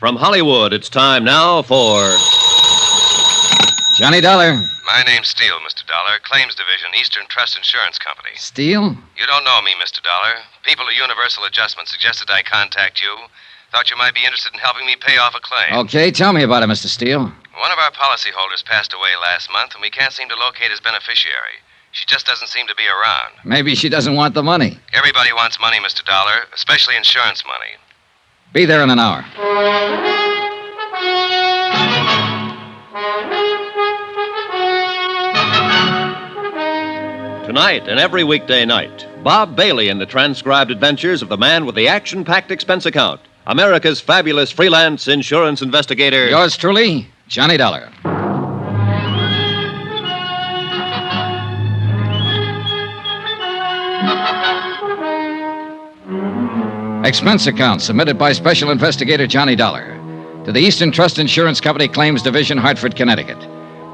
From Hollywood, it's time now for... Johnny Dollar. My name's Steele, Mr. Dollar. Claims Division, Eastern Trust Insurance Company. Steele? You don't know me, Mr. Dollar. People at Universal Adjustment suggested I contact you. Thought you might be interested in helping me pay off a claim. Okay, tell me about it, Mr. Steele. One of our policyholders passed away last month, and we can't seem to locate his beneficiary. She just doesn't seem to be around. Maybe she doesn't want the money. Everybody wants money, Mr. Dollar, especially insurance money. Be there in an hour. Tonight and every weekday night, Bob Bailey in the transcribed adventures of the man with the action-packed expense account, America's fabulous freelance insurance investigator. Yours truly, Johnny Dollar. Expense account submitted by Special Investigator Johnny Dollar to the Eastern Trust Insurance Company Claims Division, Hartford, Connecticut.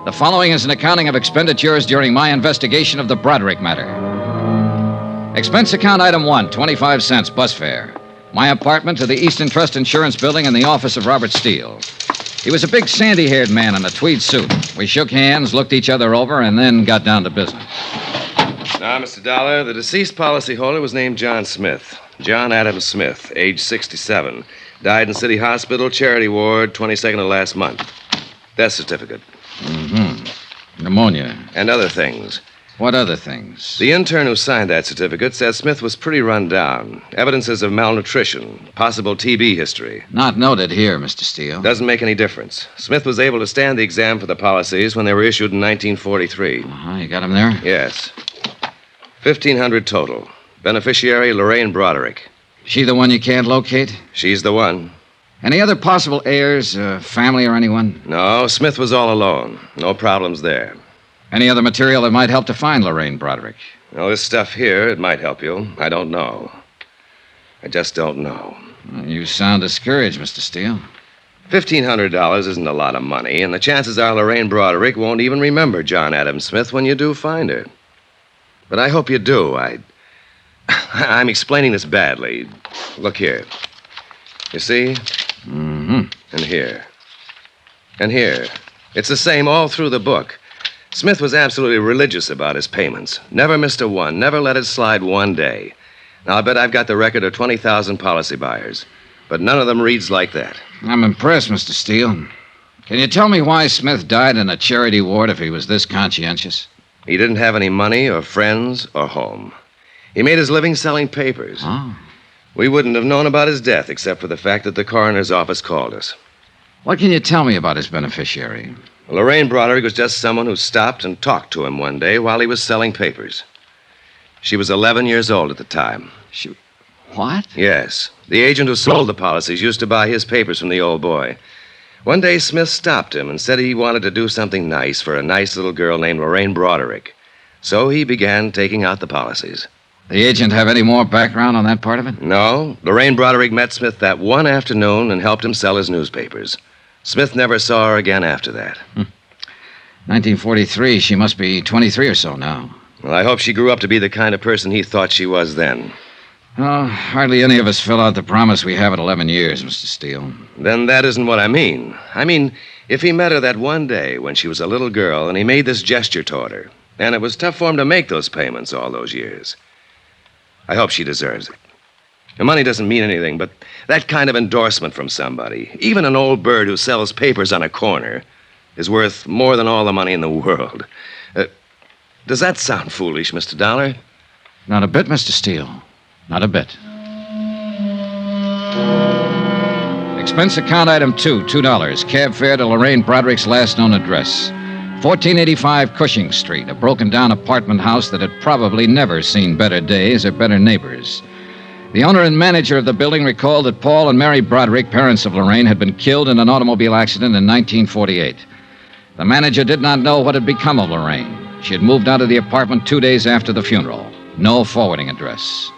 The following is an accounting of expenditures during my investigation of the Broderick matter. Expense account item 1, 25 cents bus fare. My apartment to the Eastern Trust Insurance Building in the office of Robert Steele. He was a big sandy-haired man in a tweed suit. We shook hands, looked each other over, and then got down to business. Now, Mr. Dollar, the deceased policyholder was named John Smith. John Adams Smith, age 67. Died in City Hospital, Charity Ward, 22nd of last month. Death certificate. Pneumonia. And other things. What other things? The intern who signed that certificate says Smith was pretty run down. Evidences of malnutrition, possible TB history. Not noted here, Mr. Steele. Doesn't make any difference. Smith was able to stand the exam for the policies when they were issued in 1943. You got him there? Yes. 1,500 total. Beneficiary, Lorraine Broderick. She the one you can't locate? She's the one. Any other possible heirs, family or anyone? No, Smith was all alone. No problems there. Any other material that might help to find Lorraine Broderick? Well, this stuff here, it might help you. I don't know. I just don't know. You sound discouraged, Mr. Steele. $1,500 isn't a lot of money, and the chances are Lorraine Broderick won't even remember John Adams Smith when you do find her. But I hope you do. I'm explaining this badly. Look here. You see? Mm-hmm. And here. And here. It's the same all through the book. Smith was absolutely religious about his payments. Never missed a one. Never let it slide one day. Now, I bet I've got the record of 20,000 policy buyers. But none of them reads like that. I'm impressed, Mr. Steele. Can you tell me why Smith died in a charity ward if he was this conscientious? He didn't have any money or friends or home. He made his living selling papers. Oh. We wouldn't have known about his death except for the fact that the coroner's office called us. What can you tell me about his beneficiary? Lorraine Broderick was just someone who stopped and talked to him one day while he was selling papers. She was 11 years old at the time. What? Yes. The agent who sold the policies used to buy his papers from the old boy. One day, Smith stopped him and said he wanted to do something nice for a nice little girl named Lorraine Broderick. So he began taking out the policies. The agent have any more background on that part of it? No. Lorraine Broderick met Smith that one afternoon and helped him sell his newspapers. Smith never saw her again after that. 1943. She must be 23 or so now. Well, I hope she grew up to be the kind of person he thought she was then. Oh, hardly any of us fill out the promise we have at 11 years, Mr. Steele. Then that isn't what I mean. I mean, if he met her that one day when she was a little girl and he made this gesture toward her, and it was tough for him to make those payments all those years. I hope she deserves it. The money doesn't mean anything, but that kind of endorsement from somebody, even an old bird who sells papers on a corner, is worth more than all the money in the world. Does that sound foolish, Mr. Dollar? Not a bit, Mr. Steele. Not a bit. Expense account item 2, $2. Cab fare to Lorraine Broderick's last known address. 1485 Cushing Street, a broken-down apartment house that had probably never seen better days or better neighbors. The owner and manager of the building recalled that Paul and Mary Broderick, parents of Lorraine, had been killed in an automobile accident in 1948. The manager did not know what had become of Lorraine. She had moved out of the apartment 2 days after the funeral. No forwarding address.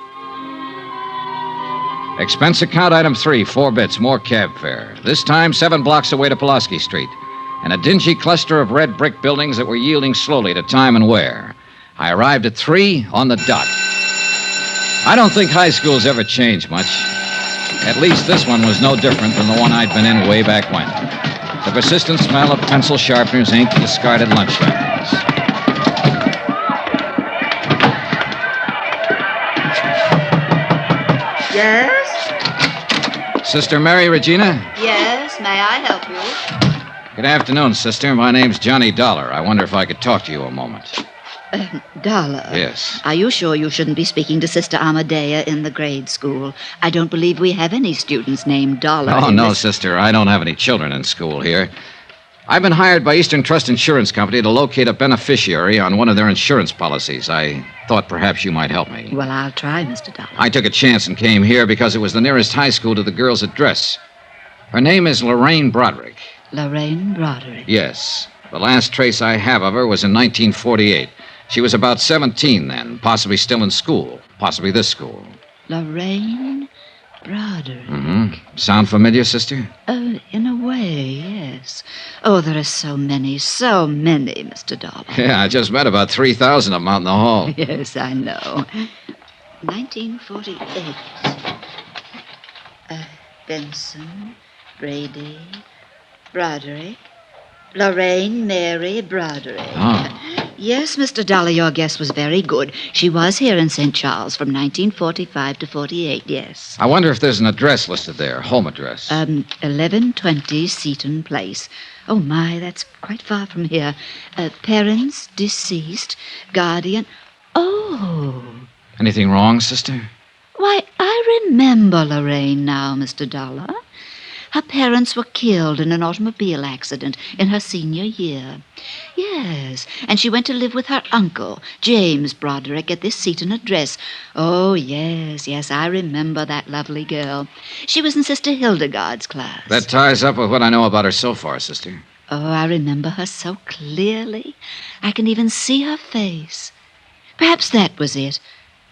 Expense account item 3, 4 bits, more cab fare. This time 7 blocks away to Pulaski Street, and a dingy cluster of red brick buildings that were yielding slowly to time and wear. I arrived at 3 on the dot. I don't think high schools ever change much. At least this one was no different than the one I'd been in way back when. The persistent smell of pencil sharpeners, ink, discarded lunch wrappings. Yes? Sister Mary Regina? Yes, may I help you? Good afternoon, sister. My name's Johnny Dollar. I wonder if I could talk to you a moment. Dollar. Yes. Are you sure you shouldn't be speaking to Sister Amadea in the grade school? I don't believe we have any students named Dollar. Oh, no, sister. I don't have any children in school here. I've been hired by Eastern Trust Insurance Company to locate a beneficiary on one of their insurance policies. I thought perhaps you might help me. Well, I'll try, Mr. Dollar. I took a chance and came here because it was the nearest high school to the girl's address. Her name is Lorraine Broderick. Lorraine Broderick. Yes. The last trace I have of her was in 1948. She was about 17 then, possibly still in school, possibly this school. Lorraine Broderick. Mm-hmm. Sound familiar, sister? In a way, yes. Oh, there are so many, Mr. Dollar. Yeah, I just met about 3,000 of them out in the hall. Yes, I know. 1948. Benson, Brady, Broderick, Lorraine Mary Broderick. Oh. Yes, Mr. Dollar, your guess was very good. She was here in St. Charles from 1945 to 48, yes. I wonder if there's an address listed there, home address. 1120 Seaton Place. Oh, my, that's quite far from here. Parents deceased, guardian. Oh. Anything wrong, sister? Why, I remember Lorraine now, Mr. Dollar. Her parents were killed in an automobile accident in her senior year. Yes, and she went to live with her uncle, James Broderick, at this Seaton address. Oh, yes, I remember that lovely girl. She was in Sister Hildegard's class. That ties up with what I know about her so far, sister. Oh, I remember her so clearly. I can even see her face. Perhaps that was it,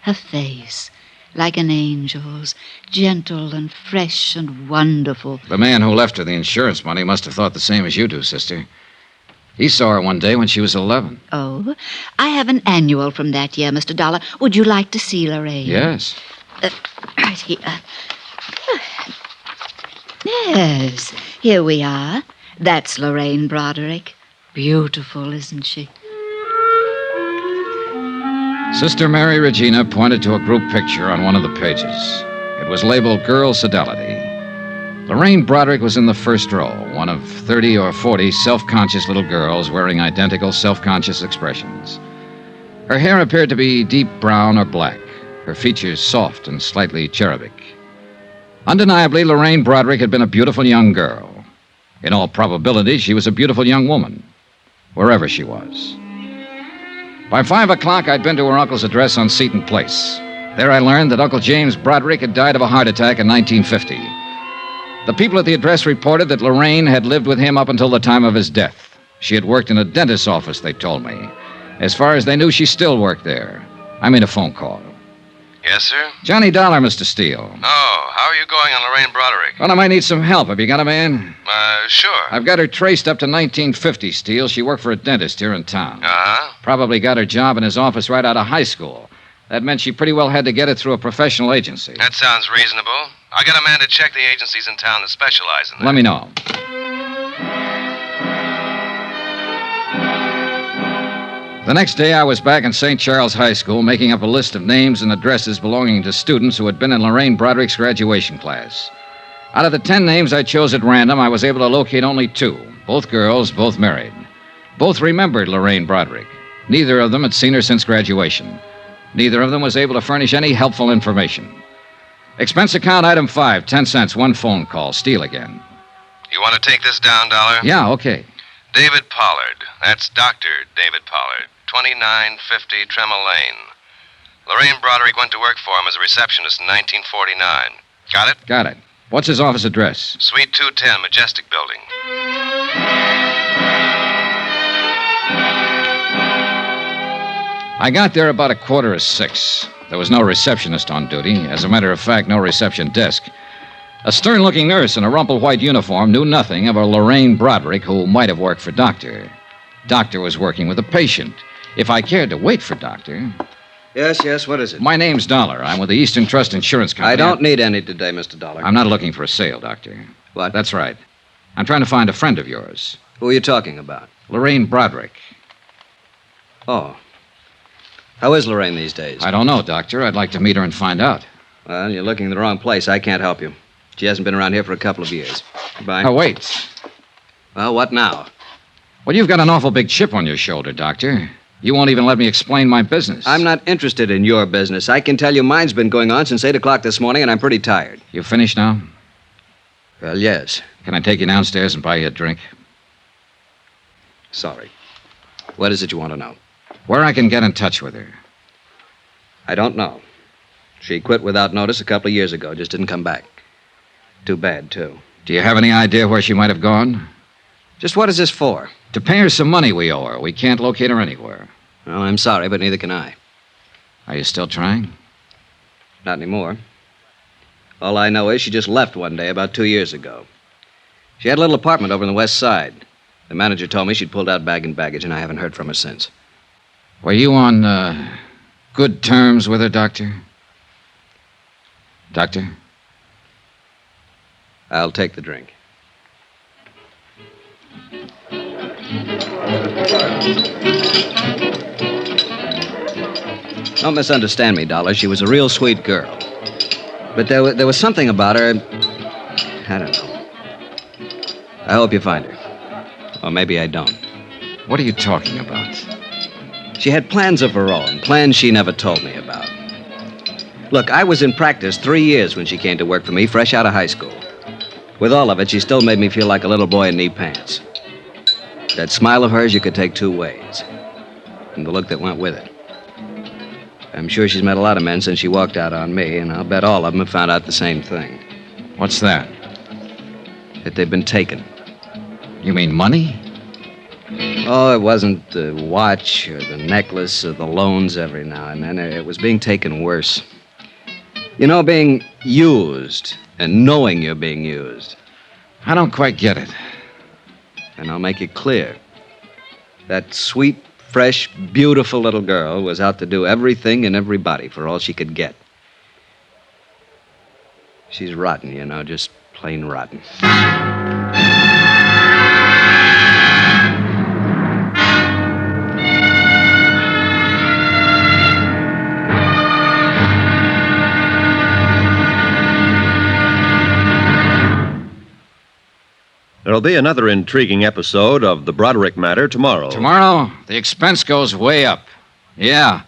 her face. Like an angel's, gentle and fresh and wonderful. The man who left her the insurance money must have thought the same as you do, sister. He saw her one day when she was 11. Oh, I have an annual from that year, Mr. Dollar. Would you like to see Lorraine? Yes. Right here. Yes, here we are. That's Lorraine Broderick. Beautiful, isn't she? Sister Mary Regina pointed to a group picture on one of the pages. It was labeled Girl Fidelity. Lorraine Broderick was in the first row, one of 30 or 40 self-conscious little girls wearing identical self-conscious expressions. Her hair appeared to be deep brown or black, her features soft and slightly cherubic. Undeniably, Lorraine Broderick had been a beautiful young girl. In all probability, she was a beautiful young woman, wherever she was. By 5 o'clock, I'd been to her uncle's address on Seaton Place. There I learned that Uncle James Broderick had died of a heart attack in 1950. The people at the address reported that Lorraine had lived with him up until the time of his death. She had worked in a dentist's office, they told me. As far as they knew, she still worked there. I made a phone call. Yes, sir? Johnny Dollar, Mr. Steele. Oh, how are you going on Lorraine Broderick? Well, I might need some help. Have you got a man? Sure. I've got her traced up to 1950, Steele. She worked for a dentist here in town. Uh-huh. Probably got her job in his office right out of high school. That meant she pretty well had to get it through a professional agency. That sounds reasonable. I got a man to check the agencies in town that specialize in that. Let me know. The next day, I was back in St. Charles High School making up a list of names and addresses belonging to students who had been in Lorraine Broderick's graduation class. Out of the 10 names I chose at random, I was able to locate only 2. Both girls, both married. Both remembered Lorraine Broderick. Neither of them had seen her since graduation. Neither of them was able to furnish any helpful information. Expense account item 5, 10 cents, 1 phone call. Steele again. You want to take this down, Dollar? Yeah, okay. David Pollard. That's Dr. David Pollard. 2950 Tremel Lane. Lorraine Broderick went to work for him as a receptionist in 1949. Got it? Got it. What's his office address? Suite 210, Majestic Building. I got there about 5:15. There was no receptionist on duty. As a matter of fact, no reception desk. A stern-looking nurse in a rumpled-white uniform knew nothing of a Lorraine Broderick who might have worked for Doctor. Doctor was working with a patient. If I cared to wait for Doctor... Yes, what is it? My name's Dollar. I'm with the Eastern Trust Insurance Company. I don't need any today, Mr. Dollar. I'm not looking for a sale, Doctor. What? That's right. I'm trying to find a friend of yours. Who are you talking about? Lorraine Broderick. Oh. How is Lorraine these days? I don't know, Doctor. I'd like to meet her and find out. Well, you're looking in the wrong place. I can't help you. She hasn't been around here for a couple of years. Goodbye. Oh, wait. Well, what now? Well, you've got an awful big chip on your shoulder, Doctor. You won't even let me explain my business. I'm not interested in your business. I can tell you mine's been going on since 8 o'clock this morning, and I'm pretty tired. You finished now? Well, yes. Can I take you downstairs and buy you a drink? Sorry. What is it you want to know? Where I can get in touch with her. I don't know. She quit without notice a couple of years ago. Just didn't come back. Too bad, too. Do you have any idea where she might have gone? Just what is this for? To pay her some money we owe her. We can't locate her anywhere. Well, I'm sorry, but neither can I. Are you still trying? Not anymore. All I know is she just left one day about 2 years ago. She had a little apartment over on the west side. The manager told me she'd pulled out bag and baggage, and I haven't heard from her since. Were you on good terms with her, Doctor? Doctor? I'll take the drink. Don't misunderstand me, Dollar. She was a real sweet girl. But there was something about her. I don't know. I hope you find her. Or maybe I don't. What are you talking about? She had plans of her own, plans she never told me about. Look, I was in practice 3 years when she came to work for me, fresh out of high school. With all of it, she still made me feel like a little boy in knee pants. That smile of hers you could take two ways. And the look that went with it. I'm sure she's met a lot of men since she walked out on me, and I'll bet all of them have found out the same thing. What's that? That they've been taken. You mean money? Oh, it wasn't the watch or the necklace or the loans every now and then. It was being taken worse. You know, being used and knowing you're being used. I don't quite get it. And I'll make it clear. That sweet, fresh, beautiful little girl was out to do everything and everybody for all she could get. She's rotten, you know, just plain rotten. There'll be another intriguing episode of the Broderick matter tomorrow. Tomorrow, the expense goes way up. Yeah,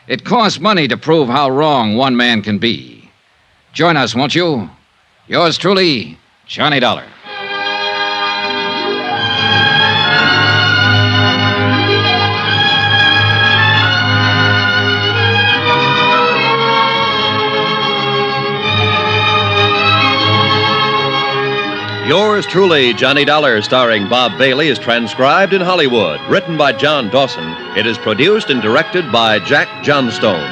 it costs money to prove how wrong one man can be. Join us, won't you? Yours truly, Johnny Dollar. Yours truly, Johnny Dollar, starring Bob Bailey, is transcribed in Hollywood. Written by John Dawson. It is produced and directed by Jack Johnstone.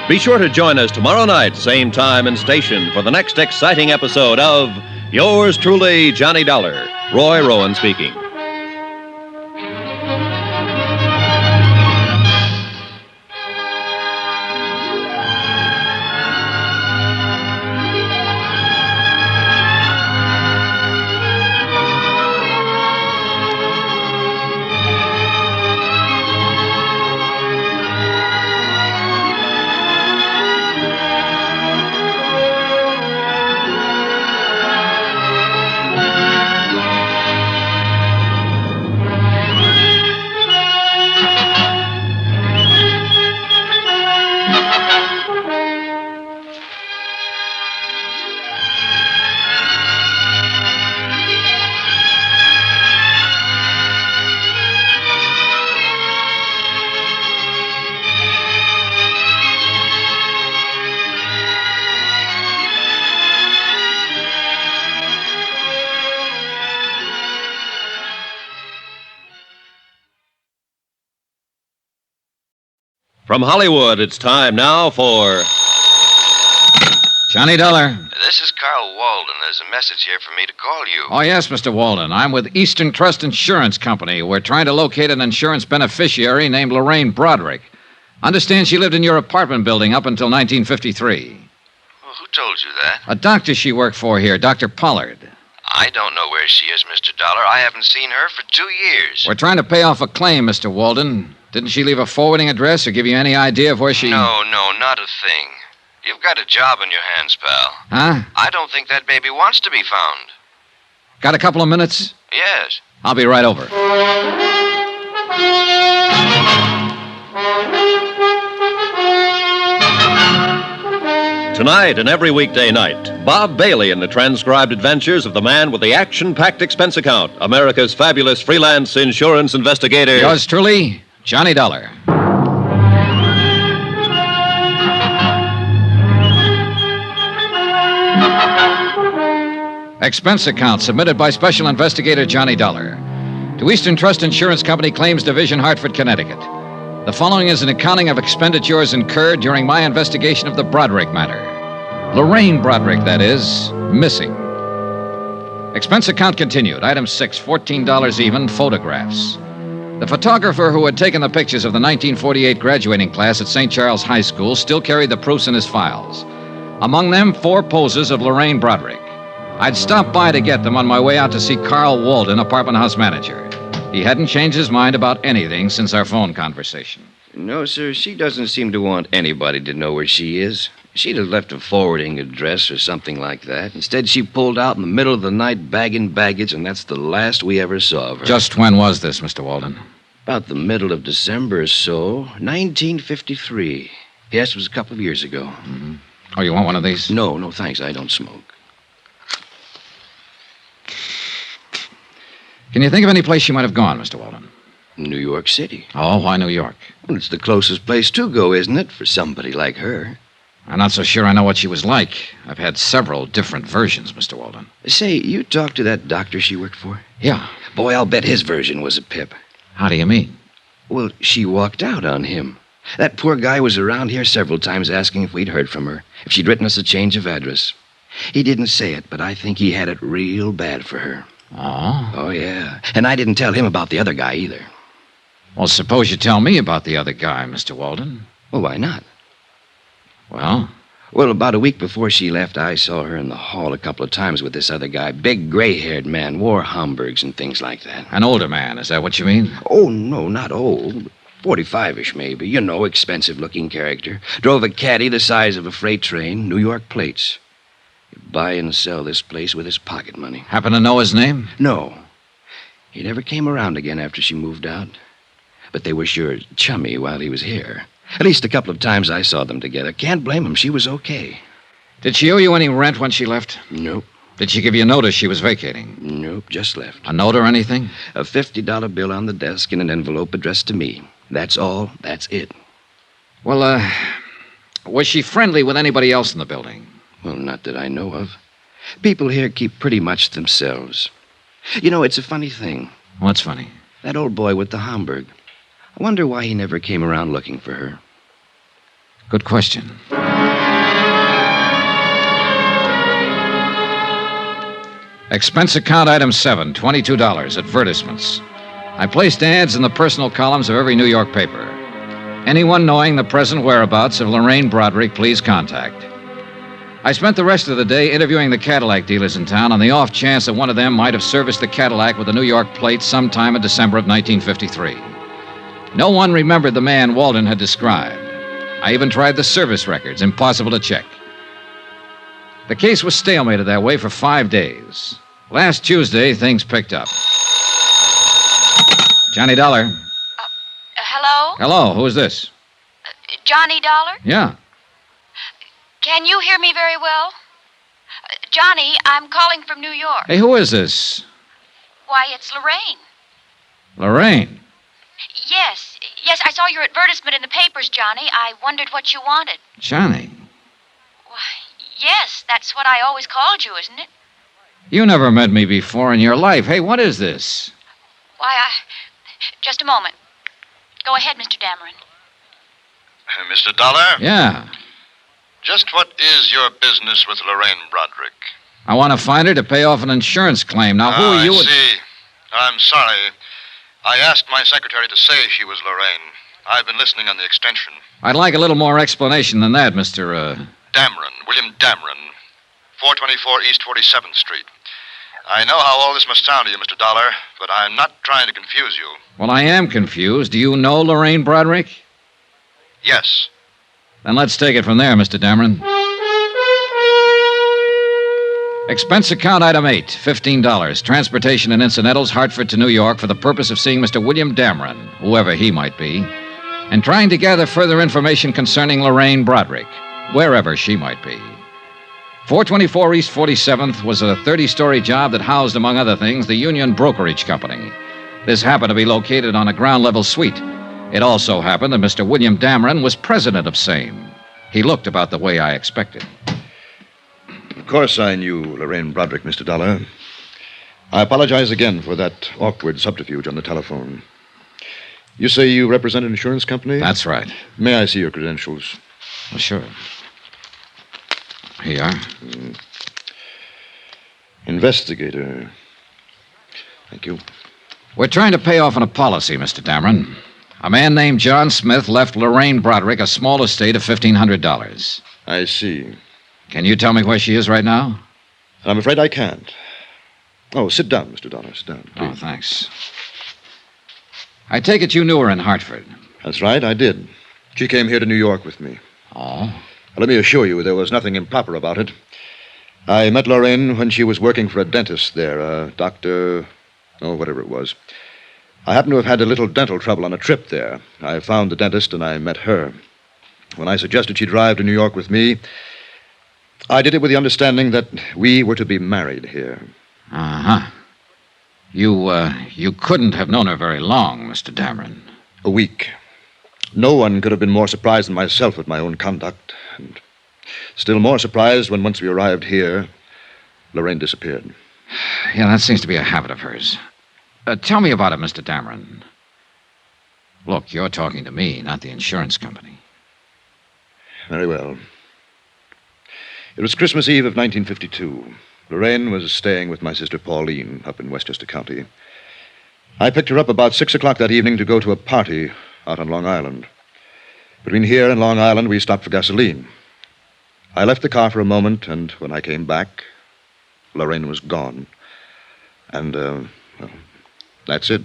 Be sure to join us tomorrow night, same time and station, for the next exciting episode of Yours truly, Johnny Dollar. Roy Rowan speaking. From Hollywood, it's time now for Johnny Dollar. This is Carl Walden. There's a message here for me to call you. Oh, yes, Mr. Walden. I'm with Eastern Trust Insurance Company. We're trying to locate an insurance beneficiary named Lorraine Broderick. Understand she lived in your apartment building up until 1953. Well, who told you that? A doctor she worked for here, Dr. Pollard. I don't know where she is, Mr. Dollar. I haven't seen her for 2 years. We're trying to pay off a claim, Mr. Walden. Didn't she leave a forwarding address or give you any idea of where she... No, not a thing. You've got a job on your hands, pal. Huh? I don't think that baby wants to be found. Got a couple of minutes? Yes. I'll be right over. Tonight and every weekday night, Bob Bailey in the transcribed adventures of the man with the action-packed expense account, America's fabulous freelance insurance investigator. Yours truly, Johnny Dollar. Expense account submitted by Special Investigator Johnny Dollar to Eastern Trust Insurance Company Claims Division, Hartford, Connecticut. The following is an accounting of expenditures incurred during my investigation of the Broderick matter. Lorraine Broderick, that is, missing. Expense account continued. Item 6, $14 even, photographs. The photographer who had taken the pictures of the 1948 graduating class at St. Charles High School still carried the proofs in his files. Among them, 4 poses of Lorraine Broderick. I'd stopped by to get them on my way out to see Carl Walden, apartment house manager. He hadn't changed his mind about anything since our phone conversation. No, sir, she doesn't seem to want anybody to know where she is. She'd have left a forwarding address or something like that. Instead, she pulled out in the middle of the night bagging baggage, and that's the last we ever saw of her. Just when was this, Mr. Walden? About the middle of December or so, 1953. Yes, it was a couple of years ago. Mm-hmm. Oh, you want one of these? No, thanks. I don't smoke. Can you think of any place she might have gone, Mr. Walden? New York City. Oh, why New York? Well, it's the closest place to go, isn't it, for somebody like her? I'm not so sure I know what she was like. I've had several different versions, Mr. Walden. Say, you talked to that doctor she worked for? Yeah. Boy, I'll bet his version was a pip. How do you mean? Well, she walked out on him. That poor guy was around here several times asking if we'd heard from her, if she'd written us a change of address. He didn't say it, but I think he had it real bad for her. Oh? Oh, yeah. And I didn't tell him about the other guy either. Well, suppose you tell me about the other guy, Mr. Walden. Well, why not? Well? Well, about a week before she left, I saw her in the hall a couple of times with this other guy. Big, gray-haired man, wore Homburgs and things like that. An older man, is that what you mean? Oh, no, not old. 45-ish, maybe. You know, expensive-looking character. Drove a caddy the size of a freight train, New York plates. He'd buy and sell this place with his pocket money. Happen to know his name? No. He never came around again after she moved out. But they were sure chummy while he was here. At least a couple of times I saw them together. Can't blame him. She was okay. Did she owe you any rent when she left? Nope. Did she give you notice she was vacating? Nope, just left. A note or anything? A $50 bill on the desk in an envelope addressed to me. That's all. That's it. Well, was she friendly with anybody else in the building? Well, not that I know of. People here keep pretty much to themselves. You know, it's a funny thing. What's funny? That old boy with the Homburg. I wonder why he never came around looking for her. Good question. Expense account item 7, $22, advertisements. I placed ads in the personal columns of every New York paper. Anyone knowing the present whereabouts of Lorraine Broderick, please contact. I spent the rest of the day interviewing the Cadillac dealers in town on the off chance that one of them might have serviced the Cadillac with a New York plate sometime in December of 1953. No one remembered the man Walden had described. I even tried the service records. Impossible to check. The case was stalemated that way for 5 days. Last Tuesday, things picked up. Johnny Dollar. Hello? Hello, who is this? Johnny Dollar? Yeah. Can you hear me very well? Johnny, I'm calling from New York. Hey, who is this? Why, it's Lorraine. Lorraine. Yes, I saw your advertisement in the papers, Johnny. I wondered what you wanted. Johnny. Why, yes, that's what I always called you, isn't it? You never met me before in your life. Hey, what is this? Why, just a moment. Go ahead, Mr. Dameron. Mr. Dollar? Yeah. Just what is your business with Lorraine Broderick? I want to find her to pay off an insurance claim. Now, who are you? I see. I'm sorry. I asked my secretary to say she was Lorraine. I've been listening on the extension. I'd like a little more explanation than that, Mr. Dameron, William Dameron, 424 East 47th Street. I know how all this must sound to you, Mr. Dollar, but I'm not trying to confuse you. Well, I am confused. Do you know Lorraine Broderick? Yes. Then let's take it from there, Mr. Dameron. Expense account item 8, $15. Transportation and incidentals, Hartford to New York, for the purpose of seeing Mr. William Dameron, whoever he might be, and trying to gather further information concerning Lorraine Broderick, wherever she might be. 424 East 47th was a 30-story job that housed, among other things, the Union Brokerage Company. This happened to be located on a ground-level suite. It also happened that Mr. William Dameron was president of same. He looked about the way I expected. Of course I knew Lorraine Broderick, Mr. Dollar. I apologize again for that awkward subterfuge on the telephone. You say you represent an insurance company? That's right. May I see your credentials? Well, sure. Here you are. Investigator. Thank you. We're trying to pay off on a policy, Mr. Dameron. A man named John Smith left Lorraine Broderick a small estate of $1,500. I see. Can you tell me where she is right now? I'm afraid I can't. Oh, sit down, Mr. Dollar. Sit down, please. Oh, thanks. I take it you knew her in Hartford. That's right, I did. She came here to New York with me. Oh? Let me assure you, there was nothing improper about it. I met Lorraine when she was working for a dentist there, a doctor... oh, whatever it was. I happened to have had a little dental trouble on a trip there. I found the dentist and I met her. When I suggested she drive to New York with me, I did it with the understanding that we were to be married here. Uh-huh. You couldn't have known her very long, Mr. Dameron. A week. No one could have been more surprised than myself at my own conduct. And still more surprised when once we arrived here, Lorraine disappeared. Yeah, that seems to be a habit of hers. Tell me about it, Mr. Dameron. Look, you're talking to me, not the insurance company. Very well. It was Christmas Eve of 1952. Lorraine was staying with my sister Pauline up in Westchester County. I picked her up about 6 o'clock that evening to go to a party out on Long Island. Between here and Long Island, we stopped for gasoline. I left the car for a moment, and when I came back, Lorraine was gone. And, well, that's it.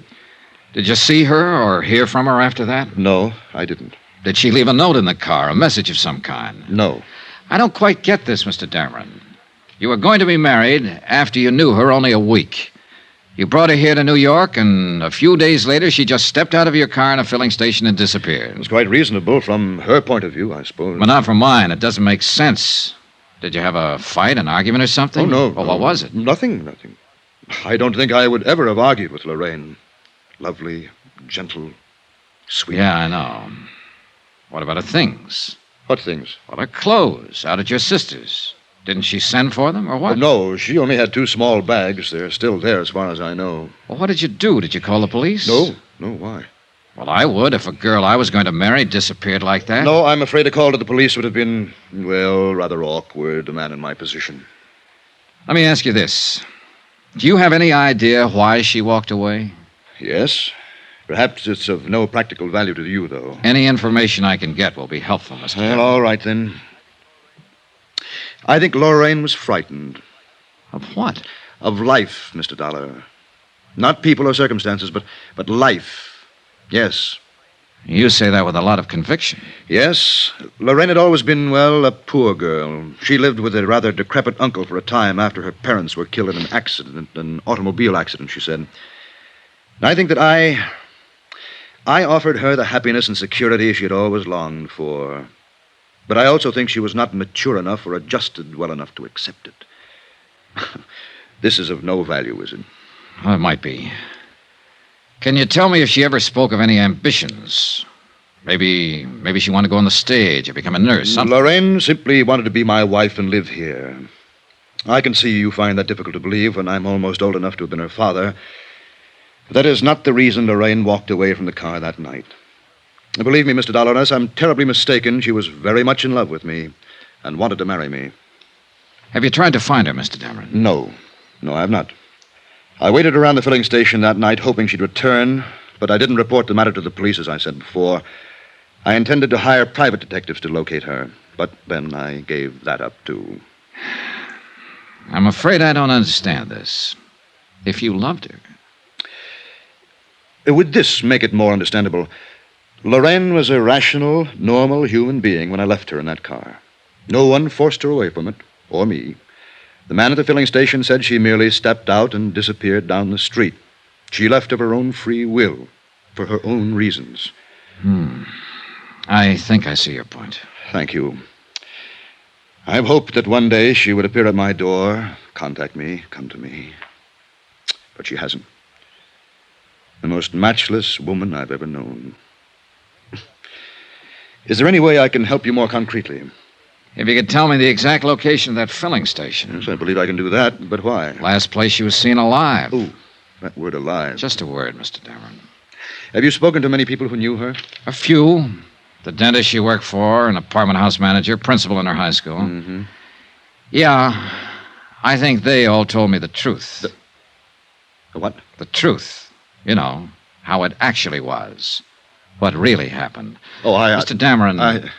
Did you see her or hear from her after that? No, I didn't. Did she leave a note in the car, a message of some kind? No. I don't quite get this, Mr. Dameron. You were going to be married after you knew her only a week. You brought her here to New York, and a few days later, she just stepped out of your car in a filling station and disappeared. It was quite reasonable from her point of view, I suppose. But not from mine. It doesn't make sense. Did you have a fight, an argument or something? Oh, no. Well, what was it? Nothing. I don't think I would ever have argued with Lorraine. Lovely, gentle, sweet. Yeah, I know. What about her things? What things? Well, her clothes out at your sister's. Didn't she send for them, or what? Oh, no, she only had 2 small bags. They're still there as far as I know. Well, what did you do? Did you call the police? No, why? Well, I would if a girl I was going to marry disappeared like that. No, I'm afraid a call to the police would have been, well, rather awkward, a man in my position. Let me ask you this. Do you have any idea why she walked away? Yes. Perhaps it's of no practical value to you, though. Any information I can get will be helpful, Mr. Well, all right, then. I think Lorraine was frightened. Of what? Of life, Mr. Dollar. Not people or circumstances, but life. Yes. You say that with a lot of conviction. Yes. Lorraine had always been, well, a poor girl. She lived with a rather decrepit uncle for a time after her parents were killed in an automobile accident, she said. And I think that I offered her the happiness and security she had always longed for. But I also think she was not mature enough or adjusted well enough to accept it. This is of no value, is it? Well, it might be. Can you tell me if she ever spoke of any ambitions? Maybe she wanted to go on the stage or become a nurse, something. Lorraine simply wanted to be my wife and live here. I can see you find that difficult to believe when I'm almost old enough to have been her father. But that is not the reason Lorraine walked away from the car that night. Believe me, Mr. Dollar, unless I'm terribly mistaken, she was very much in love with me and wanted to marry me. Have you tried to find her, Mr. Dameron? No, I have not. I waited around the filling station that night hoping she'd return, but I didn't report the matter to the police, as I said before. I intended to hire private detectives to locate her, but then I gave that up, too. I'm afraid I don't understand this. If you loved her. Would this make it more understandable? Lorraine was a rational, normal human being when I left her in that car. No one forced her away from it, or me. The man at the filling station said she merely stepped out and disappeared down the street. She left of her own free will, for her own reasons. I think I see your point. Thank you. I've hoped that one day she would appear at my door, contact me, come to me. But she hasn't. The most matchless woman I've ever known. Is there any way I can help you more concretely? If you could tell me the exact location of that filling station. Yes, I believe I can do that, but why? Last place she was seen alive. Oh, that word alive. Just a word, Mr. Dameron. Have you spoken to many people who knew her? A few. The dentist she worked for, an apartment house manager, principal in her high school. Mm-hmm. Yeah, I think they all told me the truth. The what? The truth. You know, how it actually was. What really happened. Oh, Mr. Dameron,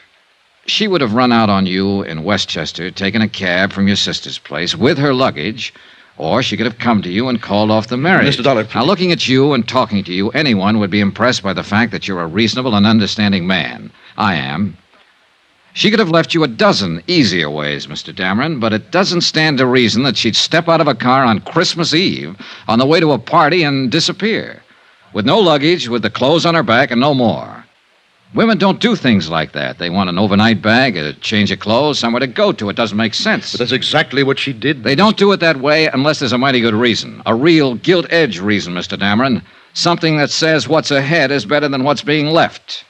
she would have run out on you in Westchester, taken a cab from your sister's place with her luggage, or she could have come to you and called off the marriage. Mr. Dollar, Now, looking at you and talking to you, anyone would be impressed by the fact that you're a reasonable and understanding man. I am. She could have left you a dozen easier ways, Mr. Dameron, but it doesn't stand to reason that she'd step out of a car on Christmas Eve on the way to a party and disappear. With no luggage, with the clothes on her back, and no more. Women don't do things like that. They want an overnight bag, a change of clothes, somewhere to go to. It doesn't make sense. But that's exactly what she did. They don't do it that way unless there's a mighty good reason. A real gilt-edged reason, Mr. Dameron. Something that says what's ahead is better than what's being left.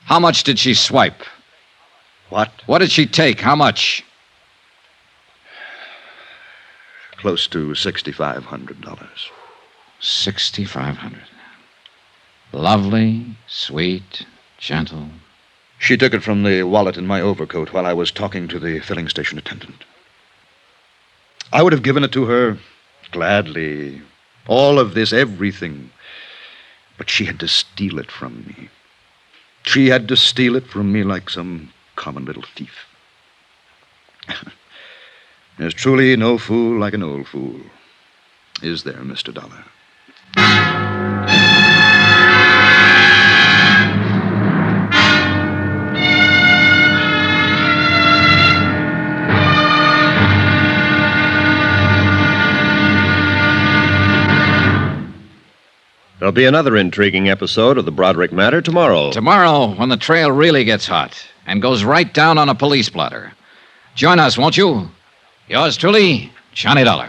How much did she swipe? What? What did she take? How much? Close to $6,500. $6,500. Lovely, sweet, gentle. She took it from the wallet in my overcoat while I was talking to the filling station attendant. I would have given it to her gladly. All of this, everything. But she had to steal it from me. She had to steal it from me like some common little thief. There's truly no fool like an old fool. Is there, Mr. Dollar? There'll be another intriguing episode of the Broderick Matter tomorrow. Tomorrow, when the trail really gets hot and goes right down on a police blotter. Join us, won't you? Yours truly, Johnny Dollar.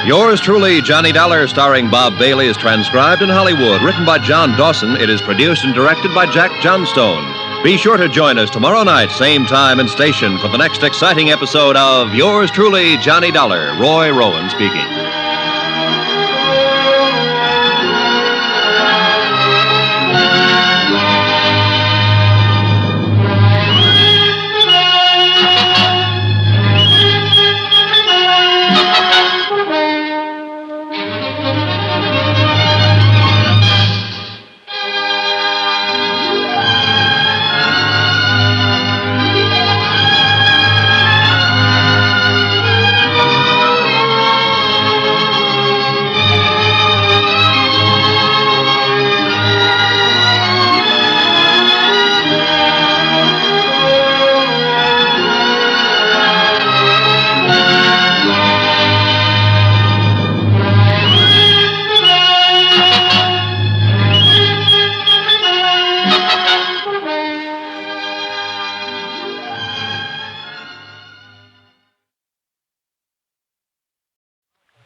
Yours truly, Johnny Dollar, starring Bob Bailey, is transcribed in Hollywood. Written by John Dawson, it is produced and directed by Jack Johnstone. Be sure to join us tomorrow night, same time and station, for the next exciting episode of Yours truly, Johnny Dollar. Roy Rowan speaking.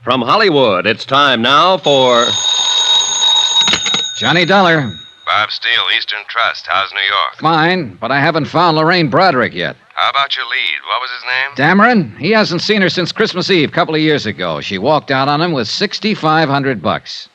From Hollywood, it's time now for Johnny Dollar. Bob Steele, Eastern Trust. How's New York? Fine, but I haven't found Lorraine Broderick yet. How about your lead? What was his name? Dameron? He hasn't seen her since Christmas Eve, a couple of years ago. She walked out on him with $6,500.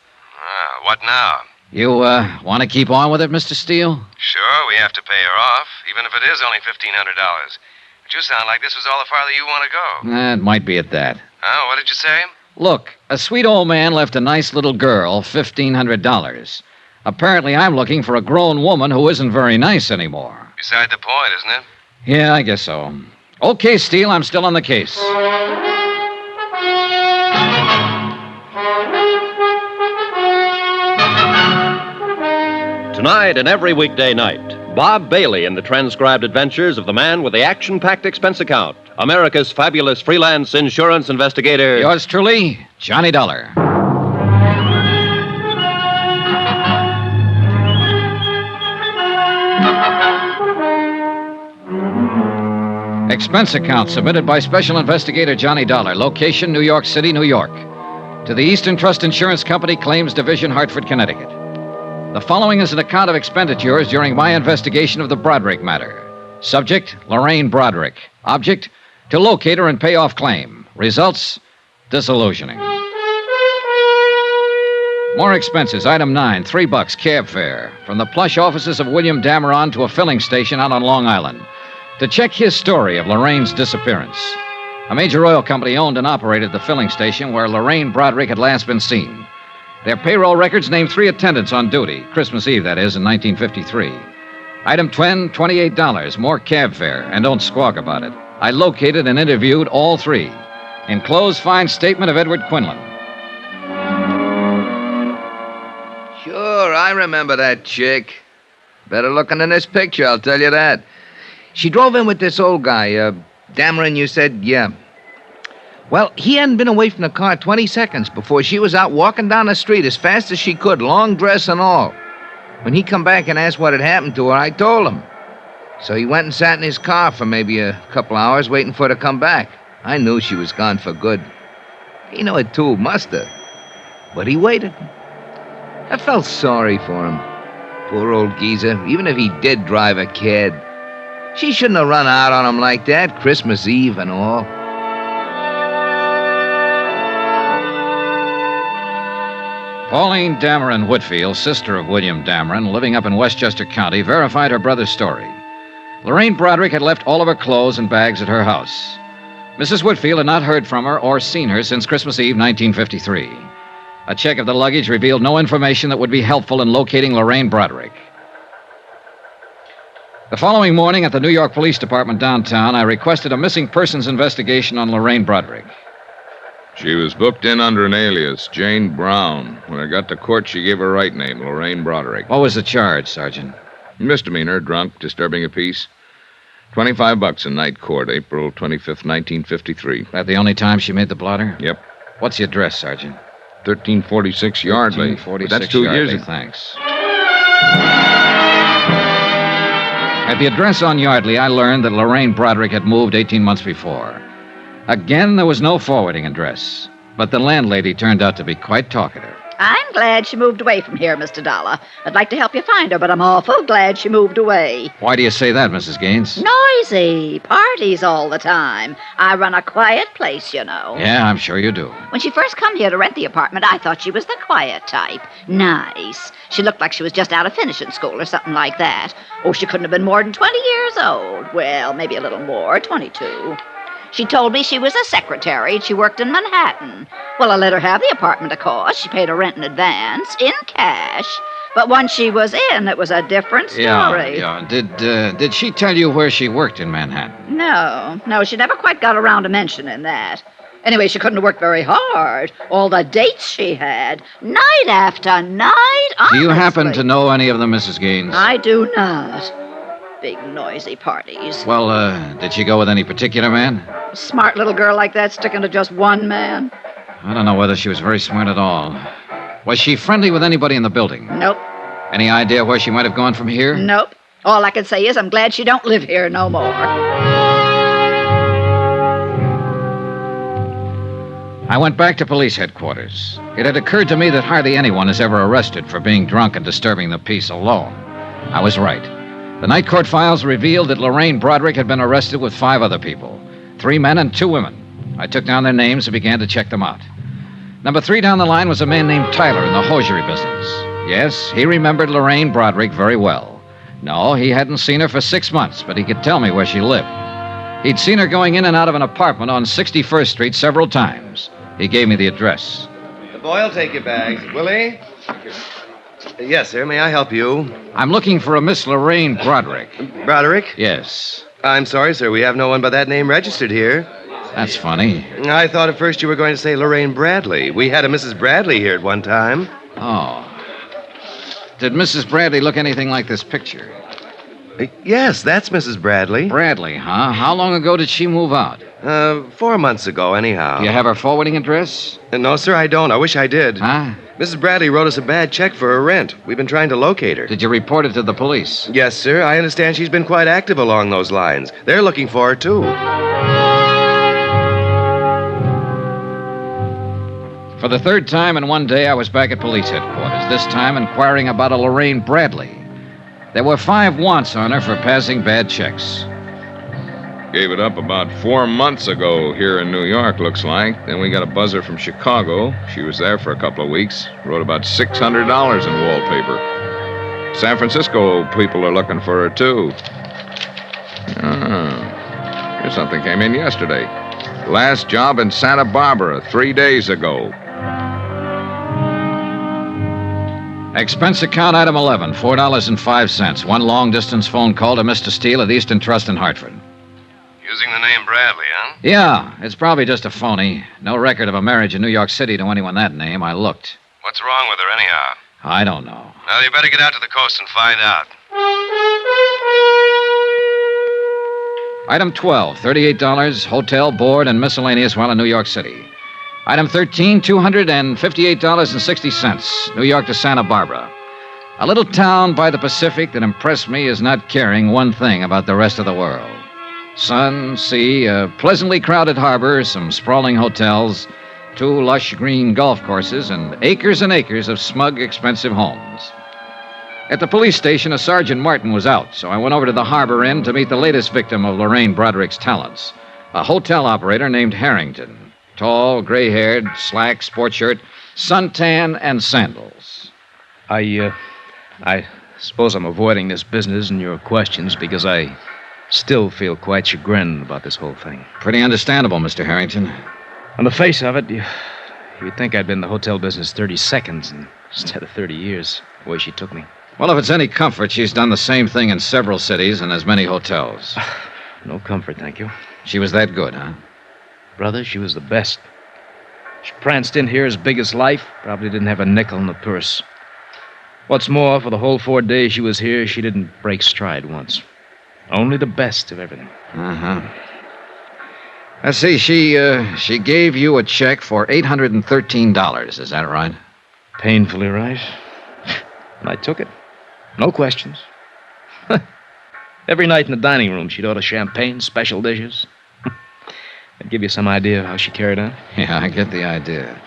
What now? You, want to keep on with it, Mr. Steele? Sure, we have to pay her off, even if it is only $1,500. But you sound like this was all the farther you want to go. It might be at that. Oh, what did you say? Look, a sweet old man left a nice little girl $1,500. Apparently, I'm looking for a grown woman who isn't very nice anymore. Beside the point, isn't it? Yeah, I guess so. Okay, Steele, I'm still on the case. Tonight and every weekday night, Bob Bailey in the transcribed adventures of the man with the action-packed expense account, America's fabulous freelance insurance investigator. Yours truly, Johnny Dollar. Expense account submitted by Special Investigator Johnny Dollar. Location, New York City, New York. To the Eastern Trust Insurance Company, Claims Division, Hartford, Connecticut. The following is an account of expenditures during my investigation of the Broderick matter. Subject, Lorraine Broderick. Object, to locate her and pay off claim. Results, disillusioning. More expenses. Item 9, $3 cab fare. From the plush offices of William Dameron to a filling station out on Long Island. To check his story of Lorraine's disappearance. A major oil company owned and operated the filling station where Lorraine Broderick had last been seen. Their payroll records named 3 attendants on duty, Christmas Eve, that is, in 1953. Item 10, $28, more cab fare, and don't squawk about it. I located and interviewed all 3. Enclosed fine statement of Edward Quinlan. Sure, I remember that chick. Better looking than this picture, I'll tell you that. She drove in with this old guy, Dameron, you said, yeah. Well, he hadn't been away from the car 20 seconds before she was out walking down the street as fast as she could, long dress and all. When he come back and asked what had happened to her, I told him. So he went and sat in his car for maybe a couple hours waiting for her to come back. I knew she was gone for good. He knew it too, must have. But he waited. I felt sorry for him. Poor old geezer, even if he did drive a cad. She shouldn't have run out on him like that, Christmas Eve and all. Pauline Dameron Whitfield, sister of William Dameron, living up in Westchester County, verified her brother's story. Lorraine Broderick had left all of her clothes and bags at her house. Mrs. Whitfield had not heard from her or seen her since Christmas Eve, 1953. A check of the luggage revealed no information that would be helpful in locating Lorraine Broderick. The following morning at the New York Police Department downtown, I requested a missing persons investigation on Lorraine Broderick. She was booked in under an alias, Jane Brown. When I got to court, she gave her right name, Lorraine Broderick. What was the charge, Sergeant? Misdemeanor, drunk, disturbing a peace. $25 in night court, April 25th, 1953. That the only time she made the blotter? Yep. What's the address, Sergeant? 1346 Yardley. 1346 That's 2 Yardley, years ago. Thanks. At the address on Yardley, I learned that Lorraine Broderick had moved 18 months before. Again, there was no forwarding address, but the landlady turned out to be quite talkative. I'm glad she moved away from here, Mr. Dollar. I'd like to help you find her, but I'm awful glad she moved away. Why do you say that, Mrs. Gaines? Noisy. Parties all the time. I run a quiet place, you know. Yeah, I'm sure you do. When she first come here to rent the apartment, I thought she was the quiet type. Nice. She looked like she was just out of finishing school or something like that. Oh, she couldn't have been more than 20 years old. Well, maybe a little more, 22. She told me she was a secretary and she worked in Manhattan. Well, I let her have the apartment, of course. She paid her rent in advance, in cash. But once she was in, it was a different story. Yeah. Did she tell you where she worked in Manhattan? No, she never quite got around to mentioning that. Anyway, she couldn't have worked very hard. All the dates she had, night after night, honestly. Do you happen to know any of them, Mrs. Gaines? I do not. Big, noisy parties. Well, did she go with any particular man? A smart little girl like that sticking to just one man? I don't know whether she was very smart at all. Was she friendly with anybody in the building? Nope. Any idea where she might have gone from here? Nope. All I can say is I'm glad she don't live here no more. I went back to police headquarters. It had occurred to me that hardly anyone is ever arrested for being drunk and disturbing the peace alone. I was right. The night court files revealed that Lorraine Broderick had been arrested with 5 other people, 3 men and 2 women. I took down their names and began to check them out. Number 3 down the line was a man named Tyler in the hosiery business. Yes, he remembered Lorraine Broderick very well. No, he hadn't seen her for 6 months, but he could tell me where she lived. He'd seen her going in and out of an apartment on 61st Street several times. He gave me the address. The boy will take your bags. Will he? Yes, sir. May I help you? I'm looking for a Miss Lorraine Broderick. Broderick? Yes. I'm sorry, sir. We have no one by that name registered here. That's funny. I thought at first you were going to say Lorraine Bradley. We had a Mrs. Bradley here at one time. Oh. Did Mrs. Bradley look anything like this picture? Yes, that's Mrs. Bradley. Bradley, huh? How long ago did she move out? 4 months ago, anyhow. Do you have her forwarding address? No, sir, I don't. I wish I did. Huh? Mrs. Bradley wrote us a bad check for her rent. We've been trying to locate her. Did you report it to the police? Yes, sir. I understand she's been quite active along those lines. They're looking for her, too. For the third time in one day, I was back at police headquarters, this time inquiring about a Lorraine Bradley. There were 5 wants on her for passing bad checks. Gave it up about 4 months ago here in New York, looks like. Then we got a buzzer from Chicago. She was there for a couple of weeks. Wrote about $600 in wallpaper. San Francisco people are looking for her, too. Here's something came in yesterday. Last job in Santa Barbara 3 days ago. Expense account item 11, $4.05. One long-distance phone call to Mr. Steele at Eastern Trust in Hartford. Using the name Bradley, huh? Yeah, it's probably just a phony. No record of a marriage in New York City to anyone that name. I looked. What's wrong with her, anyhow? I don't know. Well, you better get out to the coast and find out. Item 12, $38, hotel, board, and miscellaneous while in New York City. Item 13, $258.60, New York to Santa Barbara. A little town by the Pacific that impressed me as not caring one thing about the rest of the world. Sun, sea, a pleasantly crowded harbor, some sprawling hotels, 2 lush green golf courses, and acres of smug, expensive homes. At the police station, a Sergeant Martin was out, so I went over to the harbor inn to meet the latest victim of Lorraine Broderick's talents, a hotel operator named Harrington. Tall, gray-haired, slack, sport shirt, suntan, and sandals. I suppose I'm avoiding this business and your questions because I still feel quite chagrined about this whole thing. Pretty understandable, Mr. Harrington. On the face of it, you'd think I'd been in the hotel business 30 seconds instead of 30 years, the way she took me. Well, if it's any comfort, she's done the same thing in several cities and as many hotels. No comfort, thank you. She was that good, huh? Brother, she was the best. She pranced in here as big as life, probably didn't have a nickel in the purse. What's more, for the whole 4 days she was here, she didn't break stride once. Only the best of everything. Uh-huh. Let's see, she gave you a check for $813, is that right? Painfully right. And I took it. No questions. Every night in the dining room, she'd order champagne, special dishes. I'd give you some idea of how she carried on. Yeah, I get the idea.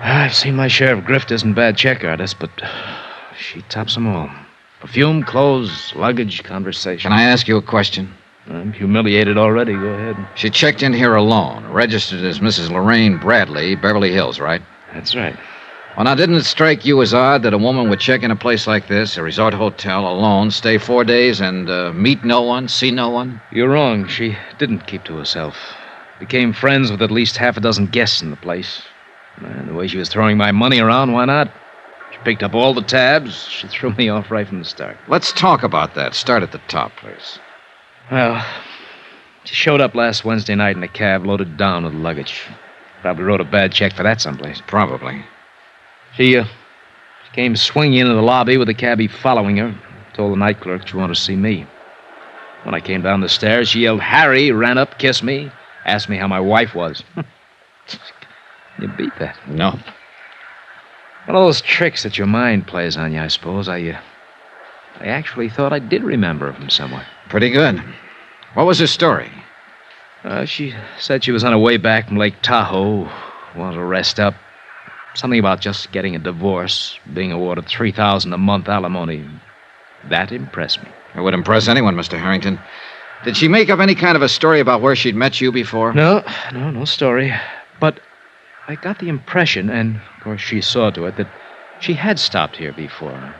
I've seen my share of grifters and bad check artists, but she tops them all. Perfume, clothes, luggage, conversation. Can I ask you a question? I'm humiliated already. Go ahead. She checked in here alone, registered as Mrs. Lorraine Bradley, Beverly Hills, right? That's right. Well, now, didn't it strike you as odd that a woman would check in a place like this, a resort hotel, alone, stay 4 days, and meet no one, see no one? You're wrong. She didn't keep to herself. Became friends with at least half a dozen guests in the place. And the way she was throwing my money around, why not? She picked up all the tabs. She threw me off right from the start. Let's talk about that. Start at the top, please. Well, she showed up last Wednesday night in a cab loaded down with luggage. Probably wrote a bad check for that someplace. Probably. She came swinging into the lobby with the cabbie following her. Told the night clerk she wanted to see me. When I came down the stairs, she yelled, "Harry!" Ran up, kissed me, asked me how my wife was. You beat that. No. One of those tricks that your mind plays on you, I suppose. I actually thought I did remember her from somewhere. Pretty good. What was her story? She said she was on her way back from Lake Tahoe, wanted to rest up. Something about just getting a divorce, being awarded $3,000 a month alimony. That impressed me. It would impress anyone, Mr. Harrington. Did she make up any kind of a story about where she'd met you before? No story. But I got the impression, and of course she saw to it, that she had stopped here before.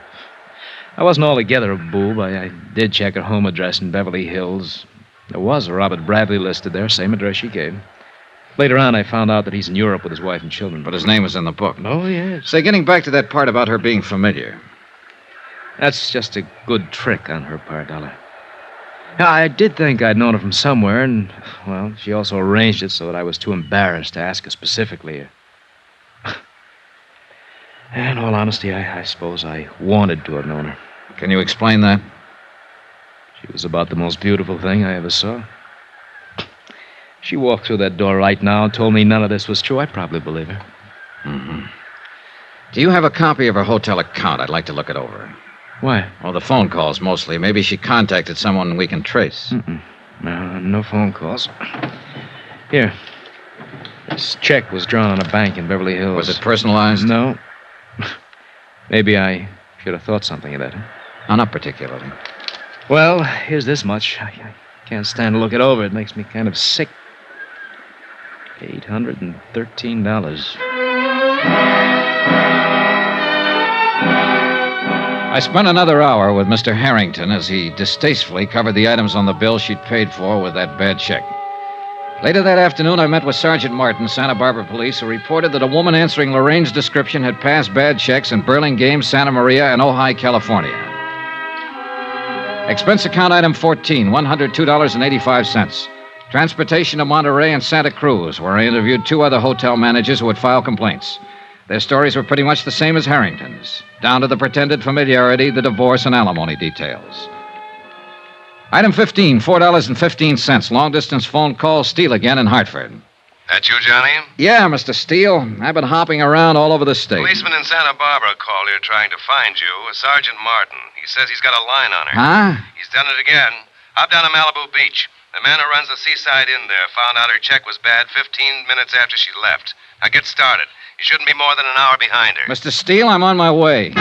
I wasn't altogether a boob. I did check her home address in Beverly Hills. There was a Robert Bradley listed there, same address she gave. Later on, I found out that he's in Europe with his wife and children. But his name was in the book. Oh, yes. Say, getting back to that part about her being familiar. That's just a good trick on her part, Dollar. I did think I'd known her from somewhere, and, well, she also arranged it so that I was too embarrassed to ask her specifically. In all honesty, I suppose I wanted to have known her. Can you explain that? She was about the most beautiful thing I ever saw. She walked through that door right now and told me none of this was true. I'd probably believe her. Mm-hmm. Do you have a copy of her hotel account? I'd like to look it over. Why? Oh, the phone calls, mostly. Maybe she contacted someone we can trace. Mm-mm. No phone calls. Here. This check was drawn on a bank in Beverly Hills. Was it personalized? No. Maybe I should have thought something of that. No, not particularly. Well, here's this much. I can't stand to look it over. It makes me kind of sick. $813. I spent another hour with Mr. Harrington as he distastefully covered the items on the bill she'd paid for with that bad check. Later that afternoon, I met with Sergeant Martin, Santa Barbara Police, who reported that a woman answering Lorraine's description had passed bad checks in Burlingame, Santa Maria, and Ojai, California. Expense account item 14, $102.85. Transportation to Monterey and Santa Cruz, where I interviewed two other hotel managers who would file complaints. Their stories were pretty much the same as Harrington's, down to the pretended familiarity, the divorce, and alimony details. Item 15, $4.15. Long-distance phone call, Steele again in Hartford. That you, Johnny? Yeah, Mr. Steele. I've been hopping around all over the state. Policeman in Santa Barbara called here trying to find you, Sergeant Martin. He says he's got a line on her. Huh? He's done it again. Hop down to Malibu Beach. The man who runs the seaside inn there found out her check was bad 15 minutes after she left. Now get started. You shouldn't be more than an hour behind her. Mr. Steele, I'm on my way.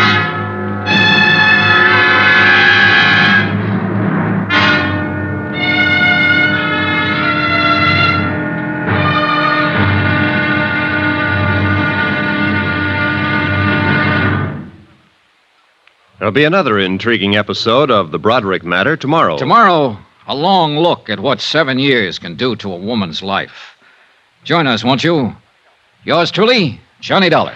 There'll be another intriguing episode of The Broderick Matter tomorrow. Tomorrow, a long look at what 7 years can do to a woman's life. Join us, won't you? Yours truly, Johnny Dollar.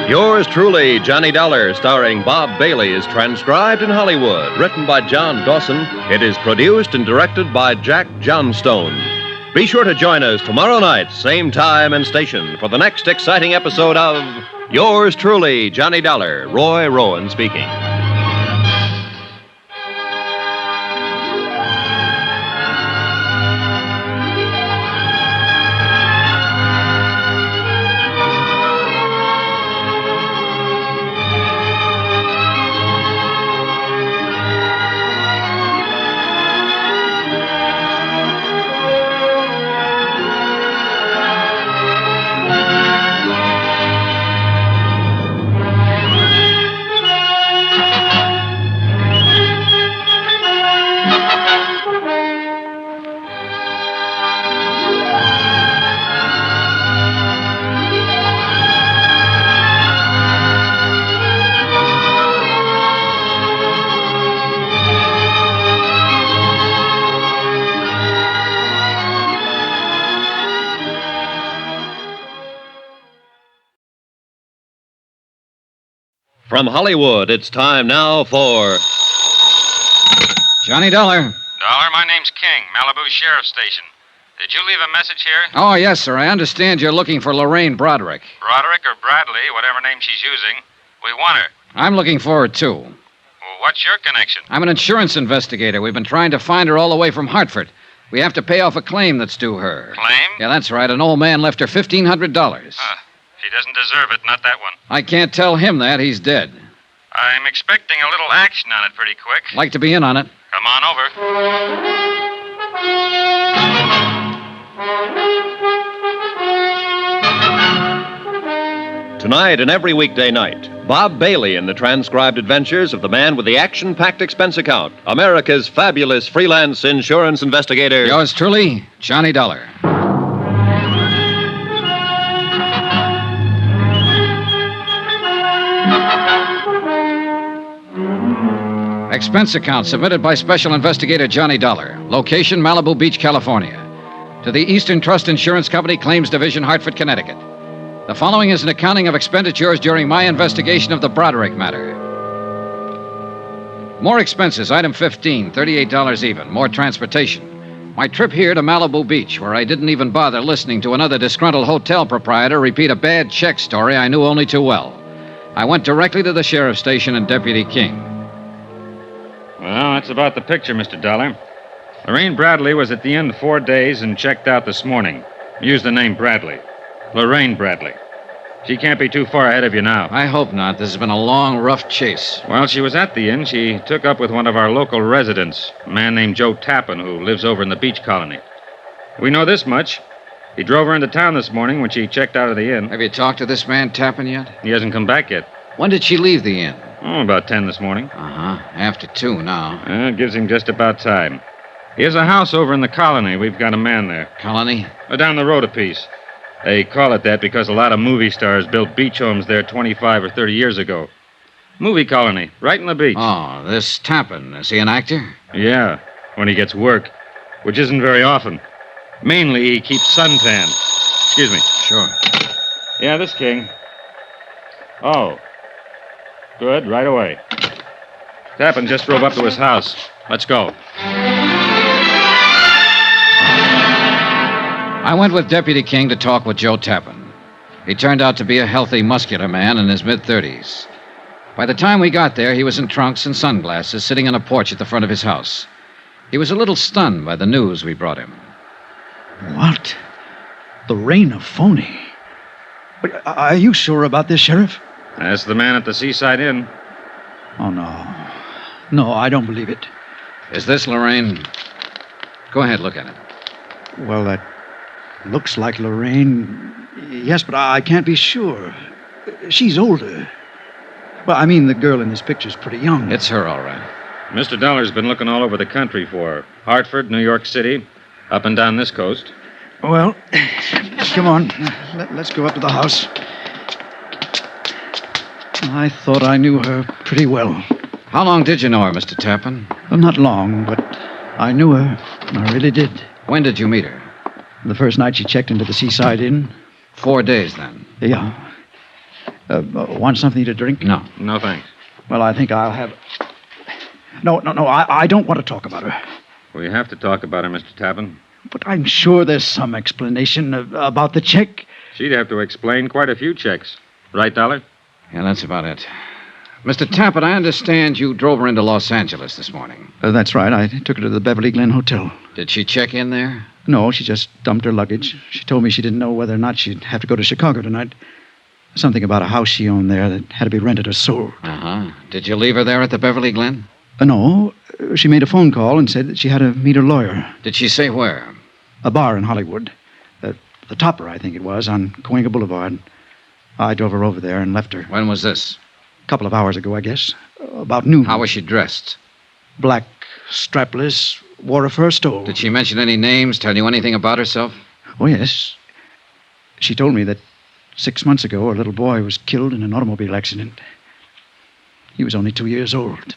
Yours truly, Johnny Dollar, starring Bob Bailey, is transcribed in Hollywood. Written by John Dawson, it is produced and directed by Jack Johnstone. Be sure to join us tomorrow night, same time and station, for the next exciting episode of Yours truly, Johnny Dollar. Roy Rowan speaking. From Hollywood, it's time now for Johnny Dollar. Dollar, my name's King, Malibu Sheriff Station. Did you leave a message here? Oh, yes, sir. I understand you're looking for Lorraine Broderick. Broderick or Bradley, whatever name she's using. We want her. I'm looking for her, too. Well, what's your connection? I'm an insurance investigator. We've been trying to find her all the way from Hartford. We have to pay off a claim that's due her. Claim? Yeah, that's right. An old man left her $1,500. She doesn't deserve it, not that one. I can't tell him that. He's dead. I'm expecting a little action on it pretty quick. Like to be in on it. Come on over. Tonight and every weekday night, Bob Bailey in the transcribed adventures of the man with the action-packed expense account, America's fabulous freelance insurance investigator. Yours truly, Johnny Dollar. Expense account submitted by Special Investigator Johnny Dollar. Location, Malibu Beach, California. To the Eastern Trust Insurance Company, Claims Division, Hartford, Connecticut. The following is an accounting of expenditures during my investigation of the Broderick matter. More expenses, item 15, $38 even. More transportation. My trip here to Malibu Beach, where I didn't even bother listening to another disgruntled hotel proprietor repeat a bad check story I knew only too well. I went directly to the sheriff's station and Deputy King. Well, that's about the picture, Mr. Dollar. Lorraine Bradley was at the inn 4 days and checked out this morning. Used the name Bradley. Lorraine Bradley. She can't be too far ahead of you now. I hope not. This has been a long, rough chase. While she was at the inn, she took up with one of our local residents, a man named Joe Tappan, who lives over in the beach colony. We know this much. He drove her into town this morning when she checked out of the inn. Have you talked to this man Tappan yet? He hasn't come back yet. When did she leave the inn? Oh, about 10 this morning. Uh-huh. After 2 now. It gives him just about time. He has a house over in the colony. We've got a man there. Colony? Down the road a piece. They call it that because a lot of movie stars built beach homes there 25 or 30 years ago. Movie colony, right in the beach. Oh, this Tappan, is he an actor? Yeah, when he gets work, which isn't very often. Mainly, he keeps suntan. Excuse me. Sure. Yeah, this King. Oh. Good, right away. Tappan just drove up to his house. Let's go. I went with Deputy King to talk with Joe Tappan. He turned out to be a healthy, muscular man in his mid-30s. By the time we got there, he was in trunks and sunglasses, sitting on a porch at the front of his house. He was a little stunned by the news we brought him. What? Lorraine a phony? But are you sure about this, Sheriff? That's the man at the Seaside Inn. Oh, no. No, I don't believe it. Is this Lorraine? Go ahead, look at it. Well, that looks like Lorraine. Yes, but I can't be sure. She's older. Well, I mean, the girl in this picture's pretty young. It's her, all right. Mr. Dollar's been looking all over the country for her. Hartford, New York City, up and down this coast. Well, come on. Let's go up to the house. I thought I knew her pretty well. How long did you know her, Mr. Tappan? Well, not long, but I knew her. I really did. When did you meet her? The first night she checked into the Seaside Inn. 4 days, then? Yeah. Want something to drink? No. No, thanks. Well, I think I'll have... No, I don't want to talk about her. We have to talk about her, Mr. Tappan. But I'm sure there's some explanation about the check. She'd have to explain quite a few checks. Right, Dollar? Yeah, that's about it. Mr. Tappan, I understand you drove her into Los Angeles this morning. That's right. I took her to the Beverly Glen Hotel. Did she check in there? No, she just dumped her luggage. She told me she didn't know whether or not she'd have to go to Chicago tonight. Something about a house she owned there that had to be rented or sold. Uh-huh. Did you leave her there at the Beverly Glen? No. She made a phone call and said that she had to meet her lawyer. Did she say where? A bar in Hollywood. The Topper, I think it was, on Cahuenga Boulevard. I drove her over there and left her. When was this? A couple of hours ago, I guess. About noon. How was she dressed? Black, strapless, wore a fur stole. Did she mention any names, tell you anything about herself? Oh, yes. She told me that 6 months ago, a little boy was killed in an automobile accident. He was only 2 years old.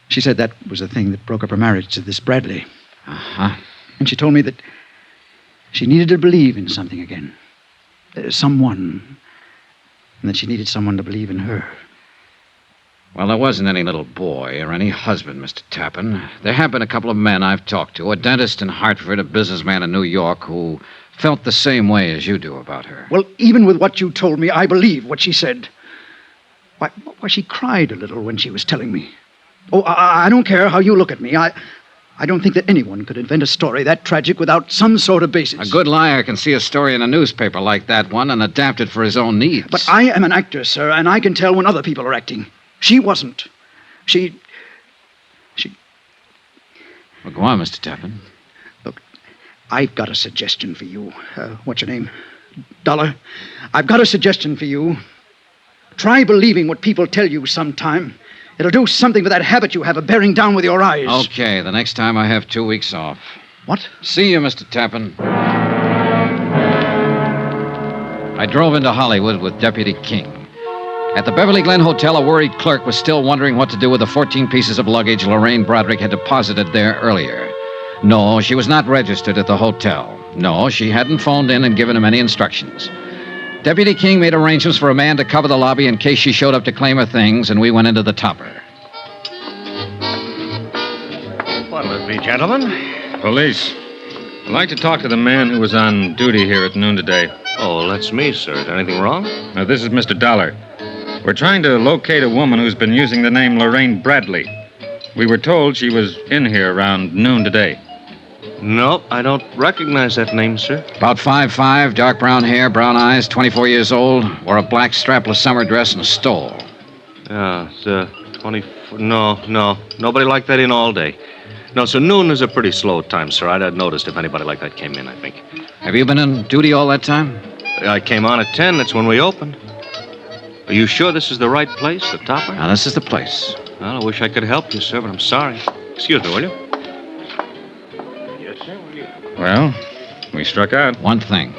She said that was the thing that broke up her marriage to this Bradley. Uh-huh. And she told me that she needed to believe in something again. Someone. And that she needed someone to believe in her. Well, there wasn't any little boy or any husband, Mr. Tappan. There have been a couple of men I've talked to, a dentist in Hartford, a businessman in New York, who felt the same way as you do about her. Well, even with what you told me, I believe what she said. Why, she cried a little when she was telling me. Oh, I don't care how you look at me. I don't think that anyone could invent a story that tragic without some sort of basis. A good liar can see a story in a newspaper like that one and adapt it for his own needs. But I am an actor, sir, and I can tell when other people are acting. She wasn't. She... Well, go on, Mr. Tappan. Look, I've got a suggestion for you. What's your name? Dollar. I've got a suggestion for you. Try believing what people tell you sometime. It'll do something with that habit you have of bearing down with your eyes. Okay, the next time I have 2 weeks off. What? See you, Mr. Tappan. I drove into Hollywood with Deputy King. At the Beverly Glen Hotel, a worried clerk was still wondering what to do with the 14 pieces of luggage Lorraine Broderick had deposited there earlier. No, she was not registered at the hotel. No, she hadn't phoned in and given him any instructions. Deputy King made arrangements for a man to cover the lobby in case she showed up to claim her things, and we went into the topper. What'll it be, gentlemen? Police. I'd like to talk to the man who was on duty here at noon today. Oh, that's me, sir. Is anything wrong? Now, this is Mr. Dollar. We're trying to locate a woman who's been using the name Lorraine Bradley. We were told she was in here around noon today. No, I don't recognize that name, sir. About 5'5", dark brown hair, brown eyes, 24 years old, wore a black strapless summer dress and a stole. Yeah, it's 24. No. Nobody like that in all day. No, so noon is a pretty slow time, sir. I'd have noticed if anybody like that came in, I think. Have you been on duty all that time? I came on at 10. That's when we opened. Are you sure this is the right place, the topper? Now, this is the place. Well, I wish I could help you, sir, but I'm sorry. Excuse me, will you? Well, we struck out. One thing.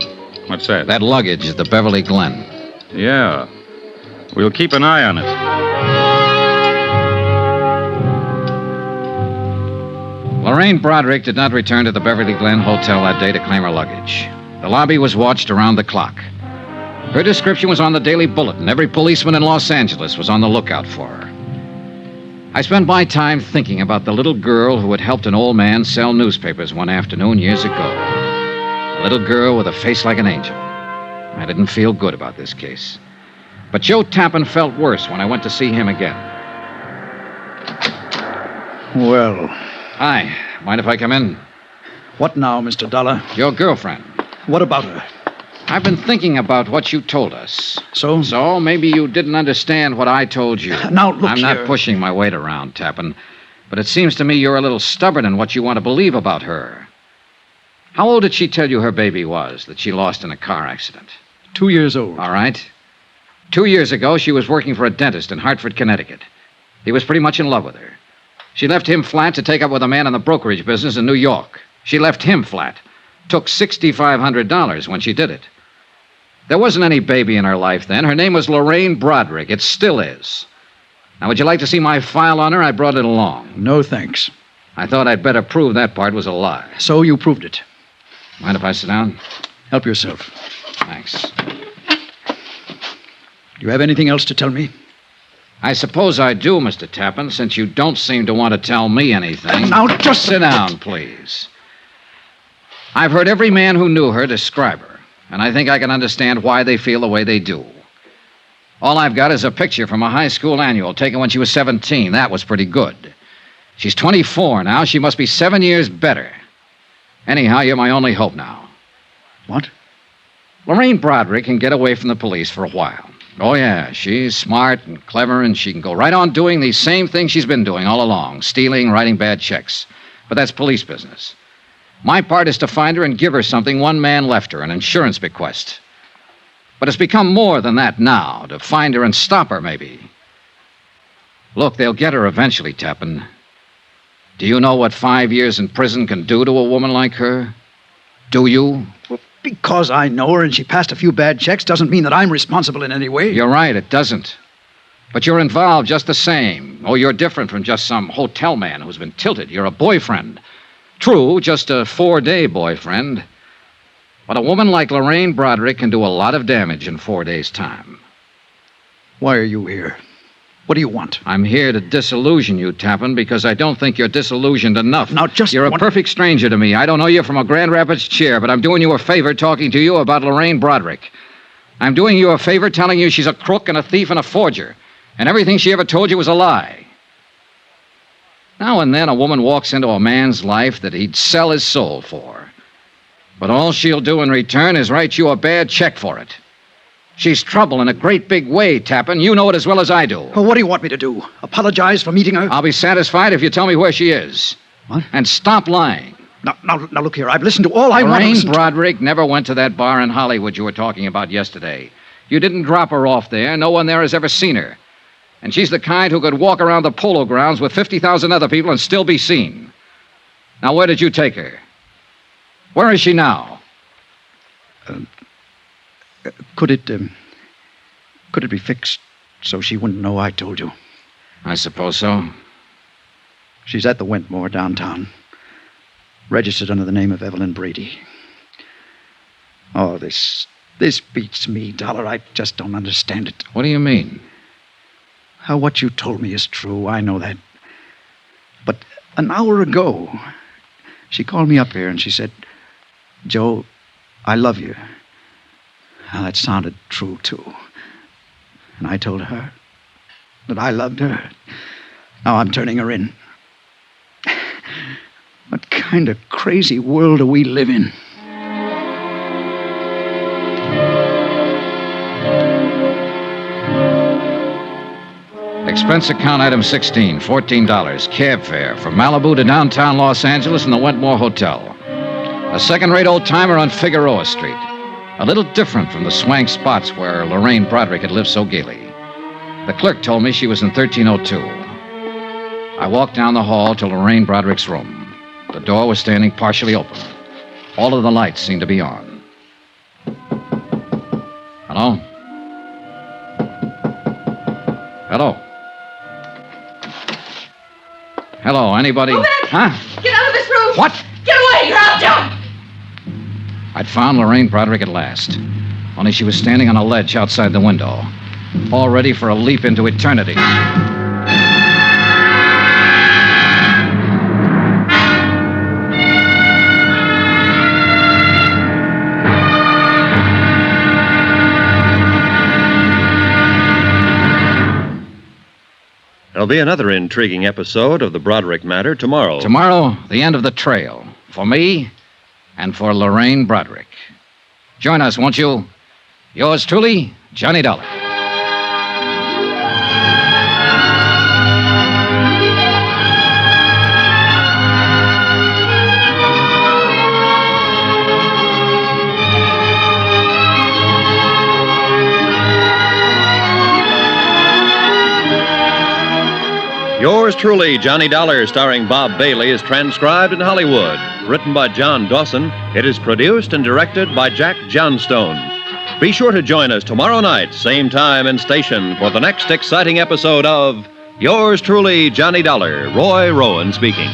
What's that? That luggage at the Beverly Glen. Yeah. We'll keep an eye on it. Lorraine Broderick did not return to the Beverly Glen Hotel that day to claim her luggage. The lobby was watched around the clock. Her description was on the Daily Bulletin. Every policeman in Los Angeles was on the lookout for her. I spent my time thinking about the little girl who had helped an old man sell newspapers one afternoon years ago. A little girl with a face like an angel. I didn't feel good about this case. But Joe Tappan felt worse when I went to see him again. Well. Hi. Mind if I come in? What now, Mr. Dollar? Your girlfriend. What about her? I've been thinking about what you told us. So? So, maybe you didn't understand what I told you. Now, look I'm here. not pushing my weight around, Tappan. But it seems to me you're a little stubborn in what you want to believe about her. How old did she tell you her baby was that she lost in a car accident? 2 years old. All right. 2 years ago, she was working for a dentist in Hartford, Connecticut. He was pretty much in love with her. She left him flat to take up with a man in the brokerage business in New York. She left him flat. Took $6,500 when she did it. There wasn't any baby in her life then. Her name was Lorraine Broderick. It still is. Now, would you like to see my file on her? I brought it along. No, thanks. I thought I'd better prove that part was a lie. So you proved it. Mind if I sit down? Help yourself. Thanks. Do you have anything else to tell me? I suppose I do, Mr. Tappan, since you don't seem to want to tell me anything. Now, just sit down, please. I've heard every man who knew her describe her, and I think I can understand why they feel the way they do. All I've got is a picture from a high school annual taken when she was 17. That was pretty good. She's 24 now. She must be 7 years better. Anyhow, you're my only hope now. What? Lorraine Broderick can get away from the police for a while. Oh, yeah, she's smart and clever, and she can go right on doing the same thing she's been doing all along, stealing, writing bad checks. But that's police business. My part is to find her and give her something one man left her, an insurance bequest. But it's become more than that now, to find her and stop her, maybe. Look, they'll get her eventually, Tappan. Do you know what 5 years in prison can do to a woman like her? Do you? Well, because I know her and she passed a few bad checks doesn't mean that I'm responsible in any way. You're right, it doesn't. But you're involved just the same. Oh, you're different from just some hotel man who's been tilted. You're a boyfriend. True, just a 4-day boyfriend. But a woman like Lorraine Broderick can do a lot of damage in 4 days' time. Why are you here? What do you want? I'm here to disillusion you, Tappan, because I don't think you're disillusioned enough. Now, just You're a perfect stranger to me. I don't know you from a Grand Rapids chair, but I'm doing you a favor talking to you about Lorraine Broderick. I'm doing you a favor telling you she's a crook and a thief and a forger, and everything she ever told you was a lie. Now and then a woman walks into a man's life that he'd sell his soul for. But all she'll do in return is write you a bad check for it. She's trouble in a great big way, Tappan. You know it as well as I do. Well, what do you want me to do? Apologize for meeting her? I'll be satisfied if you tell me where she is. What? And stop lying. Now, look here. I've listened to all I want to Lorraine listen to. Broderick never went to that bar in Hollywood you were talking about yesterday. You didn't drop her off there. No one there has ever seen her. And she's the kind who could walk around the polo grounds with 50,000 other people and still be seen. Now, where did you take her? Where is she now? Could it be fixed so she wouldn't know I told you? I suppose so. She's at the Wentmore downtown, registered under the name of Evelyn Brady. Oh, this beats me, Dollar. I just don't understand it. What do you mean? How what you told me is true, I know that. But an hour ago, she called me up here and she said, "Joe, I love you." Now, that sounded true, too. And I told her that I loved her. Now I'm turning her in. What kind of crazy world do we live in? Expense account item 16, $14. Cab fare from Malibu to downtown Los Angeles in the Wentmore Hotel. A second-rate old-timer on Figueroa Street. A little different from the swank spots where Lorraine Broderick had lived so gaily. The clerk told me she was in 1302. I walked down the hall to Lorraine Broderick's room. The door was standing partially open. All of the lights seemed to be on. Hello? Hello? Hello, anybody? Move it! Huh? Get out of this room! What? Get away! You're out, jump! I'd found Lorraine Broderick at last. Only she was standing on a ledge outside the window, all ready for a leap into eternity. There'll be another intriguing episode of the Broderick matter tomorrow. Tomorrow, the end of the trail. For me and for Lorraine Broderick. Join us, won't you? Yours truly, Johnny Dollar. Yours truly, Johnny Dollar, starring Bob Bailey, is transcribed in Hollywood. Written by John Dawson, it is produced and directed by Jack Johnstone. Be sure to join us tomorrow night, same time and station, for the next exciting episode of Yours truly, Johnny Dollar. Roy Rowan speaking.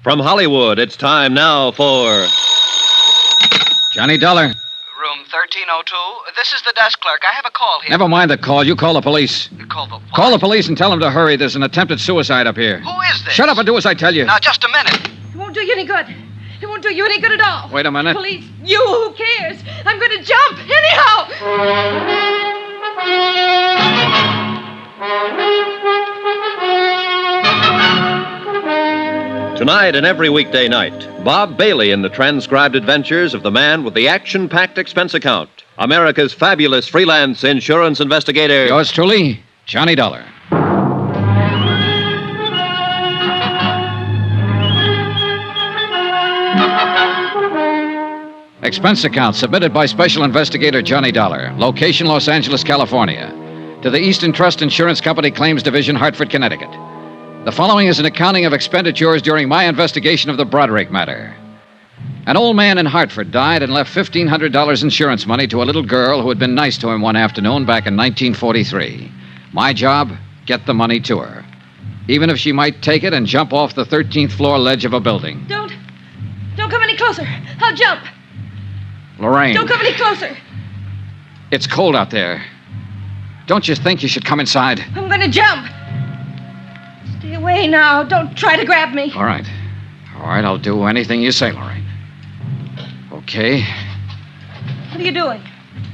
From Hollywood, it's time now for Johnny Dollar. Room 1302. This is the desk clerk. I have a call here. Never mind the call. You call the police. You call the what? Call the police and tell them to hurry. There's an attempted suicide up here. Who is this? Shut up and do as I tell you. Now, just a minute. It won't do you any good. It won't do you any good at all. Wait a minute. Police, you, who cares? I'm going to jump anyhow. Tonight and every weekday night, Bob Bailey in the transcribed adventures of the man with the action-packed expense account, America's fabulous freelance insurance investigator. Yours truly, Johnny Dollar. Expense account submitted by Special Investigator Johnny Dollar. Location, Los Angeles, California. To the Eastern Trust Insurance Company Claims Division, Hartford, Connecticut. The following is an accounting of expenditures during my investigation of the Broderick matter. An old man in Hartford died and left $1,500 insurance money to a little girl who had been nice to him one afternoon back in 1943. My job, get the money to her. Even if she might take it and jump off the 13th floor ledge of a building. Don't come any closer. I'll jump. Lorraine. Don't come any closer. It's cold out there. Don't you think you should come inside? I'm going to jump. Stay away now. Don't try to grab me. All right. All right, I'll do anything you say, Lorraine. Okay. What are you doing?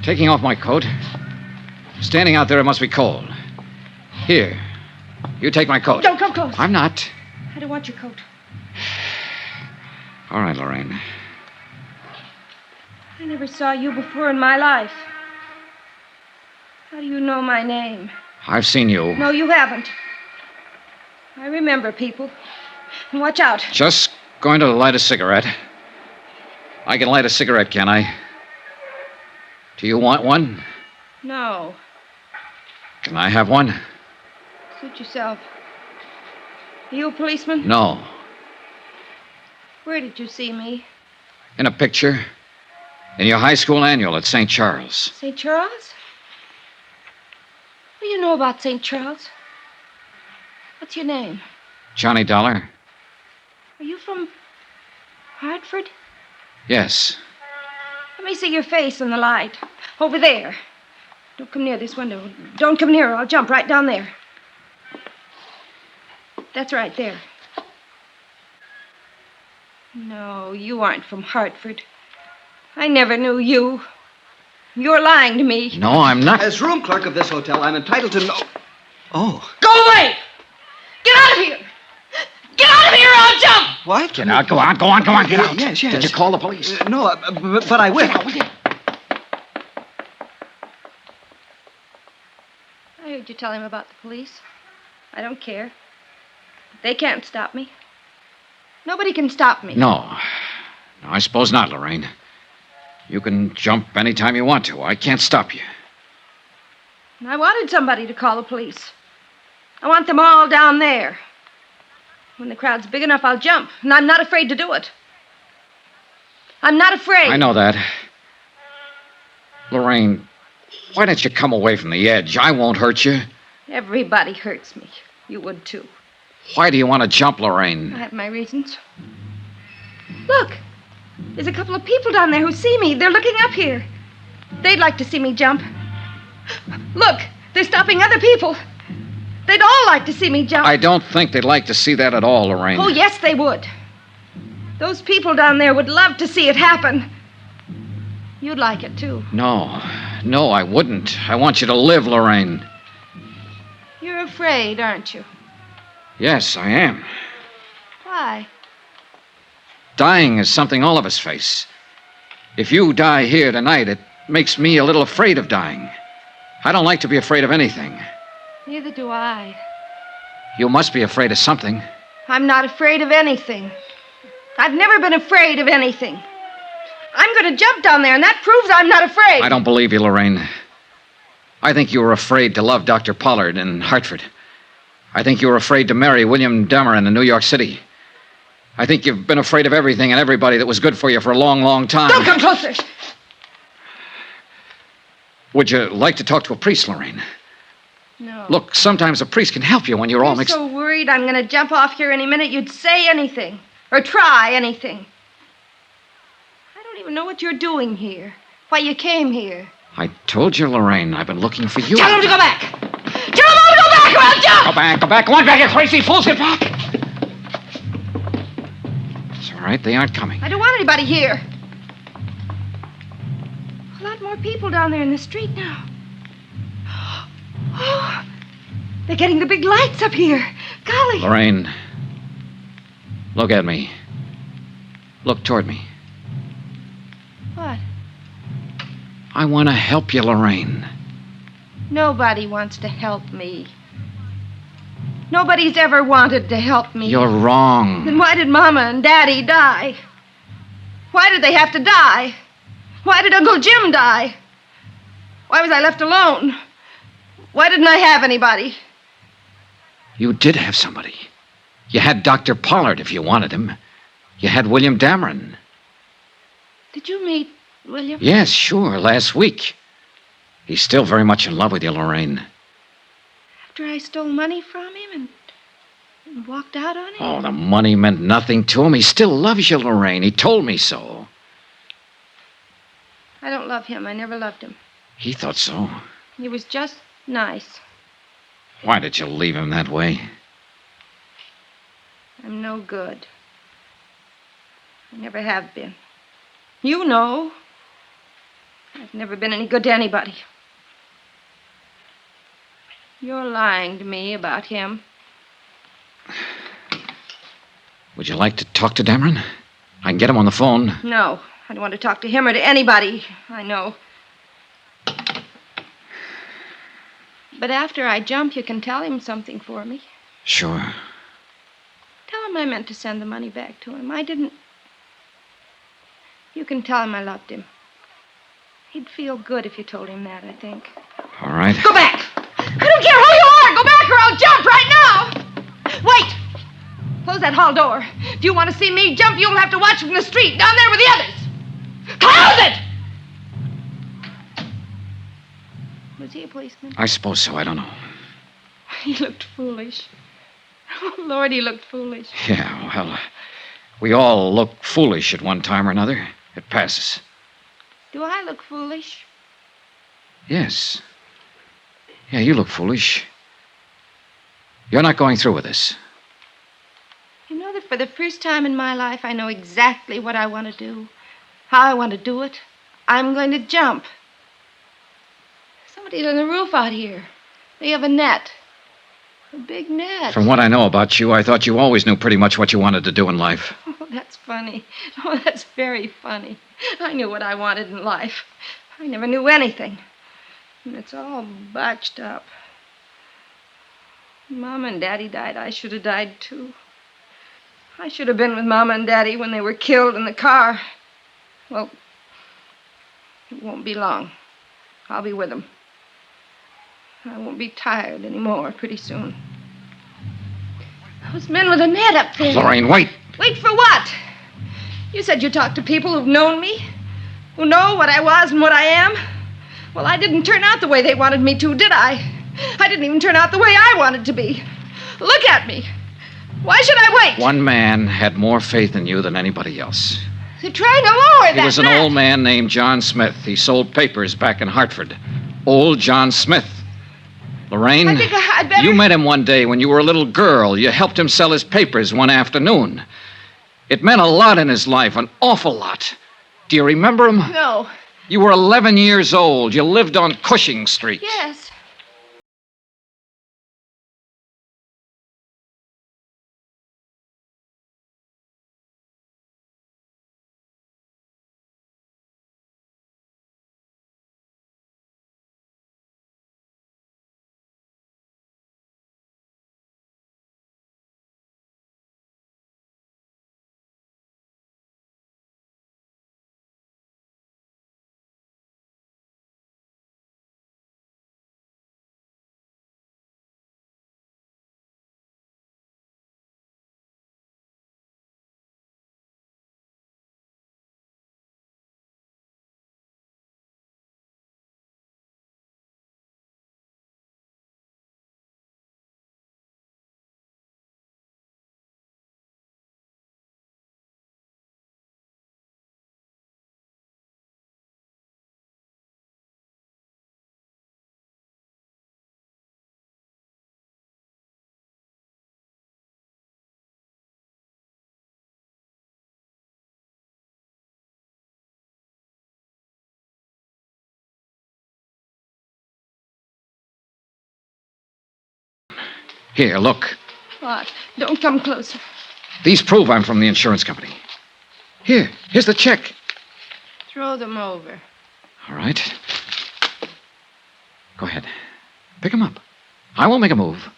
Taking off my coat. Standing out there, it must be cold. Here. You take my coat. Don't come close. I'm not. I don't want your coat. All right, Lorraine. I never saw you before in my life. How do you know my name? I've seen you. No, you haven't. I remember people. And watch out. Just going to light a cigarette. I can light a cigarette, can I? Do you want one? No. Can I have one? Suit yourself. Are you a policeman? No. Where did you see me? In a picture. In your high school annual at St. Charles. St. Charles? What do you know about St. Charles? What's your name? Johnny Dollar? Are you from Hartford? Yes. Let me see your face in the light. Over there. Don't come near this window. Don't come near, or I'll jump right down there. That's right there. No, you aren't from Hartford. I never knew you. You're lying to me. No, I'm not. As room clerk of this hotel, I'm entitled to know. Oh. Go away! Get out of here! Get out of here or I'll jump! What? Get out. Go on, get out. Yes. Did you call the police? No, but I will. I heard you tell him about the police. I don't care. They can't stop me. Nobody can stop me. No, I suppose not, Lorraine. You can jump any time you want to. I can't stop you. I wanted somebody to call the police. I want them all down there. When the crowd's big enough, I'll jump. And I'm not afraid to do it. I'm not afraid. I know that. Lorraine, why don't you come away from the edge? I won't hurt you. Everybody hurts me. You would, too. Why do you want to jump, Lorraine? I have my reasons. Look. There's a couple of people down there who see me. They're looking up here. They'd like to see me jump. Look. They're stopping other people. They'd all like to see me jump. I don't think they'd like to see that at all, Lorraine. Oh, yes, they would. Those people down there would love to see it happen. You'd like it, too. No, I wouldn't. I want you to live, Lorraine. You're afraid, aren't you? Yes, I am. Why? Dying is something all of us face. If you die here tonight, it makes me a little afraid of dying. I don't like to be afraid of anything. Neither do I. You must be afraid of something. I'm not afraid of anything. I've never been afraid of anything. I'm going to jump down there, and that proves I'm not afraid. I don't believe you, Lorraine. I think you were afraid to love Dr. Pollard in Hartford. I think you were afraid to marry William Dameron in New York City. I think you've been afraid of everything and everybody that was good for you for a long, long time. Don't come closer! Would you like to talk to a priest, Lorraine? No. Look, sometimes a priest can help you when you're all mixed. You're so worried I'm going to jump off here any minute you'd say anything. Or try anything. I don't even know what you're doing here. Why you came here. I told you, Lorraine, I've been looking for you. Tell him to go back! Tell him all to go back or I'll jump! Go back. Go on back, you crazy fools. Get back. It's all right. They aren't coming. I don't want anybody here. A lot more people down there in the street now. Oh, they're getting the big lights up here. Golly. Lorraine, look at me. Look toward me. What? I want to help you, Lorraine. Nobody wants to help me. Nobody's ever wanted to help me. You're wrong. Then why did Mama and Daddy die? Why did they have to die? Why did Uncle Jim die? Why was I left alone? Why didn't I have anybody? You did have somebody. You had Dr. Pollard if you wanted him. You had William Dameron. Did you meet William? Yes, sure, last week. He's still very much in love with you, Lorraine. After I stole money from him and walked out on him? Oh, the money meant nothing to him. He still loves you, Lorraine. He told me so. I don't love him. I never loved him. He thought so. He was just nice. Why did you leave him that way? I'm no good. I never have been. You know. I've never been any good to anybody. You're lying to me about him. Would you like to talk to Dameron? I can get him on the phone. No, I don't want to talk to him or to anybody I know. But after I jump, you can tell him something for me. Sure. Tell him I meant to send the money back to him. I didn't. You can tell him I loved him. He'd feel good if you told him that, I think. All right. Go back! I don't care who you are! Go back or I'll jump right now! Wait! Close that hall door. If you want to see me jump, you'll have to watch from the street, down there with the others. Close it! Was he a policeman? I suppose so. I don't know. He looked foolish. Oh, Lord, he looked foolish. Yeah, well, we all look foolish at one time or another. It passes. Do I look foolish? Yes. Yeah, you look foolish. You're not going through with this. You know that for the first time in my life, I know exactly what I want to do, how I want to do it. I'm going to jump. Somebody's on the roof out here. They have a net. A big net. From what I know about you, I thought you always knew pretty much what you wanted to do in life. Oh, that's funny. Oh, that's very funny. I knew what I wanted in life. I never knew anything. And it's all botched up. Mom and Daddy died. I should have died, too. I should have been with Mama and Daddy when they were killed in the car. Well, it won't be long. I'll be with them. I won't be tired anymore pretty soon. Those men with a net up there. Lorraine, wait. Wait for what? You said you talked to people who've known me, who know what I was and what I am. Well, I didn't turn out the way they wanted me to, did I? I didn't even turn out the way I wanted to be. Look at me. Why should I wait? One man had more faith in you than anybody else. They're trying to lower that He was an net. old man named John Smith. He sold papers back in Hartford. Old John Smith. Lorraine, I think I'd better... you met him one day when you were a little girl. You helped him sell his papers one afternoon. It meant a lot in his life, an awful lot. Do you remember him? No. You were 11 years old. You lived on Cushing Street. Yes. Here, look. What? Don't come closer. These prove I'm from the insurance company. Here's the check. Throw them over. All right. Go ahead. Pick them up. I won't make a move.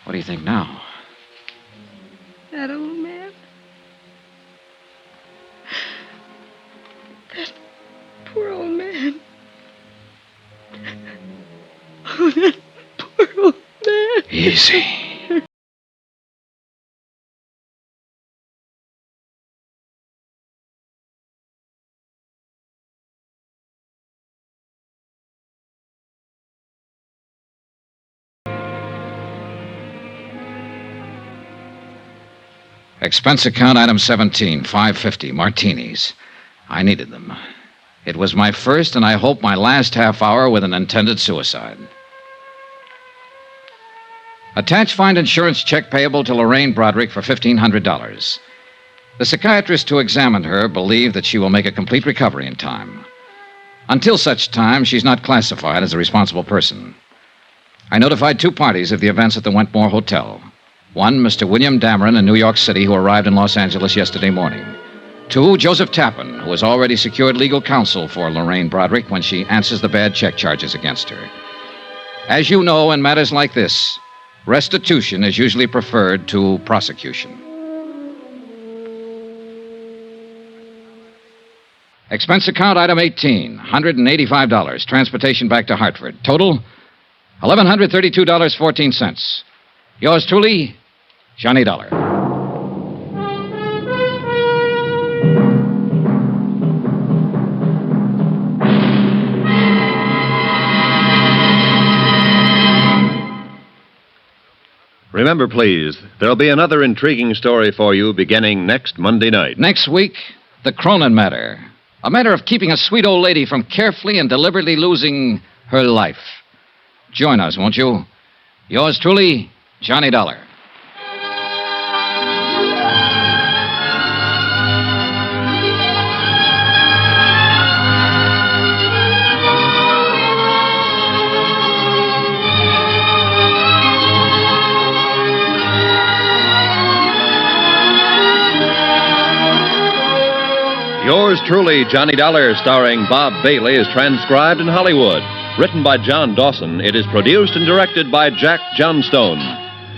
What do you think now? That old man? That poor old man. Oh, that poor old man. Easy. Expense account item 17, $5.50, martinis. I needed them. It was my first and I hope my last half hour with an intended suicide. Attach find insurance check payable to Lorraine Broderick for $1,500. The psychiatrist who examined her believed that she will make a complete recovery in time. Until such time, she's not classified as a responsible person. I notified 2 parties of the events at the Wentmore Hotel. 1, Mr. William Dameron in New York City, who arrived in Los Angeles yesterday morning. 2, Joseph Tappan, who has already secured legal counsel for Lorraine Broderick when she answers the bad check charges against her. As you know, in matters like this, restitution is usually preferred to prosecution. Expense account item 18, $185. Transportation back to Hartford. Total, $1,132.14. Yours truly, Johnny Dollar. Remember, please, there'll be another intriguing story for you beginning next Monday night. Next week, the Cronin matter. A matter of keeping a sweet old lady from carefully and deliberately losing her life. Join us, won't you? Yours truly, Johnny Dollar. Yours truly, Johnny Dollar, starring Bob Bailey, is transcribed in Hollywood. Written by John Dawson, it is produced and directed by Jack Johnstone.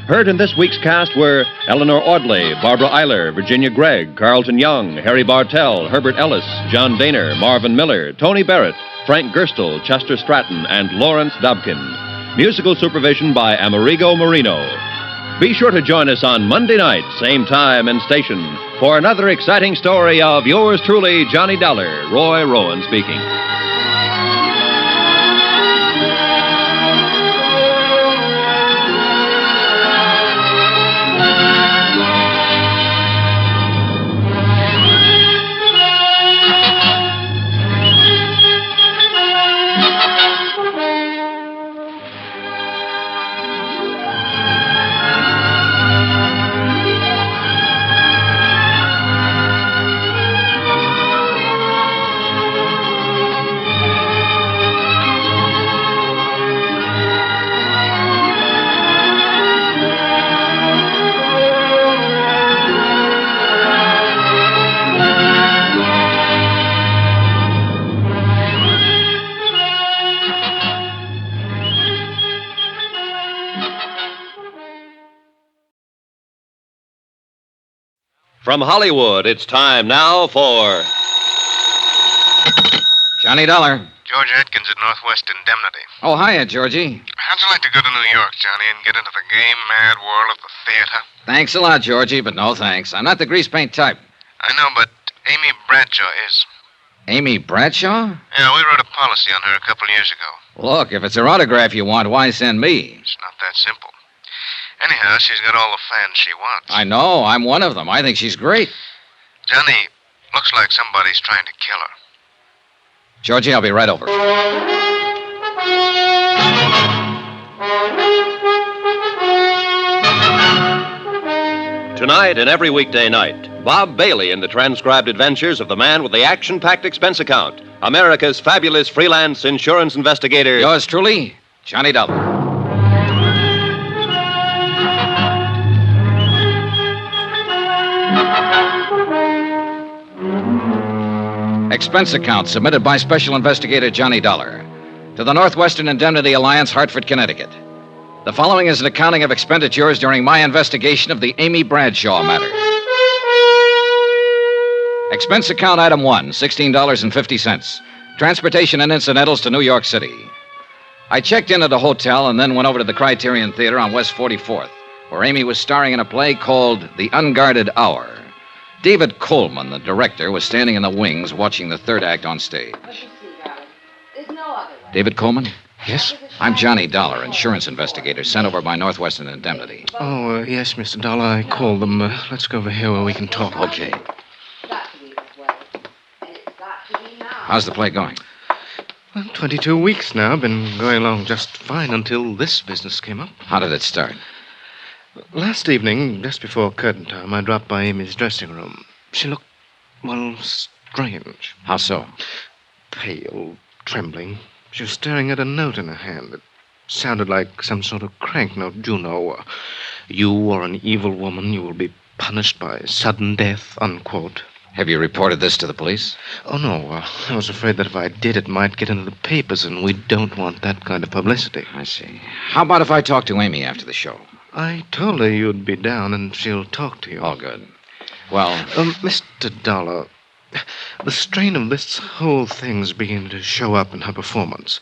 Heard in this week's cast were Eleanor Audley, Barbara Eiler, Virginia Gregg, Carlton Young, Harry Bartell, Herbert Ellis, John Daner, Marvin Miller, Tony Barrett, Frank Gerstle, Chester Stratton, and Lawrence Dobkin. Musical supervision by Amerigo Marino. Be sure to join us on Monday night, same time and station, for another exciting story of yours truly, Johnny Dollar. Roy Rowan speaking. From Hollywood, it's time now for Johnny Dollar. George Atkins at Northwest Indemnity. Oh, hiya, Georgie. How'd you like to go to New York, Johnny, and get into the gay, mad world of the theater? Thanks a lot, Georgie, but no thanks. I'm not the grease paint type. I know, but Amy Bradshaw is. Amy Bradshaw? Yeah, we wrote a policy on her a couple years ago. Look, if it's her autograph you want, why send me? It's not that simple. Anyhow, she's got all the fans she wants. I know. I'm one of them. I think she's great. Johnny, looks like somebody's trying to kill her. Georgie, I'll be right over. Tonight and every weekday night, Bob Bailey in the transcribed adventures of the man with the action-packed expense account, America's fabulous freelance insurance investigator. Yours truly, Johnny Dollar. Expense account submitted by Special Investigator Johnny Dollar to the Northwestern Indemnity Alliance, Hartford, Connecticut. The following is an accounting of expenditures during my investigation of the Amy Bradshaw matter. Expense account item 1, $16.50. Transportation and incidentals to New York City. I checked in at a hotel and then went over to the Criterion Theater on West 44th, where Amy was starring in a play called The Unguarded Hour. David Coleman, the director, was standing in the wings watching the third act on stage. There's no other way. David Coleman? Yes? I'm Johnny Dollar, insurance investigator, sent over by Northwestern Indemnity. Oh, yes, Mr. Dollar. I called them. Let's go over here where we can talk. Okay. How's the play going? Well, 22 weeks now. Been going along just fine until this business came up. How did it start? Last evening, just before curtain time, I dropped by Amy's dressing room. She looked, well, strange. How so? Pale, trembling. She was staring at a note in her hand. It sounded like some sort of crank note. You know, you are an evil woman. You will be punished by sudden death, unquote. Have you reported this to the police? Oh, no. I was afraid that if I did, it might get into the papers, and we don't want that kind of publicity. I see. How about if I talk to Amy after the show? I told her you'd be down, and she'll talk to you. All good. Well... Mr. Dollar, the strain of this whole thing's beginning to show up in her performance.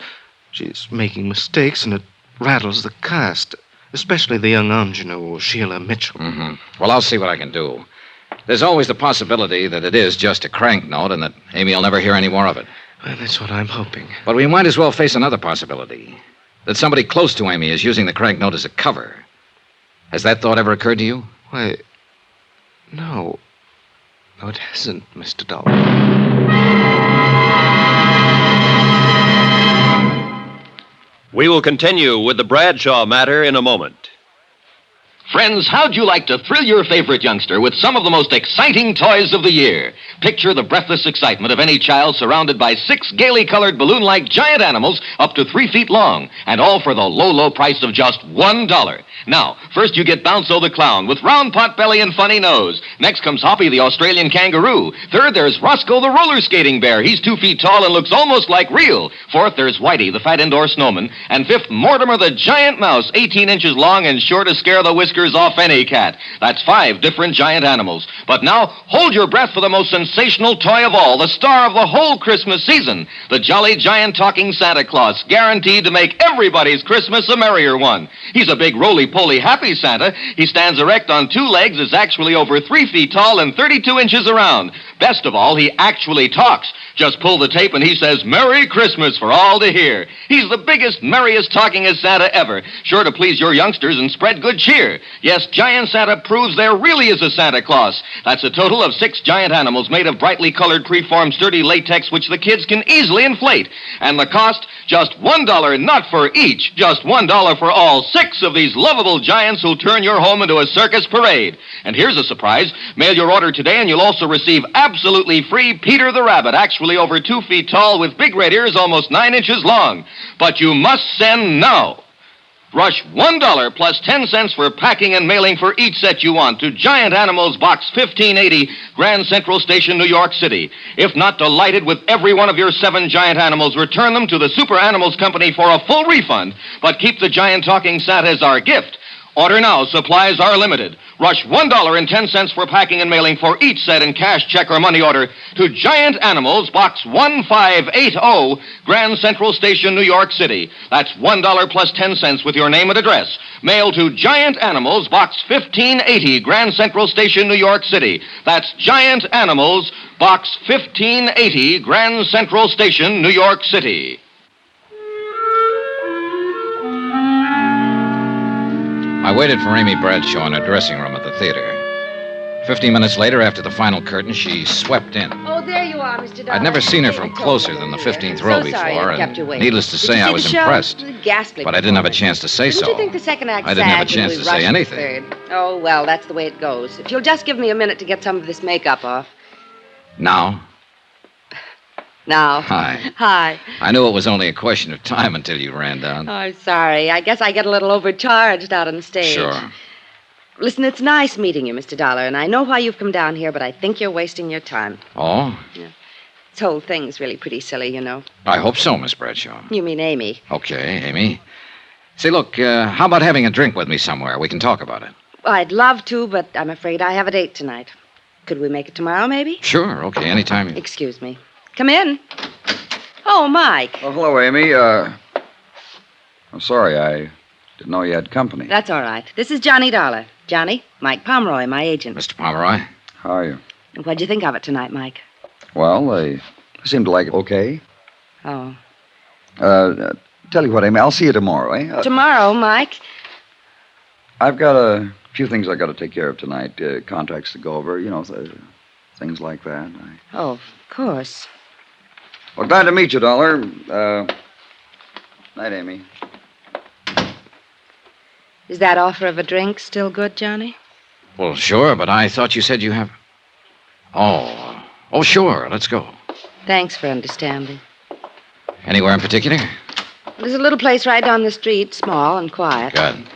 She's making mistakes, and it rattles the cast, especially the young ingenue, Sheila Mitchell. Mm-hmm. Well, I'll see what I can do. There's always the possibility that it is just a crank note and that Amy will never hear any more of it. Well, that's what I'm hoping. But we might as well face another possibility. That somebody close to Amy is using the crank note as a cover. Has that thought ever occurred to you? Why, no. No, it hasn't, Mr. Dollar. We will continue with the Bradshaw matter in a moment. Friends, how'd you like to thrill your favorite youngster with some of the most exciting toys of the year? Picture the breathless excitement of any child surrounded by 6 gaily colored balloon-like giant animals up to 3 feet long, and all for the low, low price of just $1. Now, first you get Bounco the clown with round pot belly and funny nose. Next comes Hoppy the Australian kangaroo. Third, there's Roscoe the roller skating bear. He's 2 feet tall and looks almost like real. Fourth, there's Whitey the fat indoor snowman. And fifth, Mortimer the giant mouse, 18 inches long and sure to scare the whiskers off any cat. That's 5 different giant animals. But now, hold your breath for the most sensational toy of all, the star of the whole Christmas season, the jolly giant talking Santa Claus, guaranteed to make everybody's Christmas a merrier one. He's a big roly-poly happy Santa. He stands erect on 2 legs, is actually over 3 feet tall and 32 inches around. Best of all, he actually talks. Just pull the tape and he says, "Merry Christmas" for all to hear. He's the biggest, merriest, talkingest Santa ever, sure to please your youngsters and spread good cheer. Yes, Giant Santa proves there really is a Santa Claus. That's a total of 6 giant animals made of brightly colored, preformed, sturdy latex, which the kids can easily inflate. And the cost, just $1, not for each, just $1 for all 6 of these lovable giants who'll turn your home into a circus parade. And here's a surprise. Mail your order today and you'll also receive absolutely free Peter the Rabbit, actually over 2 feet tall with big red ears almost 9 inches long. But you must send now. Rush $1 plus 10 cents for packing and mailing for each set you want to Giant Animals Box 1580, Grand Central Station, New York City. If not delighted with every one of your 7 giant animals, return them to the Super Animals Company for a full refund, but keep the giant talking Santa as our gift. Order now. Supplies are limited. Rush $1.10 for packing and mailing for each set in cash, check, or money order to Giant Animals, Box 1580, Grand Central Station, New York City. That's $1 plus 10 cents with your name and address. Mail to Giant Animals, Box 1580, Grand Central Station, New York City. That's Giant Animals, Box 1580, Grand Central Station, New York City. I waited for Amy Bradshaw in her dressing room at the theater. 15 minutes later, after the final curtain, she swept in. Oh, there you are, Mr. Dollar. I'd never seen her from closer than the 15th row So sorry before, I kept you and waiting. needless to Did say, you I see was the show? impressed. Ghastly But I didn't have a chance to say Didn't so. you think the second act I didn't have a sagged chance and to we say rushed anything. the third? Oh, well, that's the way it goes. If you'll just give me a minute to get some of this makeup off. Now? Now. Hi. Hi. I knew it was only a question of time until you ran down. Oh, sorry. I guess I get a little overcharged out on stage. Sure. Listen, it's nice meeting you, Mr. Dollar, and I know why you've come down here, but I think you're wasting your time. Oh? This whole thing's really pretty silly, you know. I hope so, Miss Bradshaw. You mean Amy. Okay, Amy. Say, look, how about having a drink with me somewhere? We can talk about it. Well, I'd love to, but I'm afraid I have a date tonight. Could we make it tomorrow, maybe? Sure, okay, anytime you... Excuse me. Come in. Oh, Mike. Oh, hello, Amy. I'm sorry, I didn't know you had company. That's all right. This is Johnny Dollar. Johnny, Mike Pomeroy, my agent. Mr. Pomeroy? How are you? What'd you think of it tonight, Mike? Well, they seem to like it okay. Oh. Tell you what, Amy, I'll see you tomorrow, eh? Tomorrow, Mike. I've got a few things I've got to take care of tonight. Contracts to go over, things like that. Oh, of course. Well, glad to meet you, Dollar. Night, Amy. Is that offer of a drink still good, Johnny? Well, sure, but I thought you said you have... Oh, sure. Let's go. Thanks for understanding. Anywhere in particular? There's a little place right down the street, small and quiet. Good.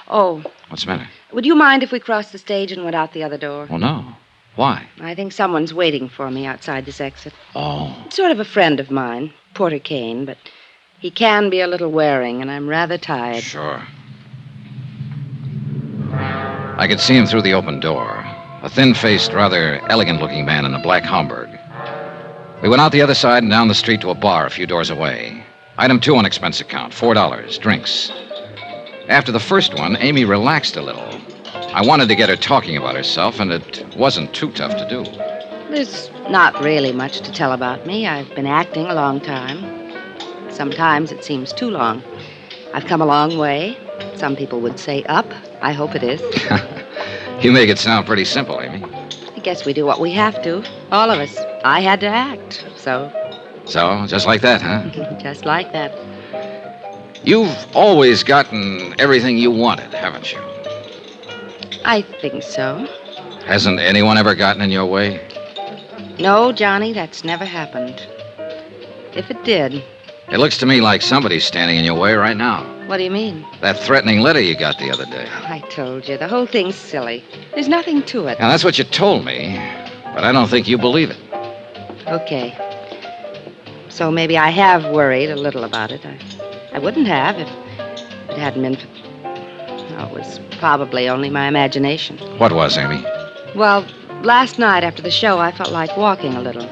Oh, What's the matter? would you mind if we crossed the stage and went out the other door? Well, no. Why? I think someone's waiting for me outside this exit. Oh. Sort of a friend of mine, Porter Kane, but he can be a little wearing, and I'm rather tired. Sure. I could see him through the open door. A thin-faced, rather elegant-looking man in a black Homburg. We went out the other side and down the street to a bar a few doors away. Item 2 on expense account, $4, drinks. After the first one, Amy relaxed a little. I wanted to get her talking about herself, and it wasn't too tough to do. There's not really much to tell about me. I've been acting a long time. Sometimes it seems too long. I've come a long way. Some people would say up. I hope it is. You make it sound pretty simple, Amy. I guess we do what we have to. All of us. I had to act, so... So, just like that, huh? Just like that. You've always gotten everything you wanted, haven't you? I think so. Hasn't anyone ever gotten in your way? No, Johnny, that's never happened. If it did... It looks to me like somebody's standing in your way right now. What do you mean? That threatening letter you got the other day. I told you, the whole thing's silly. There's nothing to it. Now, that's what you told me, but I don't think you believe it. Okay. So maybe I have worried a little about it. I wouldn't have if it hadn't been for... Oh, it was probably only my imagination. What was, Amy? Well, last night after the show, I felt like walking a little.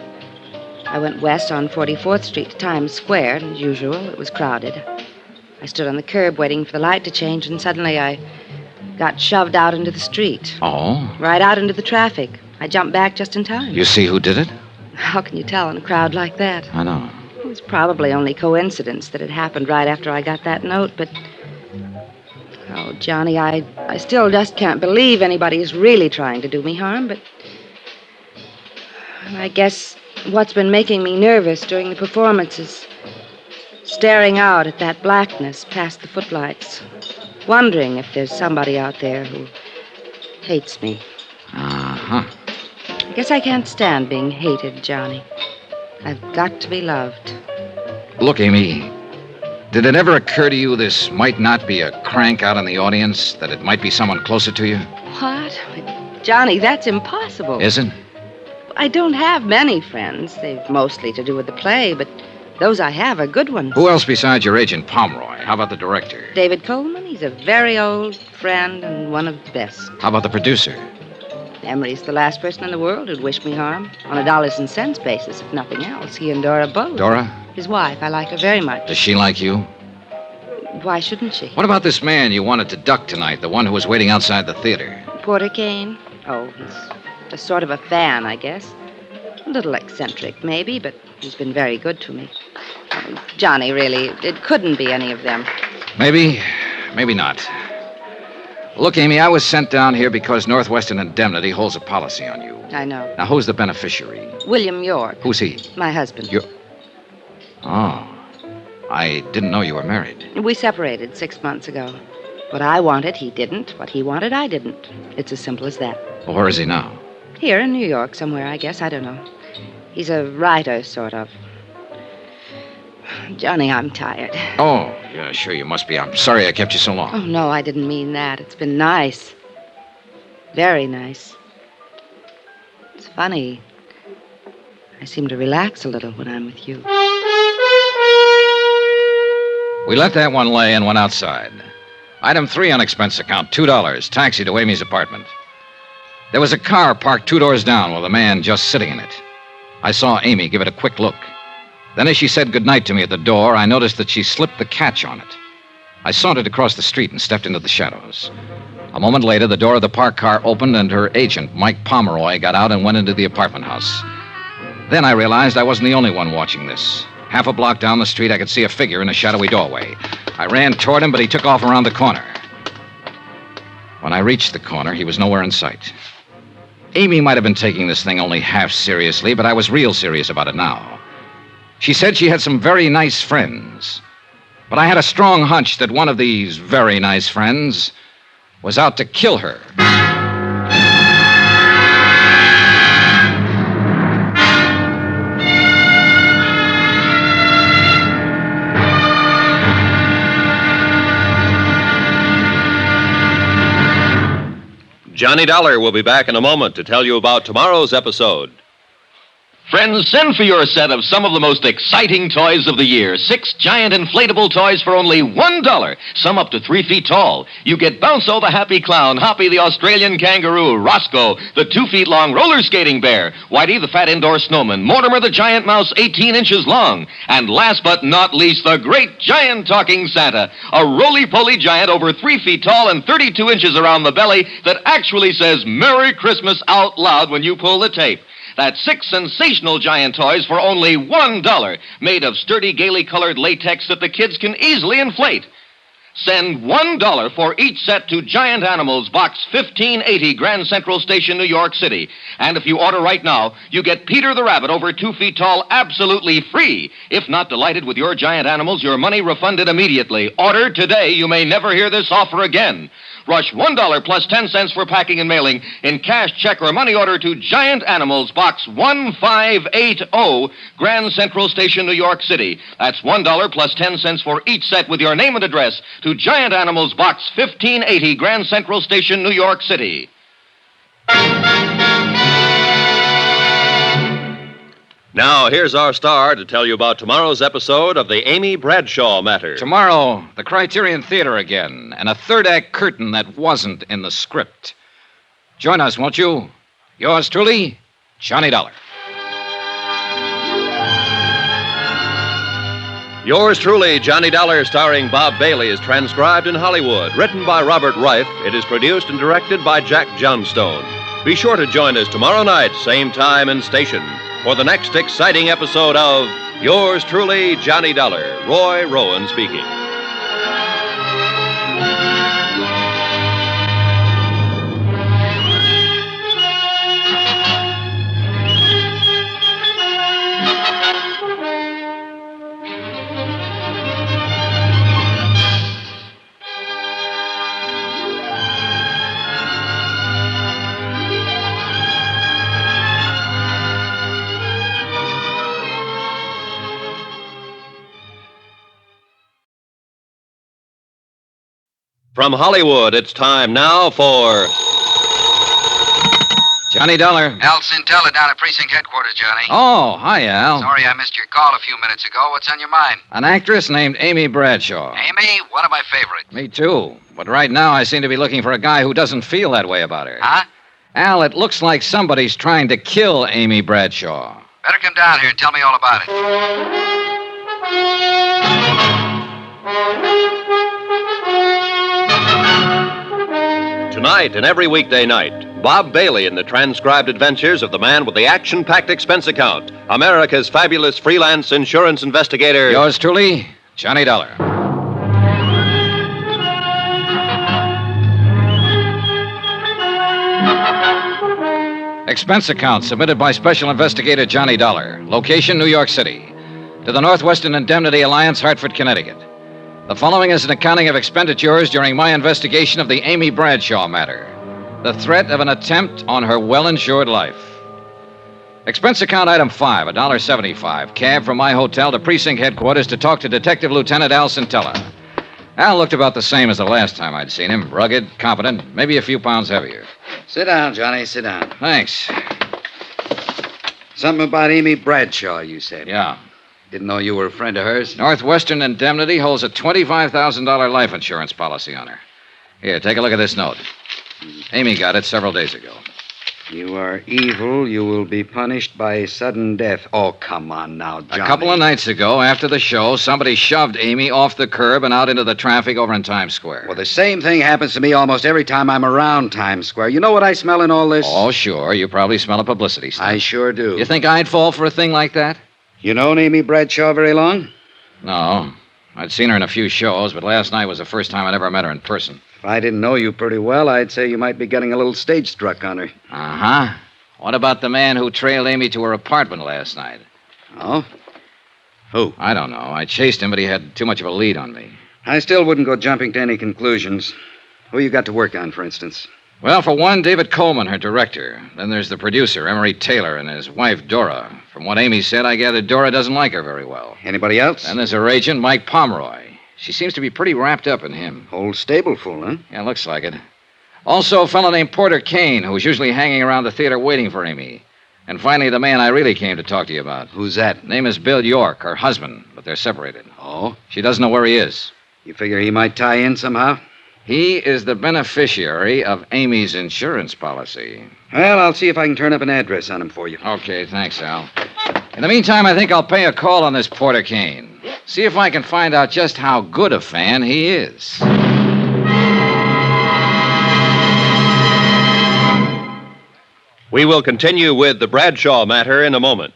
I went west on 44th Street to Times Square, and as usual, it was crowded. I stood on the curb waiting for the light to change, and suddenly I got shoved out into the street. Oh? Right out into the traffic. I jumped back just in time. You see who did it? How can you tell in a crowd like that? I know. It was probably only coincidence that it happened right after I got that note, but... Oh, Johnny, I still just can't believe anybody's really trying to do me harm, but... I guess what's been making me nervous during the performance is staring out at that blackness past the footlights, wondering if there's somebody out there who hates me. Uh-huh. I guess I can't stand being hated, Johnny. I've got to be loved. Look, Amy, did it ever occur to you this might not be a crank out in the audience, that it might be someone closer to you? What? Johnny, that's impossible. Isn't? I don't have many friends. They've mostly to do with the play, but those I have are good ones. Who else besides your agent, Pomeroy? How about the director? David Coleman, he's a very old friend and one of the best. How about the producer? Emery's the last person in the world who'd wish me harm. On a dollars and cents basis, if nothing else. He and Dora both. Dora? His wife. I like her very much. Does she like you? Why shouldn't she? What about this man you wanted to duck tonight, the one who was waiting outside the theater? Porter Kane? Oh, he's a sort of a fan, I guess. A little eccentric, maybe, but he's been very good to me. Johnny, really, it couldn't be any of them. Maybe, maybe not. Look, Amy, I was sent down here because Northwestern Indemnity holds a policy on you. I know. Now, who's the beneficiary? William York. Who's he? My husband. Oh. I didn't know you were married. We separated 6 months ago. What I wanted, he didn't. What he wanted, I didn't. It's as simple as that. Well, where is he now? Here in New York somewhere, I guess. I don't know. He's a writer, sort of. Johnny, I'm tired. Oh, yeah, sure you must be. I'm sorry I kept you so long. Oh, no, I didn't mean that. It's been nice. Very nice. It's funny. I seem to relax a little when I'm with you. We let that one lay and went outside. Item 3 on expense account, $2. Taxi to Amy's apartment. There was a car parked 2 doors down with a man just sitting in it. I saw Amy give it a quick look. Then as she said goodnight to me at the door, I noticed that she slipped the catch on it. I sauntered across the street and stepped into the shadows. A moment later, the door of the parked car opened and her agent, Mike Pomeroy, got out and went into the apartment house. Then I realized I wasn't the only one watching this. Half a block down the street, I could see a figure in a shadowy doorway. I ran toward him, but he took off around the corner. When I reached the corner, he was nowhere in sight. Amy might have been taking this thing only half seriously, but I was real serious about it now. She said she had some very nice friends. But I had a strong hunch that one of these very nice friends was out to kill her. Johnny Dollar will be back in a moment to tell you about tomorrow's episode. Friends, send for your set of some of the most exciting toys of the year. 6 giant inflatable toys for only $1, some up to 3 feet tall. You get Bounso the happy clown, Hoppy the Australian kangaroo, Roscoe the 2 feet long roller skating bear, Whitey the fat indoor snowman, Mortimer the giant mouse 18 inches long, and last but not least, the great giant talking Santa, a roly-poly giant over 3 feet tall and 32 inches around the belly that actually says Merry Christmas out loud when you pull the tape. That's 6 sensational giant toys for only $1, made of sturdy, gaily colored latex that the kids can easily inflate. Send $1 for each set to Giant Animals, Box 1580, Grand Central Station, New York City. And if you order right now, you get Peter the Rabbit over 2 feet tall absolutely free. If not delighted with your Giant Animals, your money refunded immediately. Order today. You may never hear this offer again. Rush $1 plus 10 cents for packing and mailing in cash, check, or money order to Giant Animals, Box 1580, Grand Central Station, New York City. That's $1 plus 10 cents for each set with your name and address to Giant Animals, Box 1580, Grand Central Station, New York City. Now, here's our star to tell you about tomorrow's episode of the Amy Bradshaw matter. Tomorrow, the Criterion Theater again, and a third-act curtain that wasn't in the script. Join us, won't you? Yours truly, Johnny Dollar. Yours truly, Johnny Dollar, starring Bob Bailey, is transcribed in Hollywood. Written by Robert Reif, it is produced and directed by Jack Johnstone. Be sure to join us tomorrow night, same time and station, for the next exciting episode of Yours truly, Johnny Dollar. Roy Rowan speaking. From Hollywood, it's time now for Johnny Dollar. Al Cintella down at precinct headquarters, Johnny. Oh, hi, Al. Sorry I missed your call a few minutes ago. What's on your mind? An actress named Amy Bradshaw. Amy, one of my favorites. Me too. But right now, I seem to be looking for a guy who doesn't feel that way about her. Huh? Al, it looks like somebody's trying to kill Amy Bradshaw. Better come down here and tell me all about it. Tonight and every weekday night, Bob Bailey in the transcribed adventures of the man with the action-packed expense account, America's fabulous freelance insurance investigator. Yours truly, Johnny Dollar. Expense account submitted by Special Investigator Johnny Dollar. Location, New York City. To the Northwestern Indemnity Alliance, Hartford, Connecticut. The following is an accounting of expenditures during my investigation of the Amy Bradshaw matter. The threat of an attempt on her well-insured life. Expense account item 5, $1.75. Cab from my hotel to precinct headquarters to talk to Detective Lieutenant Al Cintella. Al looked about the same as the last time I'd seen him. Rugged, competent, maybe a few pounds heavier. Sit down, Johnny. Sit down. Thanks. Something about Amy Bradshaw, you said. Yeah. Didn't know you were a friend of hers. Northwestern Indemnity holds a $25,000 life insurance policy on her. Here, take a look at this note. Amy got it several days ago. You are evil. You will be punished by sudden death. Oh, come on now, Johnny. A couple of nights ago, after the show, somebody shoved Amy off the curb and out into the traffic over in Times Square. Well, the same thing happens to me almost every time I'm around Times Square. You know what I smell in all this? Oh, sure. You probably smell a publicity stunt. I sure do. You think I'd fall for a thing like that? You known Amy Bradshaw very long? No. I'd seen her in a few shows, but last night was the first time I'd ever met her in person. If I didn't know you pretty well, I'd say you might be getting a little stage struck on her. Uh-huh. What about the man who trailed Amy to her apartment last night? Oh? Who? I don't know. I chased him, but he had too much of a lead on me. I still wouldn't go jumping to any conclusions. Who you got to work on, for instance? Well, for one, David Coleman, her director. Then there's the producer, Emery Taylor, and his wife, Dora. From what Amy said, I gather Dora doesn't like her very well. Anybody else? And there's her agent, Mike Pomeroy. She seems to be pretty wrapped up in him. Whole stable full, huh? Yeah, looks like it. Also, a fellow named Porter Kane, who's usually hanging around the theater waiting for Amy. And finally, the man I really came to talk to you about. Who's that? Name is Bill York, her husband, but they're separated. Oh? She doesn't know where he is. You figure he might tie in somehow? He is the beneficiary of Amy's insurance policy. Well, I'll see if I can turn up an address on him for you. Okay, thanks, Al. In the meantime, I think I'll pay a call on this Porter Kane. See if I can find out just how good a fan he is. We will continue with the Bradshaw matter in a moment.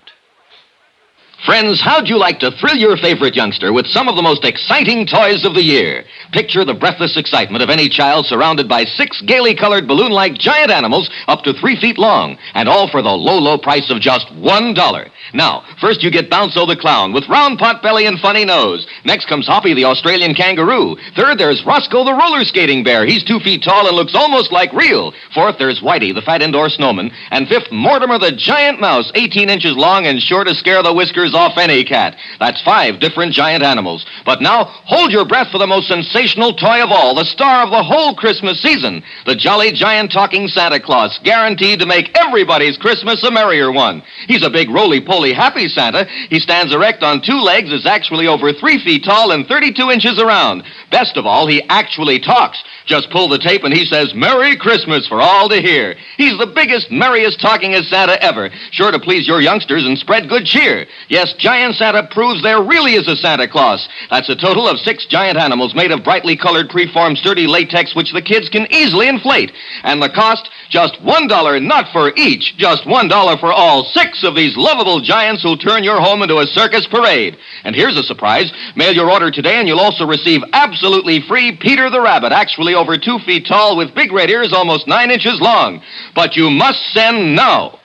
Friends, how'd you like to thrill your favorite youngster with some of the most exciting toys of the year? Picture the breathless excitement of any child surrounded by 6 gaily colored balloon-like giant animals up to 3 feet long, and all for the low, low price of just $1. Now, first you get Bounco the clown with round pot belly and funny nose. Next comes Hoppy the Australian kangaroo. Third, there's Roscoe the roller skating bear. He's 2 feet tall and looks almost like real. Fourth, there's Whitey the fat indoor snowman. And fifth, Mortimer the giant mouse, 18 inches long and sure to scare the whiskers off any cat. That's 5 different giant animals. But now, hold your breath for the most sensational toy of all, the star of the whole Christmas season, the jolly giant talking Santa Claus, guaranteed to make everybody's Christmas a merrier one. He's a big roly-poly happy Santa. He stands erect on 2 legs, is actually over 3 feet tall and 32 inches around. Best of all, he actually talks. Just pull the tape and he says, "Merry Christmas" for all to hear. He's the biggest, merriest talkingest Santa ever, sure to please your youngsters and spread good cheer. Yes, Giant Santa proves there really is a Santa Claus. That's a total of 6 giant animals made of brightly colored preformed sturdy latex which the kids can easily inflate. And the cost, just $1, not for each, just $1 for all 6 of these lovable giants who'll turn your home into a circus parade. And here's a surprise. Mail your order today and you'll also receive absolutely free Peter the Rabbit, actually over 2 feet tall with big red ears almost 9 inches long. But you must send now.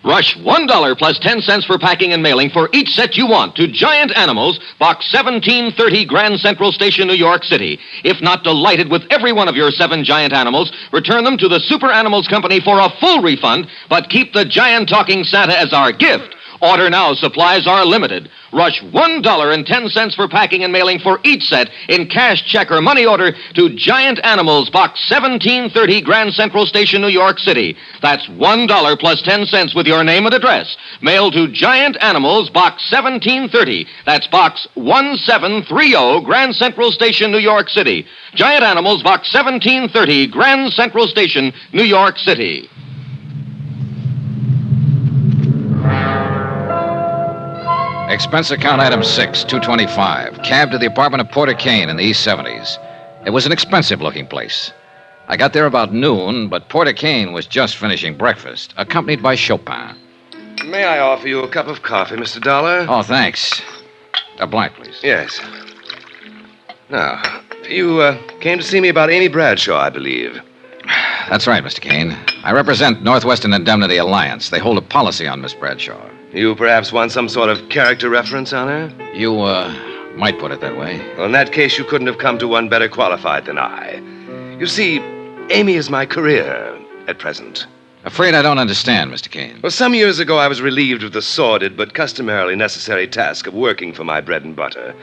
Rush $1 plus 10 cents for packing and mailing for each set you want to Giant Animals, Box 1730, Grand Central Station, New York City. If not delighted with every one of your 7 giant animals, return them to the Super Animals Company for a full refund, but keep the giant talking Santa as our gift. Order now. Supplies are limited. Rush $1.10 for packing and mailing for each set in cash, check, or money order to Giant Animals, Box 1730, Grand Central Station, New York City. That's $1 plus 10 cents with your name and address. Mail to Giant Animals, Box 1730. That's Box 1730, Grand Central Station, New York City. Giant Animals, Box 1730, Grand Central Station, New York City. Expense account item 6, $225. Cab to the apartment of Porter Kane in the East 70s. It was an expensive-looking place. I got there about noon, but Porter Kane was just finishing breakfast, accompanied by Chopin. May I offer you a cup of coffee, Mr. Dollar? Oh, thanks. A blind, please. Yes. Now, you came to see me about Amy Bradshaw, I believe. That's right, Mr. Kane. I represent Northwestern Indemnity Alliance. They hold a policy on Miss Bradshaw. You perhaps want some sort of character reference on her? You, might put it that way. Well, in that case, you couldn't have come to one better qualified than I. You see, Amy is my career at present. Afraid I don't understand, Mr. Kane. Well, some years ago, I was relieved of the sordid but customarily necessary task of working for my bread and butter.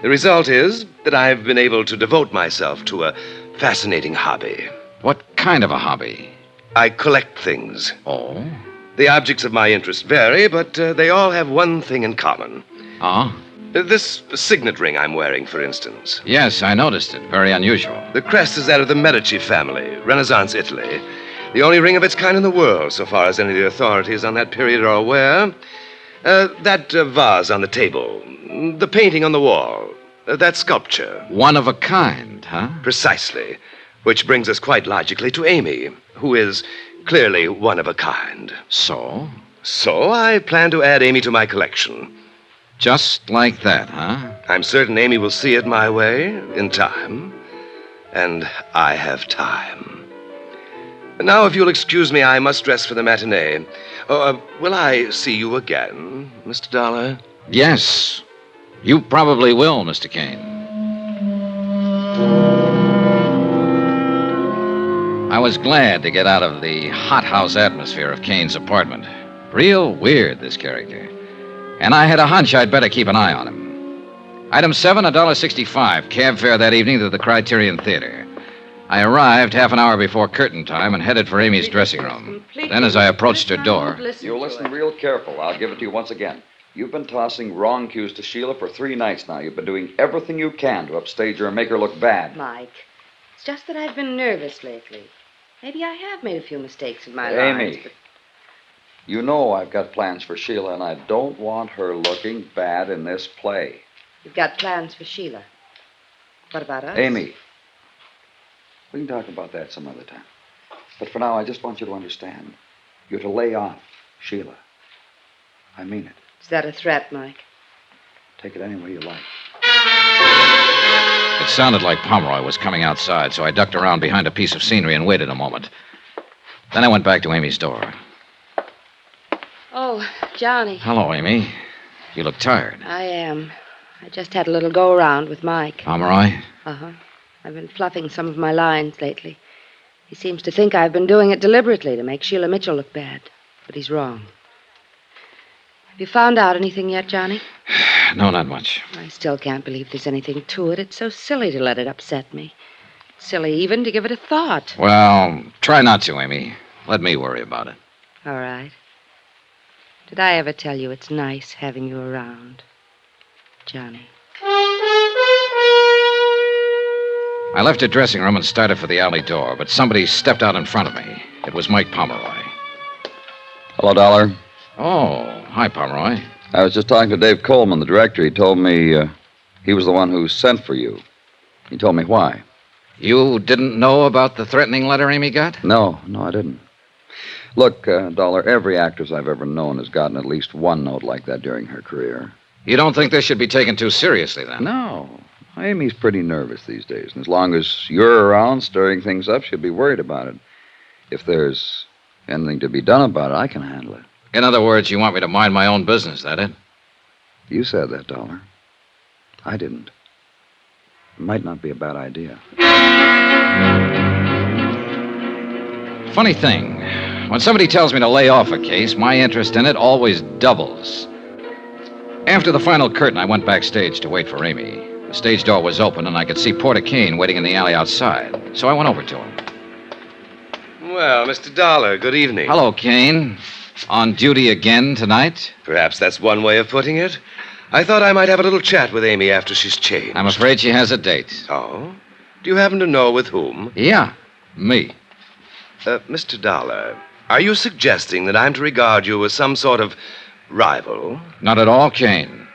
The result is that I've been able to devote myself to a fascinating hobby. What kind of a hobby? I collect things. Oh? The objects of my interest vary, but they all have one thing in common. Oh? This signet ring I'm wearing, for instance. Yes, I noticed it. Very unusual. The crest is that of the Medici family, Renaissance Italy. The only ring of its kind in the world, so far as any of the authorities on that period are aware. That vase on the table, the painting on the wall, that sculpture. One of a kind, huh? Precisely. Which brings us quite logically to Amy, who is clearly one of a kind. So? So I plan to add Amy to my collection. Just like that, huh? I'm certain Amy will see it my way in time. And I have time. Now, if you'll excuse me, I must dress for the matinee. Will I see you again, Mr. Dollar? Yes. You probably will, Mr. Kane. I was glad to get out of the hothouse atmosphere of Kane's apartment. Real weird, this character. And I had a hunch I'd better keep an eye on him. Item 7, $1.65, cab fare that evening to the Criterion Theater. I arrived half an hour before curtain time and headed for Amy's dressing room. Then, as I approached her door... You listen real careful. I'll give it to you once again. You've been tossing wrong cues to Sheila for 3 nights now. You've been doing everything you can to upstage her and make her look bad. Mike, it's just that I've been nervous lately. Maybe I have made a few mistakes in my Amy, lives, but... you know I've got plans for Sheila, and I don't want her looking bad in this play. You've got plans for Sheila. What about us? Amy, we can talk about that some other time. But for now, I just want you to understand. You're to lay off Sheila. I mean it. Is that a threat, Mike? Take it any way you like. It sounded like Pomeroy was coming outside, so I ducked around behind a piece of scenery and waited a moment. Then I went back to Amy's door. Oh, Johnny. Hello, Amy. You look tired. I am. I just had a little go-around with Mike. Pomeroy? Uh-huh. I've been fluffing some of my lines lately. He seems to think I've been doing it deliberately to make Sheila Mitchell look bad. But he's wrong. Have you found out anything yet, Johnny? No, not much. I still can't believe there's anything to it. It's so silly to let it upset me. Silly even to give it a thought. Well, try not to, Amy. Let me worry about it. All right. Did I ever tell you it's nice having you around, Johnny? I left her dressing room and started for the alley door, but somebody stepped out in front of me. It was Mike Pomeroy. Hello, Dollar. Oh, hi, Pomeroy. I was just talking to Dave Coleman, the director. He told me he was the one who sent for you. He told me why. You didn't know about the threatening letter Amy got? No, I didn't. Look, Dollar, every actress I've ever known has gotten at least one note like that during her career. You don't think this should be taken too seriously, then? No. Amy's pretty nervous these days, and as long as you're around stirring things up, she'll be worried about it. If there's anything to be done about it, I can handle it. In other words, you want me to mind my own business, that it? You said that, Dollar. I didn't. It might not be a bad idea. Funny thing, when somebody tells me to lay off a case, my interest in it always doubles. After the final curtain, I went backstage to wait for Amy. The stage door was open, and I could see Porter Kane waiting in the alley outside. So I went over to him. Well, Mr. Dollar, good evening. Hello, Kane. On duty again tonight? Perhaps that's one way of putting it. I thought I might have a little chat with Amy after she's changed. I'm afraid she has a date. Oh? Do you happen to know with whom? Yeah, me. Mr. Dollar, are you suggesting that I'm to regard you as some sort of rival? Not at all, Kane.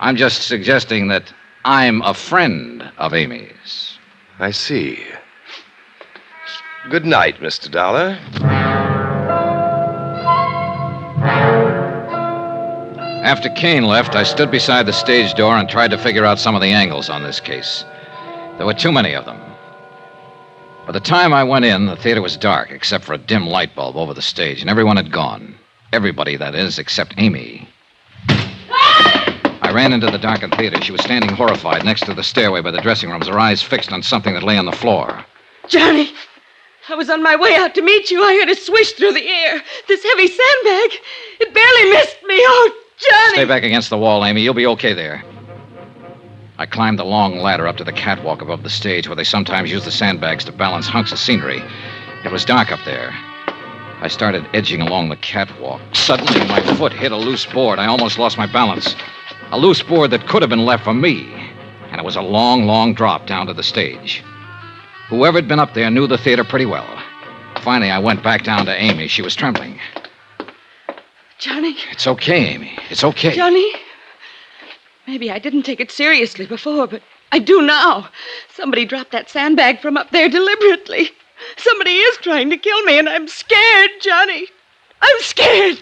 I'm just suggesting that I'm a friend of Amy's. I see. Good night, Mr. Dollar. After Kane left, I stood beside the stage door and tried to figure out some of the angles on this case. There were too many of them. By the time I went in, the theater was dark, except for a dim light bulb over the stage, and everyone had gone. Everybody, that is, except Amy. I ran into the darkened theater. She was standing horrified next to the stairway by the dressing rooms, her eyes fixed on something that lay on the floor. Johnny, I was on my way out to meet you. I heard a swish through the air. This heavy sandbag, it barely missed me. Oh, Johnny! Stay back against the wall, Amy. You'll be okay there. I climbed the long ladder up to the catwalk above the stage, where they sometimes use the sandbags to balance hunks of scenery. It was dark up there. I started edging along the catwalk. Suddenly, my foot hit a loose board. I almost lost my balance. A loose board that could have been left for me. And it was a long, long drop down to the stage. Whoever had been up there knew the theater pretty well. Finally, I went back down to Amy. She was trembling. Johnny? It's okay, Amy. It's okay. Johnny? Maybe I didn't take it seriously before, but I do now. Somebody dropped that sandbag from up there deliberately. Somebody is trying to kill me, and I'm scared, Johnny. I'm scared.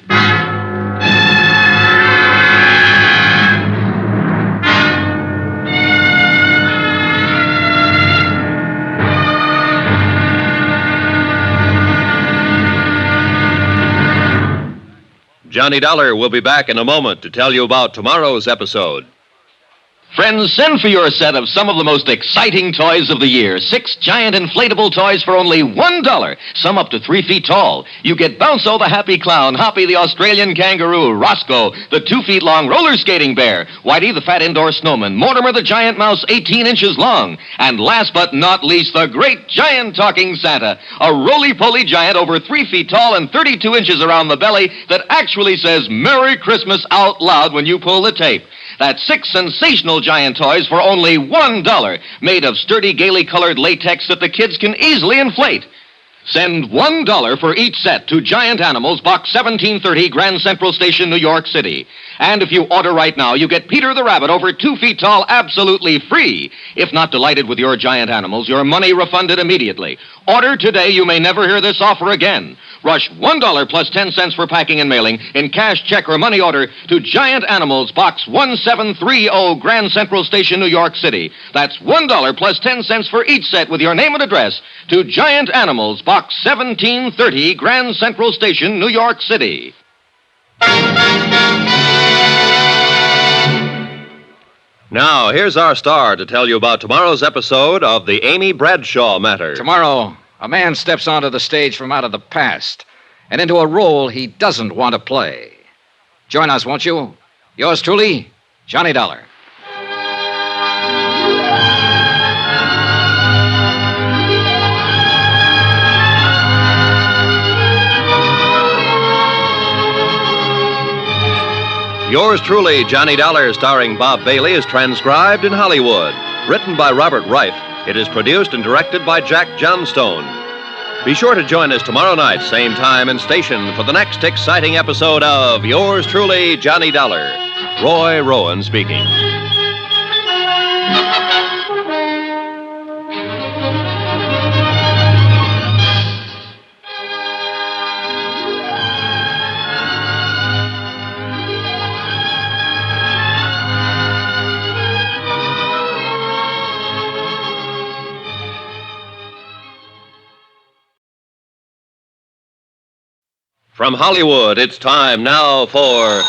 Johnny Dollar will be back in a moment to tell you about tomorrow's episode. Friends, send for your set of some of the most exciting toys of the year. 6 giant inflatable toys for only $1. Some up to 3 feet tall. You get Bounco the Happy Clown, Hoppy the Australian Kangaroo, Roscoe the 2 feet long roller skating bear, Whitey the fat indoor snowman, Mortimer the giant mouse 18 inches long, and last but not least, the great giant talking Santa, a roly-poly giant over 3 feet tall and 32 inches around the belly that actually says Merry Christmas out loud when you pull the tape. That's 6 sensational giant toys for only $1, made of sturdy, gaily colored latex that the kids can easily inflate. Send $1 for each set to Giant Animals, Box 1730, Grand Central Station, New York City. And if you order right now, you get Peter the Rabbit over 2 feet tall absolutely free. If not delighted with your Giant Animals, your money refunded immediately. Order today. You may never hear this offer again. Rush $1 plus 10 cents for packing and mailing in cash, check, or money order to Giant Animals, Box 1730, Grand Central Station, New York City. That's $1 plus 10 cents for each set with your name and address to Giant Animals, Box 1730, Grand Central Station, New York City. Now, here's our star to tell you about tomorrow's episode of The Amy Bradshaw Matter. Tomorrow, a man steps onto the stage from out of the past and into a role he doesn't want to play. Join us, won't you? Yours truly, Johnny Dollar. Yours truly, Johnny Dollar, starring Bob Bailey, is transcribed in Hollywood. Written by Robert Reif, it is produced and directed by Jack Johnstone. Be sure to join us tomorrow night, same time and station, for the next exciting episode of Yours truly, Johnny Dollar. Roy Rowan speaking. From Hollywood, it's time now for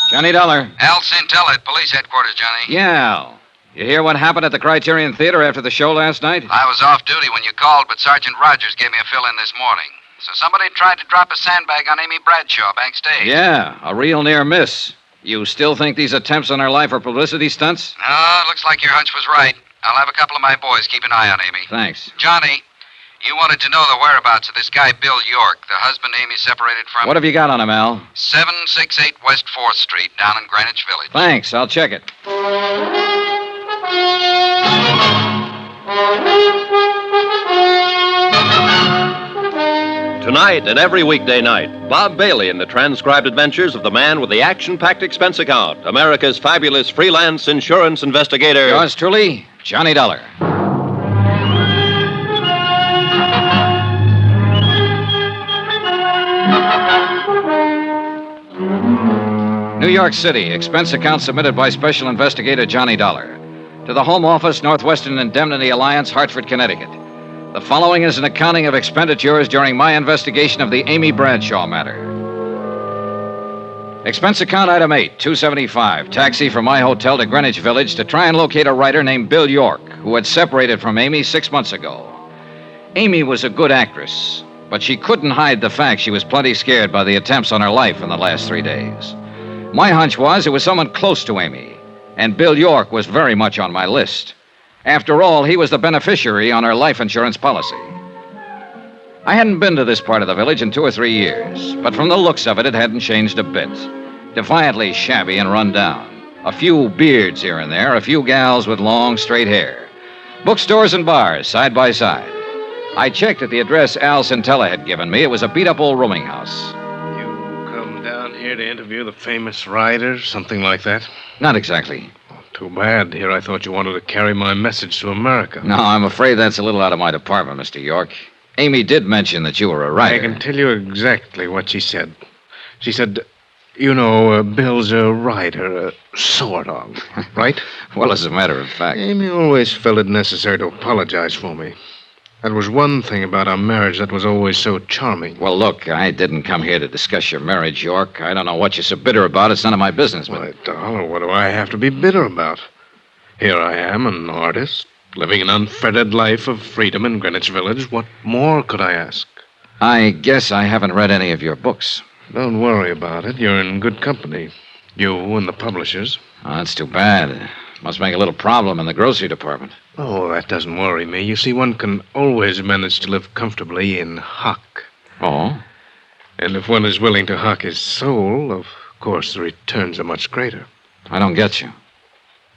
Johnny Dollar. Al Centella at police headquarters, Johnny. Yeah. You hear what happened at the Criterion Theater after the show last night? I was off duty when you called, but Sergeant Rogers gave me a fill-in this morning. So somebody tried to drop a sandbag on Amy Bradshaw backstage. Yeah, a real near miss. You still think these attempts on her life are publicity stunts? No, looks like your hunch was right. I'll have a couple of my boys keep an eye on Amy. Thanks. Johnny, you wanted to know the whereabouts of this guy, Bill York, the husband Amy separated from. What have you got on him, Al? 768 West 4th Street, down in Greenwich Village. Thanks, I'll check it. Tonight and every weekday night, Bob Bailey in the transcribed adventures of the man with the action-packed expense account, America's fabulous freelance insurance investigator. Yours truly, Johnny Dollar. New York City, expense account submitted by Special Investigator Johnny Dollar. To the Home Office, Northwestern Indemnity Alliance, Hartford, Connecticut. The following is an accounting of expenditures during my investigation of the Amy Bradshaw matter. Expense account item 8, $275. Taxi from my hotel to Greenwich Village to try and locate a writer named Bill York, who had separated from Amy 6 months ago. Amy was a good actress, but she couldn't hide the fact she was plenty scared by the attempts on her life in the last 3 days. My hunch was it was someone close to Amy, and Bill York was very much on my list. After all, he was the beneficiary on her life insurance policy. I hadn't been to this part of the village in 2 or 3 years, but from the looks of it, it hadn't changed a bit. Defiantly shabby and run down. A few beards here and there, a few gals with long, straight hair. Bookstores and bars, side by side. I checked at the address Al Centella had given me. It was a beat-up old rooming house. Come down here to interview the famous writer, something like that? Not exactly. Too bad. Here I thought you wanted to carry my message to America. No, I'm afraid that's a little out of my department, Mr. York. Amy did mention that you were a writer. I can tell you exactly what she said. She said, you know, Bill's a writer, sort of, right? Well, as a matter of fact. Amy always felt it necessary to apologize for me. That was one thing about our marriage that was always so charming. Well, look, I didn't come here to discuss your marriage, York. I don't know what you're so bitter about. It's none of my business, but... Why, Dollar, what do I have to be bitter about? Here I am, an artist, living an unfettered life of freedom in Greenwich Village. What more could I ask? I guess I haven't read any of your books. Don't worry about it. You're in good company. You and the publishers. Oh, that's too bad. Must make a little problem in the grocery department. Oh, that doesn't worry me. You see, one can always manage to live comfortably in hock. Oh? And if one is willing to hock his soul, of course the returns are much greater. I don't get you.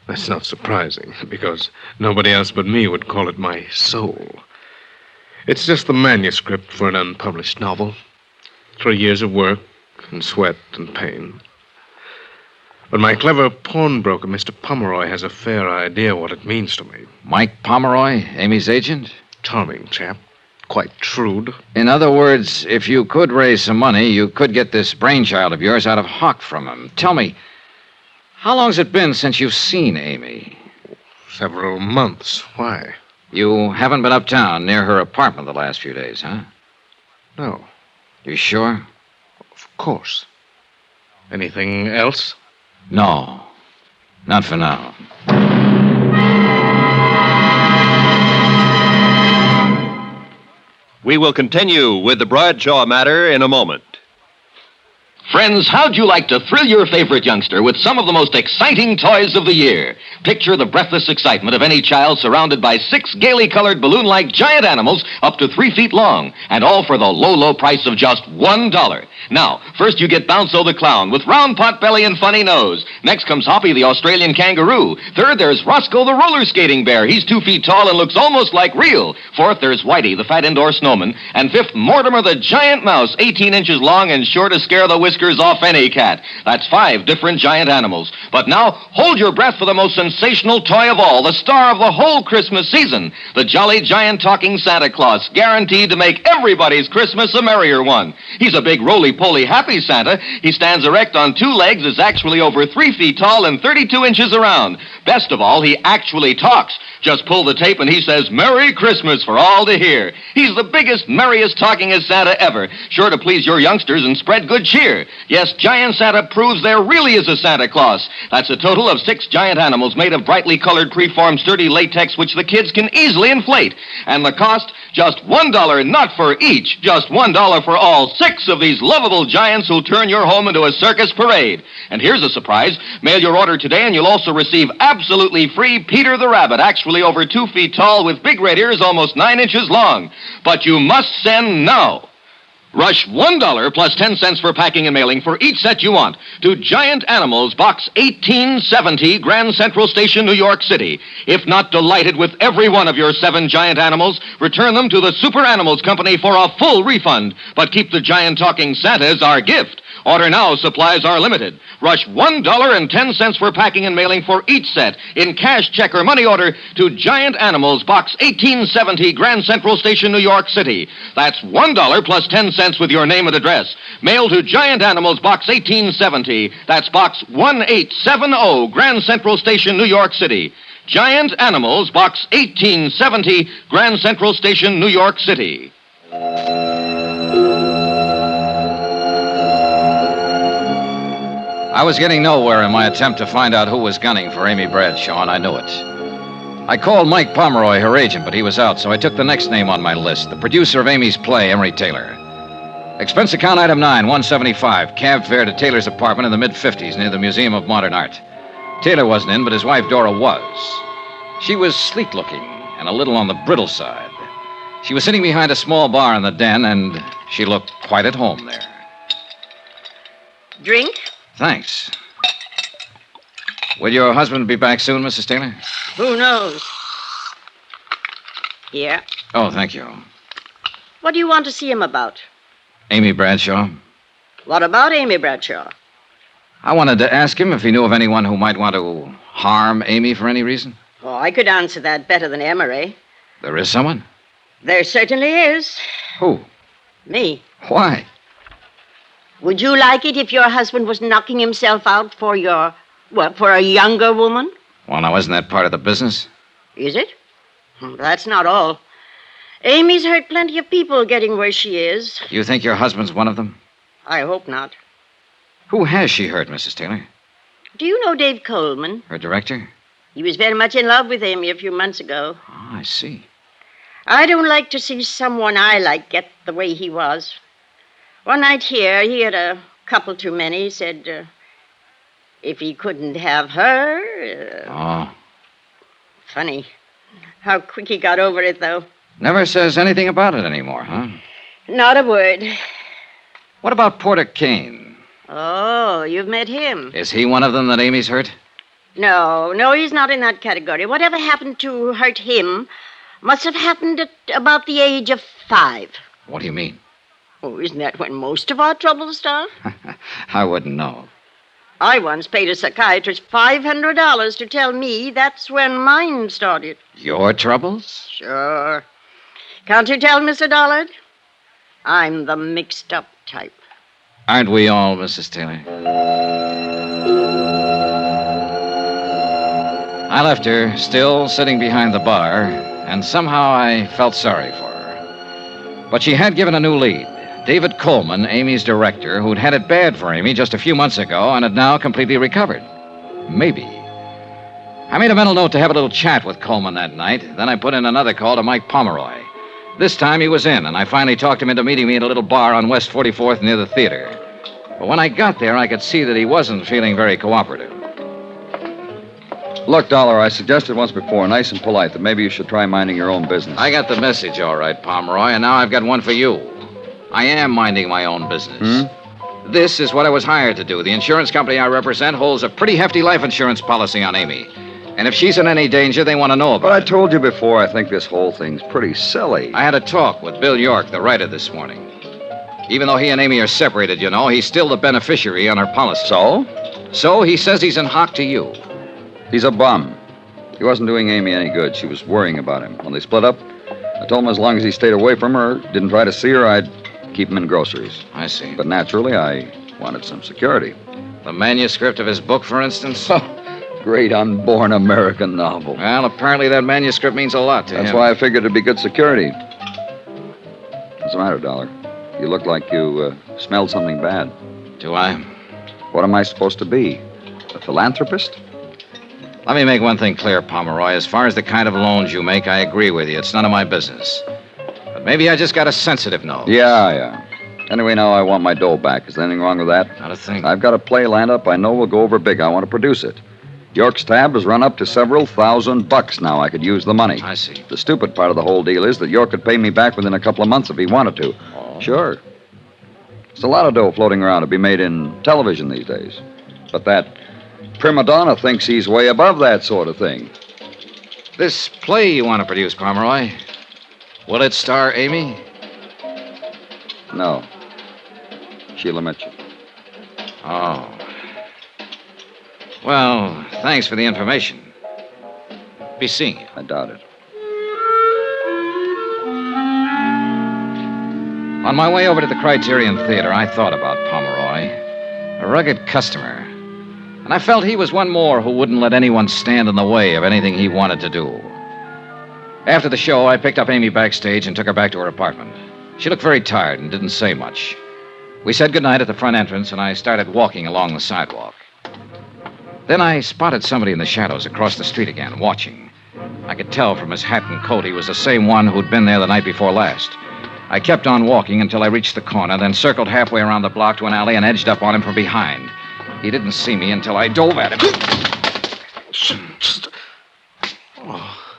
That's not surprising, because nobody else but me would call it my soul. It's just the manuscript for an unpublished novel. 3 years of work and sweat and pain. But my clever pawnbroker, Mr. Pomeroy, has a fair idea what it means to me. Mike Pomeroy, Amy's agent? Charming chap. Quite shrewd. In other words, if you could raise some money, you could get this brainchild of yours out of hock from him. Tell me, how long's it been since you've seen Amy? Several months. Why? You haven't been uptown near her apartment the last few days, huh? No. You sure? Of course. Anything else? No. Not for now. We will continue with the Bradshaw matter in a moment. Friends, how'd you like to thrill your favorite youngster with some of the most exciting toys of the year? Picture the breathless excitement of any child surrounded by 6 gaily colored balloon-like giant animals up to 3 feet long, and all for the low, low price of just $1. Now, first you get Bounzo the clown with round pot belly and funny nose. Next comes Hoppy the Australian kangaroo. Third, there's Roscoe the roller skating bear. He's 2 feet tall and looks almost like real. Fourth, there's Whitey the fat indoor snowman. And fifth, Mortimer the giant mouse, 18 inches long and sure to scare the whiskers off any cat. That's 5 different giant animals. But now, hold your breath for the most sensational toy of all, the star of the whole Christmas season, the jolly giant talking Santa Claus, guaranteed to make everybody's Christmas a merrier one. He's a big roly-poly happy Santa. He stands erect on 2 legs, is actually over 3 feet tall and 32 inches around. Best of all, he actually talks. Just pull the tape and he says, "Merry Christmas" for all to hear. He's the biggest, merriest talkingest Santa ever, sure to please your youngsters and spread good cheer. Yes, Giant Santa proves there really is a Santa Claus. That's a total of 6 giant animals made of brightly colored, preformed, sturdy latex, which the kids can easily inflate. And the cost, just $1, not for each, just $1 for all 6 of these lovable giants who'll turn your home into a circus parade. And here's a surprise. Mail your order today and you'll also receive absolutely free Peter the Rabbit, actually over 2 feet tall with big red ears almost 9 inches long. But you must send now. Rush $1 plus 10 cents for packing and mailing for each set you want to Giant Animals, Box 1870, Grand Central Station, New York City. If not delighted with every one of your 7 giant animals, return them to the Super Animals Company for a full refund. But keep the giant talking Santa as our gift. Order now, supplies are limited. Rush $1.10 for packing and mailing for each set in cash, check, or money order to Giant Animals, Box 1870, Grand Central Station, New York City. That's $1 plus 10 cents with your name and address. Mail to Giant Animals, Box 1870. That's Box 1870, Grand Central Station, New York City. Giant Animals, Box 1870, Grand Central Station, New York City. I was getting nowhere in my attempt to find out who was gunning for Amy Bradshaw, and I knew it. I called Mike Pomeroy, her agent, but he was out, so I took the next name on my list, the producer of Amy's play, Emery Taylor. Expense account item 9, $175, cab fare to Taylor's apartment in the mid-50s near the Museum of Modern Art. Taylor wasn't in, but his wife Dora was. She was sleek-looking and a little on the brittle side. She was sitting behind a small bar in the den, and she looked quite at home there. Drink? Thanks. Will your husband be back soon, Mrs. Taylor? Who knows? Yeah. Oh, thank you. What do you want to see him about? Amy Bradshaw. What about Amy Bradshaw? I wanted to ask him if he knew of anyone who might want to harm Amy for any reason. Oh, I could answer that better than Emery. There is someone? There certainly is. Who? Me. Why? Would you like it if your husband was knocking himself out for for a younger woman? Well, now, isn't that part of the business? Is it? That's not all. Amy's hurt plenty of people getting where she is. You think your husband's one of them? I hope not. Who has she hurt, Mrs. Taylor? Do you know Dave Coleman? Her director? He was very much in love with Amy a few months ago. Oh, I see. I don't like to see someone I like get the way he was. One night here, he had a couple too many. He said if he couldn't have her... Oh. Funny. How quick he got over it, though. Never says anything about it anymore, huh? Not a word. What about Porter Kane? Oh, you've met him. Is he one of them that Amy's hurt? No, he's not in that category. Whatever happened to hurt him must have happened at about the age of 5. What do you mean? Oh, isn't that when most of our troubles start? I wouldn't know. I once paid a psychiatrist $500 to tell me that's when mine started. Your troubles? Sure. Can't you tell, Mr. Dollard? I'm the mixed-up type. Aren't we all, Mrs. Taylor? I left her, still sitting behind the bar, and somehow I felt sorry for her. But she had given a new lead. David Coleman, Amy's director, who'd had it bad for Amy just a few months ago and had now completely recovered. Maybe. I made a mental note to have a little chat with Coleman that night. Then I put in another call to Mike Pomeroy. This time he was in, and I finally talked him into meeting me at a little bar on West 44th near the theater. But when I got there, I could see that he wasn't feeling very cooperative. Look, Dollar, I suggested once before, nice and polite, that maybe you should try minding your own business. I got the message, all right, Pomeroy, and now I've got one for you. I am minding my own business. This is what I was hired to do. The insurance company I represent holds a pretty hefty life insurance policy on Amy. And if she's in any danger, they want to know about But I told you before, I think this whole thing's pretty silly. I had a talk with Bill York, the writer, this morning. Even though he and Amy are separated, you know, he's still the beneficiary on her policy. So? So he says he's in hock to you. He's a bum. He wasn't doing Amy any good. She was worrying about him. When they split up, I told him as long as he stayed away from her, didn't try to see her, I'd keep him in groceries. I see. But naturally, I wanted some security. The manuscript of his book, for instance? Great unborn American novel. Well, apparently that manuscript means a lot to him. That's why I figured it'd be good security. What's the matter, Dollar? You look like you smelled something bad. Do I? What am I supposed to be? A philanthropist? Let me make one thing clear, Pomeroy. As far as the kind of loans you make, I agree with you. It's none of my business. But maybe I just got a sensitive nose. Yeah. Anyway, now I want my dough back. Is there anything wrong with that? Not a thing. I've got a play lined up I know will go over big. I want to produce it. York's tab has run up to several $1,000 now. I could use the money. I see. The stupid part of the whole deal is that York could pay me back within a couple of months if he wanted to. Oh. Sure. There's a lot of dough floating around to be made in television these days. But that prima donna thinks he's way above that sort of thing. This play you want to produce, Pomeroy, will it star Amy? No. Sheila Mitchell. Oh. Well, thanks for the information. Be seeing you. I doubt it. On my way over to the Criterion Theater, I thought about Pomeroy, a rugged customer. And I felt he was one more who wouldn't let anyone stand in the way of anything he wanted to do. After the show, I picked up Amy backstage and took her back to her apartment. She looked very tired and didn't say much. We said goodnight at the front entrance, and I started walking along the sidewalk. Then I spotted somebody in the shadows across the street again, watching. I could tell from his hat and coat he was the same one who'd been there the night before last. I kept on walking until I reached the corner, then circled halfway around the block to an alley and edged up on him from behind. He didn't see me until I dove at him.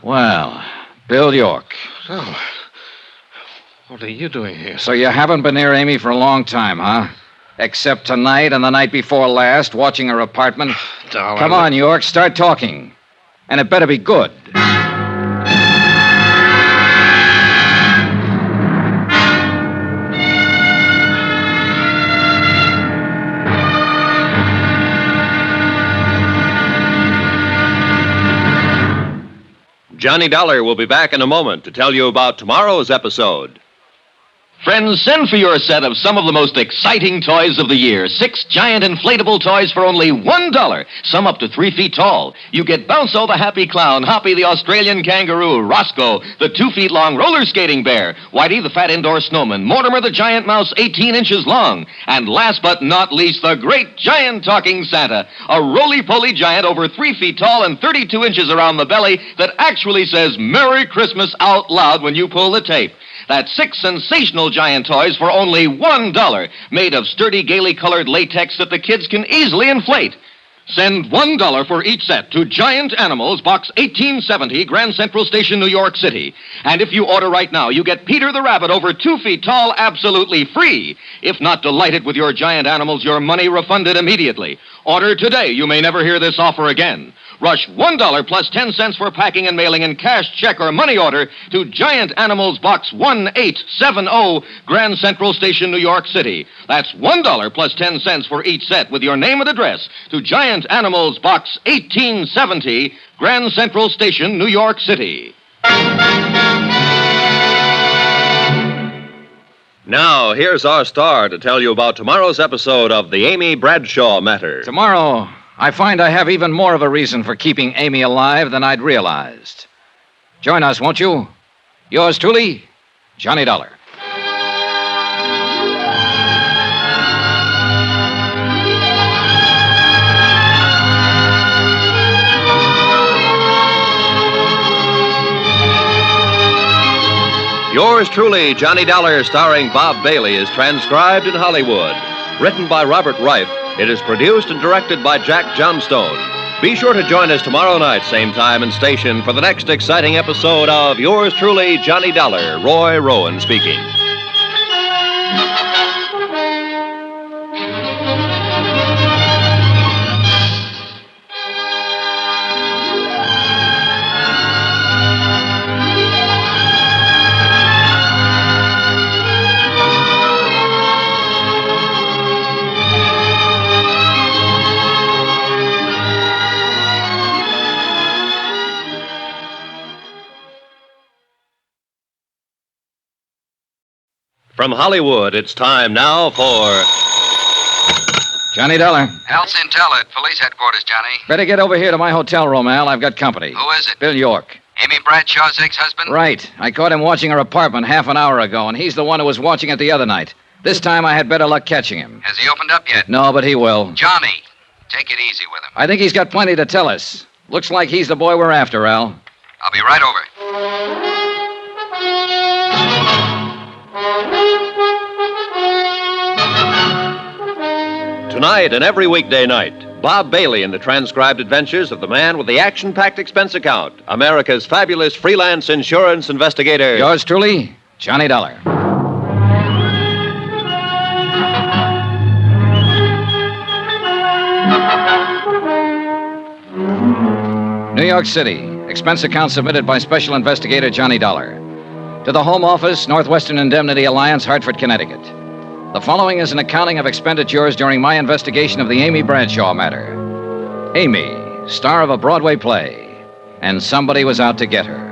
Well, Bill York. So, what are you doing here? So you haven't been near Amy for a long time, huh? Except tonight and the night before last, watching her apartment. Darling. Come on, York, start talking. And it better be good. Johnny Dollar will be back in a moment to tell you about tomorrow's episode. Friends, send for your set of some of the most exciting toys of the year. 6 giant inflatable toys for only $1. Some up to 3 feet tall. You get Bounco the Happy Clown, Hoppy the Australian Kangaroo, Roscoe the 2 feet long roller skating bear, Whitey the fat indoor snowman, Mortimer the giant mouse 18 inches long, and last but not least, the great giant talking Santa, a roly-poly giant over 3 feet tall and 32 inches around the belly that actually says Merry Christmas out loud when you pull the tape. That's 6 sensational giant toys for only $1, made of sturdy, gaily colored latex that the kids can easily inflate. Send $1 for each set to Giant Animals, Box 1870, Grand Central Station, New York City. And if you order right now, you get Peter the Rabbit over 2 feet tall absolutely free. If not delighted with your Giant Animals, your money refunded immediately. Order today. You may never hear this offer again. Rush $1 plus 10 cents for packing and mailing in cash, check, or money order to Giant Animals Box 1870, Grand Central Station, New York City. That's $1 plus 10 cents for each set with your name and address to Giant Animals Box 1870, Grand Central Station, New York City. Now, here's our star to tell you about tomorrow's episode of The Amy Bradshaw Matter. Tomorrow, I find I have even more of a reason for keeping Amy alive than I'd realized. Join us, won't you? Yours truly, Johnny Dollar. Yours truly, Johnny Dollar, starring Bob Bailey, is transcribed in Hollywood. Written by Robert Reif, it is produced and directed by Jack Johnstone. Be sure to join us tomorrow night, same time and station, for the next exciting episode of Yours truly, Johnny Dollar. Roy Rowan speaking. From Hollywood, it's time now for Johnny Dollar. Al's Intel at police headquarters, Johnny. Better get over here to my hotel room, Al. I've got company. Who is it? Bill York. Amy Bradshaw's ex-husband? Right. I caught him watching her apartment half an hour ago, and he's the one who was watching it the other night. This time I had better luck catching him. Has he opened up yet? No, but he will. Johnny, take it easy with him. I think he's got plenty to tell us. Looks like he's the boy we're after, Al. I'll be right over. Tonight and every weekday night, Bob Bailey in the transcribed adventures of the man with the action-packed expense account, America's fabulous freelance insurance investigator. Yours truly, Johnny Dollar. New York City. Expense account submitted by Special Investigator Johnny Dollar. To the Home Office, Northwestern Indemnity Alliance, Hartford, Connecticut. The following is an accounting of expenditures during my investigation of the Amy Bradshaw matter. Amy, star of a Broadway play, and somebody was out to get her.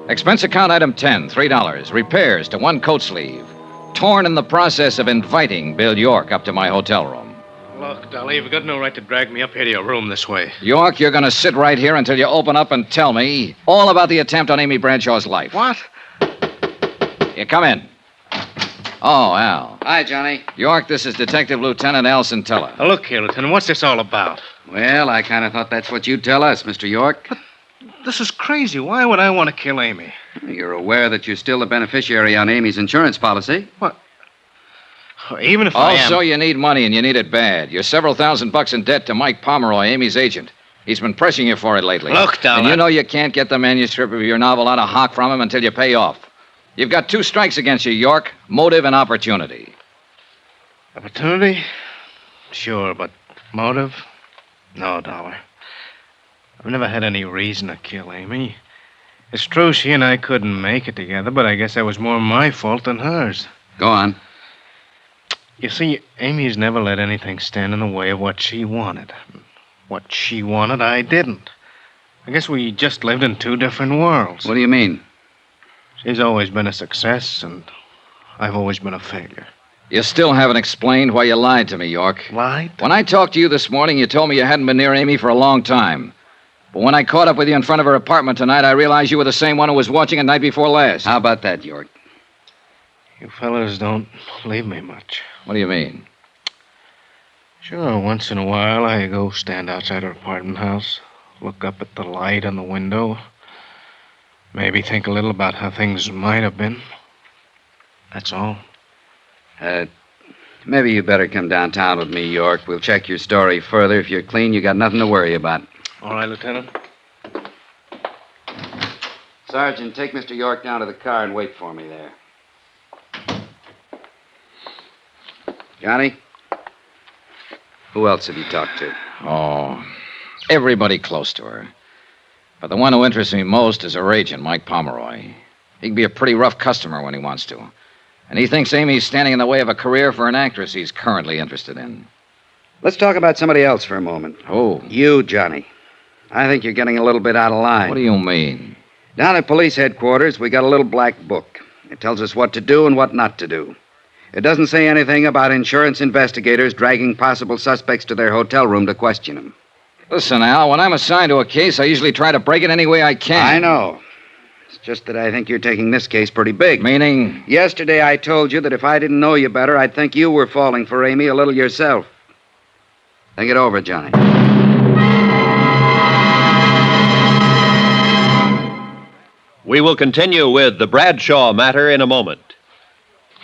Expense account item 10, $3. Repairs to 1 coat sleeve. Torn in the process of inviting Bill York up to my hotel room. Look, Dolly, you've got no right to drag me up here to your room this way. York, you're going to sit right here until you open up and tell me all about the attempt on Amy Bradshaw's life. What? You come in. Oh, Al. Hi, Johnny. York, this is Detective Lieutenant Al Centella. Now, look here, Lieutenant, what's this all about? Well, I kind of thought that's what you'd tell us, Mr. York. But this is crazy. Why would I want to kill Amy? You're aware that you're still the beneficiary on Amy's insurance policy? What? Even if I am... Also, you need money, and you need it bad. You're several $1,000s in debt to Mike Pomeroy, Amy's agent. He's been pressing you for it lately. Look, Dollar. And you know you can't get the manuscript of your novel out of hock from him until you pay off. You've got 2 strikes against you, York. Motive and opportunity. Opportunity? Sure, but motive? No, Dollar. I've never had any reason to kill Amy. It's true she and I couldn't make it together, but I guess that was more my fault than hers. Go on. You see, Amy's never let anything stand in the way of what she wanted. What she wanted, I didn't. I guess we just lived in 2 different worlds. What do you mean? She's always been a success, and I've always been a failure. You still haven't explained why you lied to me, York. Lied? When I talked to you this morning, you told me you hadn't been near Amy for a long time. But when I caught up with you in front of her apartment tonight, I realized you were the same one who was watching it night before last. How about that, York? You fellas don't believe me much. What do you mean? Sure, once in a while I go stand outside her apartment house, look up at the light on the window, maybe think a little about how things might have been. That's all. Maybe you better come downtown with me, York. We'll check your story further. If you're clean, you got nothing to worry about. All right, Lieutenant. Sergeant, take Mr. York down to the car and wait for me there. Johnny? Who else have you talked to? Oh, everybody close to her. But the one who interests me most is her agent, Mike Pomeroy. He can be a pretty rough customer when he wants to. And he thinks Amy's standing in the way of a career for an actress he's currently interested in. Let's talk about somebody else for a moment. Who? You, Johnny. I think you're getting a little bit out of line. What do you mean? Down at police headquarters, we got a little black book. It tells us what to do and what not to do. It doesn't say anything about insurance investigators dragging possible suspects to their hotel room to question them. Listen, Al, when I'm assigned to a case, I usually try to break it any way I can. I know. It's just that I think you're taking this case pretty big. Meaning? Yesterday I told you that if I didn't know you better, I'd think you were falling for Amy a little yourself. Think it over, Johnny. We will continue with the Bradshaw matter in a moment.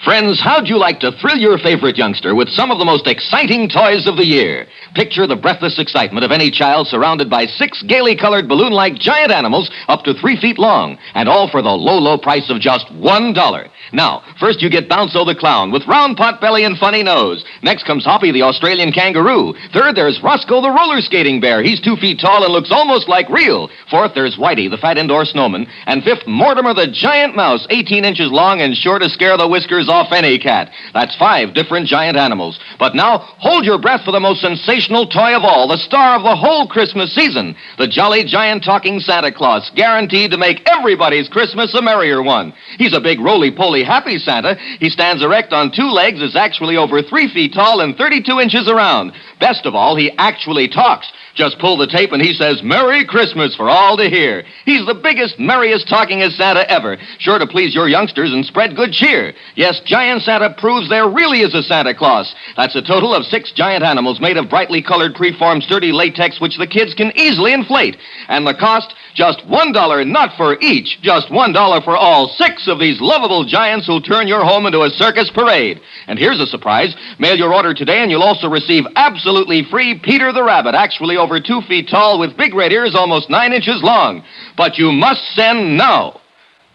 Friends, how'd you like to thrill your favorite youngster with some of the most exciting toys of the year? Picture the breathless excitement of any child surrounded by 6 gaily colored balloon-like giant animals up to 3 feet long, and all for the low, low price of just $1. Now, first you get Bounzo the clown with round pot belly and funny nose. Next comes Hoppy the Australian kangaroo. Third, there's Roscoe the roller skating bear. He's 2 feet tall and looks almost like real. Fourth, there's Whitey the fat indoor snowman. And fifth, Mortimer the giant mouse, 18 inches long and sure to scare the whiskers off any cat. That's 5 different giant animals. But now, hold your breath for the most sensational toy of all, the star of the whole Christmas season, the jolly giant talking Santa Claus, guaranteed to make everybody's Christmas a merrier one. He's a big roly-poly happy Santa. He stands erect on 2 legs, is actually over 3 feet tall and 32 inches around. Best of all, he actually talks. Just pull the tape and he says, "Merry Christmas" for all to hear. He's the biggest, merriest, talkingest Santa ever, sure to please your youngsters and spread good cheer. Yes, Giant Santa proves there really is a Santa Claus. That's a total of 6 giant animals made of brightly colored, preformed, sturdy latex, which the kids can easily inflate. And the cost, just $1, not for each, just $1 for all 6 of these lovable giants who'll turn your home into a circus parade. And here's a surprise. Mail your order today and you'll also receive absolutely free Peter the Rabbit, actually over 2 feet tall with big red ears almost 9 inches long. But you must send now.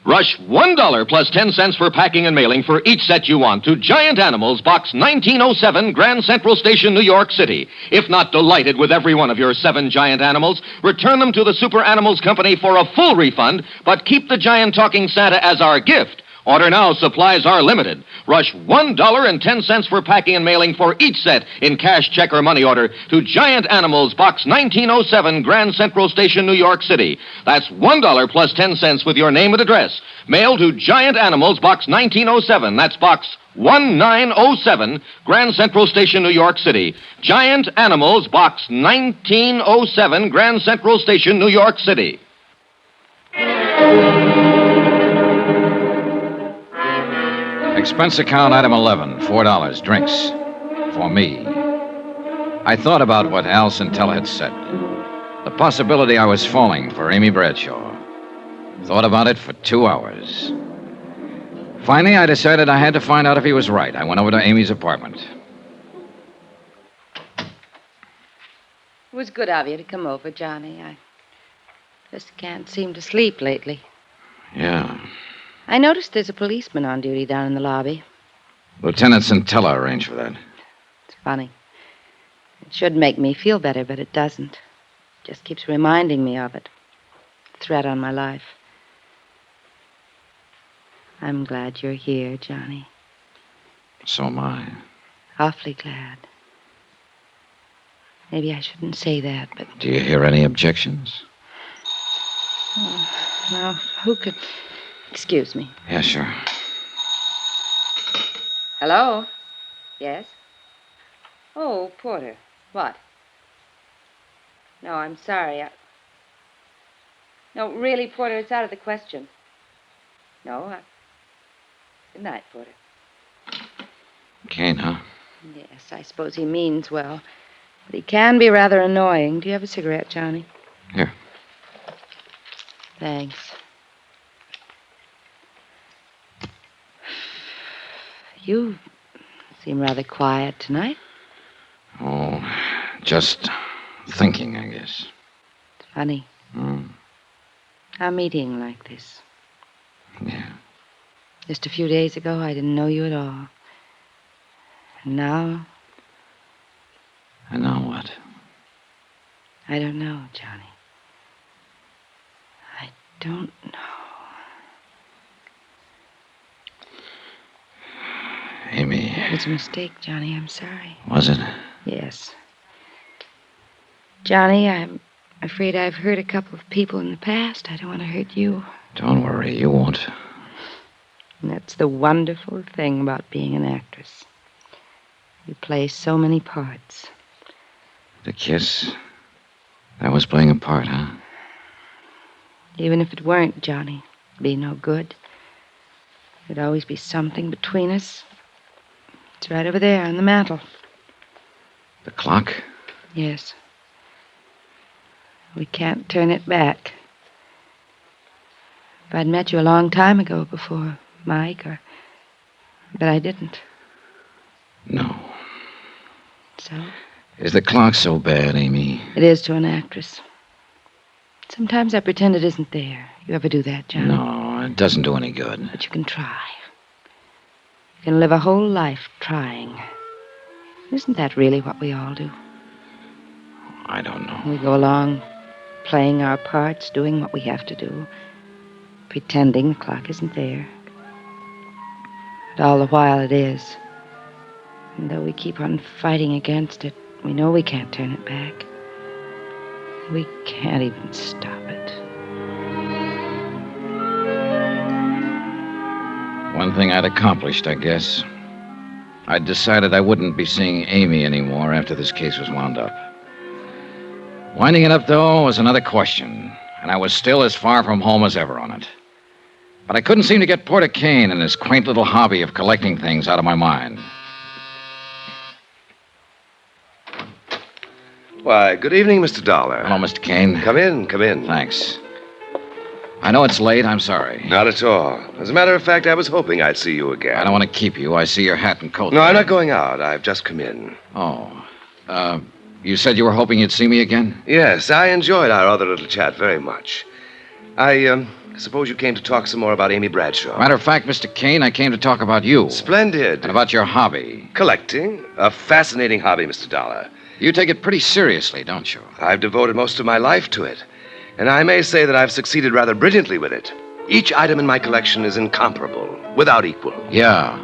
Rush $1 plus 10 cents for packing and mailing for each set you want to Giant Animals, Box 1907, Grand Central Station, New York City. If not delighted with every one of your 7 giant animals, return them to the Super Animals Company for a full refund, but keep the giant talking Santa as our gift. Order now, supplies are limited. Rush $1.10 for packing and mailing for each set in cash, check, or money order to Giant Animals, Box 1907, Grand Central Station, New York City. That's $1 plus 10 cents with your name and address. Mail to Giant Animals, Box 1907. That's Box 1907, Grand Central Station, New York City. Giant Animals, Box 1907, Grand Central Station, New York City. Expense account item 11, $4, drinks. For me. I thought about what Al Centella had said. The possibility I was falling for Amy Bradshaw. Thought about it for 2 hours. Finally, I decided I had to find out if he was right. I went over to Amy's apartment. It was good of you to come over, Johnny. I just can't seem to sleep lately. Yeah. I noticed there's a policeman on duty down in the lobby. Lieutenant Centella arranged for that. It's funny. It should make me feel better, but it doesn't. It just keeps reminding me of it. Threat on my life. I'm glad you're here, Johnny. So am I. Awfully glad. Maybe I shouldn't say that, but... Do you hear any objections? Oh, well, who could... Excuse me. Yeah, sure. Hello? Yes? Oh, Porter. What? No, I'm sorry. No, really, Porter, it's out of the question. No, Good night, Porter. Kane, huh? Yes, I suppose he means well. But he can be rather annoying. Do you have a cigarette, Johnny? Here. Thanks. You seem rather quiet tonight. Oh, just thinking, I guess. It's funny. A meeting like this. Yeah. Just a few days ago, I didn't know you at all. And now, And now what? I don't know, Johnny. I don't know. Amy. It was a mistake, Johnny. I'm sorry. Was it? Yes. Johnny, I'm afraid I've hurt a couple of people in the past. I don't want to hurt you. Don't worry, you won't. And that's the wonderful thing about being an actress. You play so many parts. The kiss. That was playing a part, huh? Even if it weren't, Johnny, it'd be no good. There'd always be something between us. It's right over there on the mantel. The clock? Yes. We can't turn it back. If I'd met you a long time ago before Mike, but I didn't. No. So? Is the clock so bad, Amy? It is to an actress. Sometimes I pretend it isn't there. You ever do that, Johnny? No, it doesn't do any good. But you can try. You can live a whole life trying. Isn't that really what we all do? I don't know. We go along playing our parts, doing what we have to do, pretending the clock isn't there. But all the while it is. And though we keep on fighting against it, we know we can't turn it back. We can't even stop it. One thing I'd accomplished, I guess. I'd decided I wouldn't be seeing Amy anymore after this case was wound up. Winding it up, though, was another question, and I was still as far from home as ever on it. But I couldn't seem to get Porter Kane and his quaint little hobby of collecting things out of my mind. Why, good evening, Mr. Dollar. Hello, Mr. Kane. Come in, come in. Thanks. I know it's late. I'm sorry. Not at all. As a matter of fact, I was hoping I'd see you again. I don't want to keep you. I see your hat and coat. No, I'm not going out. I've just come in. Oh. You said you were hoping you'd see me again? Yes, I enjoyed our other little chat very much. I suppose you came to talk some more about Amy Bradshaw. Matter of fact, Mr. Kane, I came to talk about you. Splendid. And about your hobby. Collecting. A fascinating hobby, Mr. Dollar. You take it pretty seriously, don't you? I've devoted most of my life to it. And I may say that I've succeeded rather brilliantly with it. Each item in my collection is incomparable, without equal. Yeah,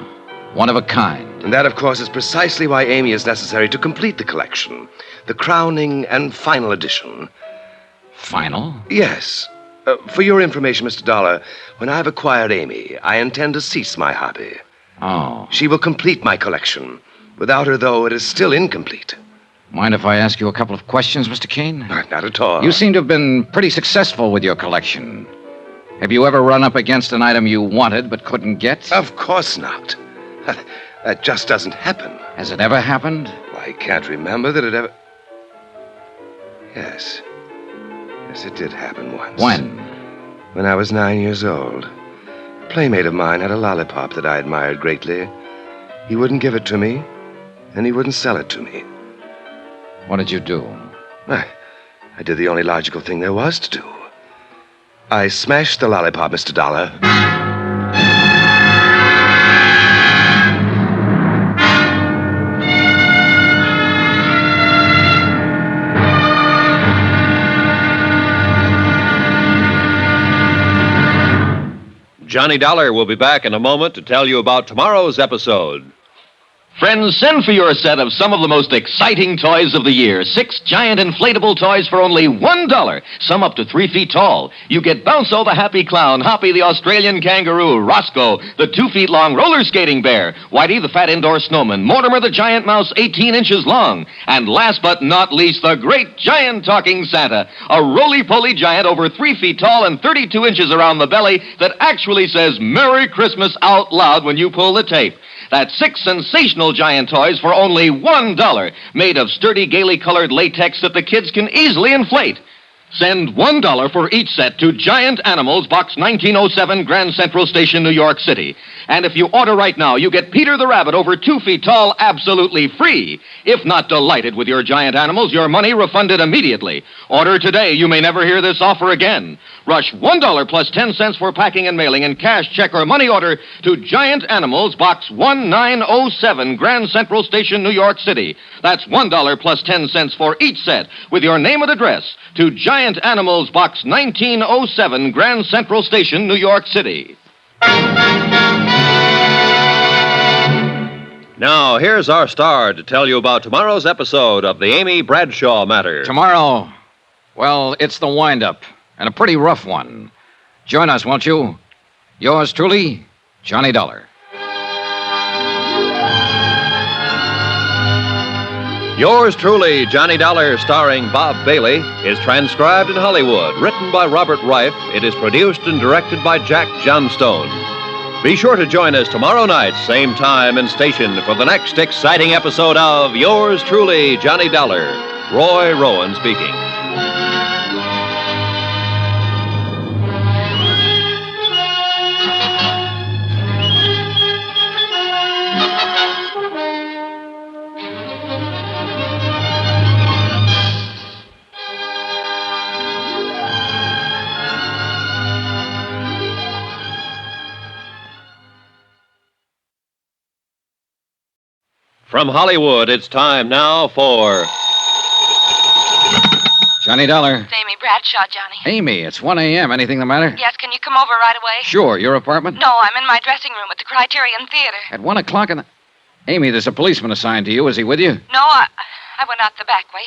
one of a kind. And that, of course, is precisely why Amy is necessary to complete the collection. The crowning and final edition. Final? Yes. For your information, Mr. Dollar, when I've acquired Amy, I intend to cease my hobby. Oh. She will complete my collection. Without her, though, it is still incomplete. Mind if I ask you a couple of questions, Mr. Kane? Not at all. You seem to have been pretty successful with your collection. Have you ever run up against an item you wanted but couldn't get? Of course not. That just doesn't happen. Has it ever happened? I can't remember that it ever... Yes. Yes, it did happen once. When? When I was 9 years old. A playmate of mine had a lollipop that I admired greatly. He wouldn't give it to me, and he wouldn't sell it to me. What did you do? I did the only logical thing there was to do. I smashed the lollipop, Mr. Dollar. Johnny Dollar will be back in a moment to tell you about tomorrow's episode. Friends, send for your set of some of the most exciting toys of the year. 6 giant inflatable toys for only $1. Some up to 3 feet tall. You get Bounco the Happy Clown, Hoppy the Australian Kangaroo, Roscoe the 2 feet long roller skating bear, Whitey the fat indoor snowman, Mortimer the giant mouse 18 inches long, and last but not least, the great giant talking Santa, a roly-poly giant over 3 feet tall and 32 inches around the belly that actually says Merry Christmas out loud when you pull the tape. That's 6 sensational giant toys for only $1, made of sturdy, gaily colored latex that the kids can easily inflate. Send $1 for each set to Giant Animals, Box 1907, Grand Central Station, New York City. And if you order right now, you get Peter the Rabbit over 2 feet tall absolutely free. If not delighted with your giant animals, your money refunded immediately. Order today. You may never hear this offer again. Rush $1 plus 10 cents for packing and mailing and cash, check, or money order to Giant Animals, Box 1907, Grand Central Station, New York City. That's $1 plus 10 cents for each set with your name and address to Giant Animals, Box 1907, Grand Central Station, New York City. Now, here's our star to tell you about tomorrow's episode of the Amy Bradshaw Matter. Tomorrow, well, it's the wind-up, and a pretty rough one. Join us, won't you? Yours truly, Johnny Dollar. Yours truly, Johnny Dollar, starring Bob Bailey, is transcribed in Hollywood. Written by Robert Reif, it is produced and directed by Jack Johnstone. Be sure to join us tomorrow night, same time and station, for the next exciting episode of Yours truly, Johnny Dollar. Roy Rowan speaking. From Hollywood, it's time now for Johnny Dollar. It's Amy Bradshaw, Johnny. Amy, it's 1 a.m. Anything the matter? Yes, can you come over right away? Sure. Your apartment? No, I'm in my dressing room at the Criterion Theater. At 1 o'clock in the... Amy, there's a policeman assigned to you. Is he with you? No, I went out the back way.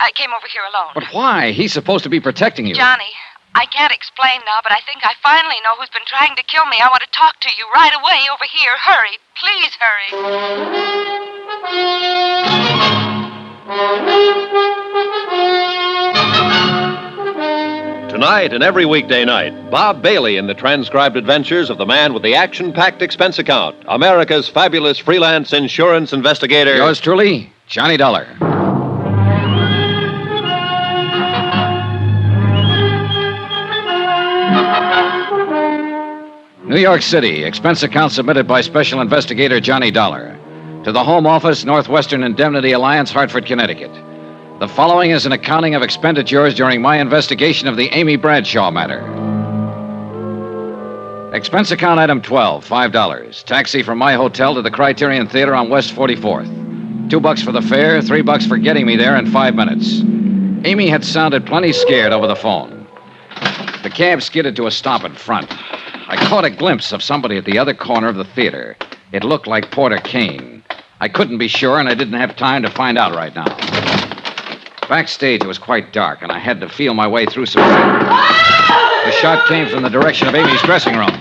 I came over here alone. But why? He's supposed to be protecting you. Johnny, I can't explain now, but I think I finally know who's been trying to kill me. I want to talk to you right away over here. Hurry. Please hurry. Tonight and every weekday night, Bob Bailey in the transcribed adventures of the man with the action-packed expense account, America's fabulous freelance insurance investigator. Yours truly, Johnny Dollar. New York City, expense account submitted by Special Investigator Johnny Dollar. To the Home Office, Northwestern Indemnity Alliance, Hartford, Connecticut. The following is an accounting of expenditures during my investigation of the Amy Bradshaw matter. Expense account item 12, $5. Taxi from my hotel to the Criterion Theater on West 44th. $2 for the fare, $3 for getting me there in 5 minutes. Amy had sounded plenty scared over the phone. The cab skidded to a stop in front. I caught a glimpse of somebody at the other corner of the theater. It looked like Porter Kane. I couldn't be sure, and I didn't have time to find out right now. Backstage, it was quite dark, and I had to feel my way through some... The shot came from the direction of Amy's dressing room.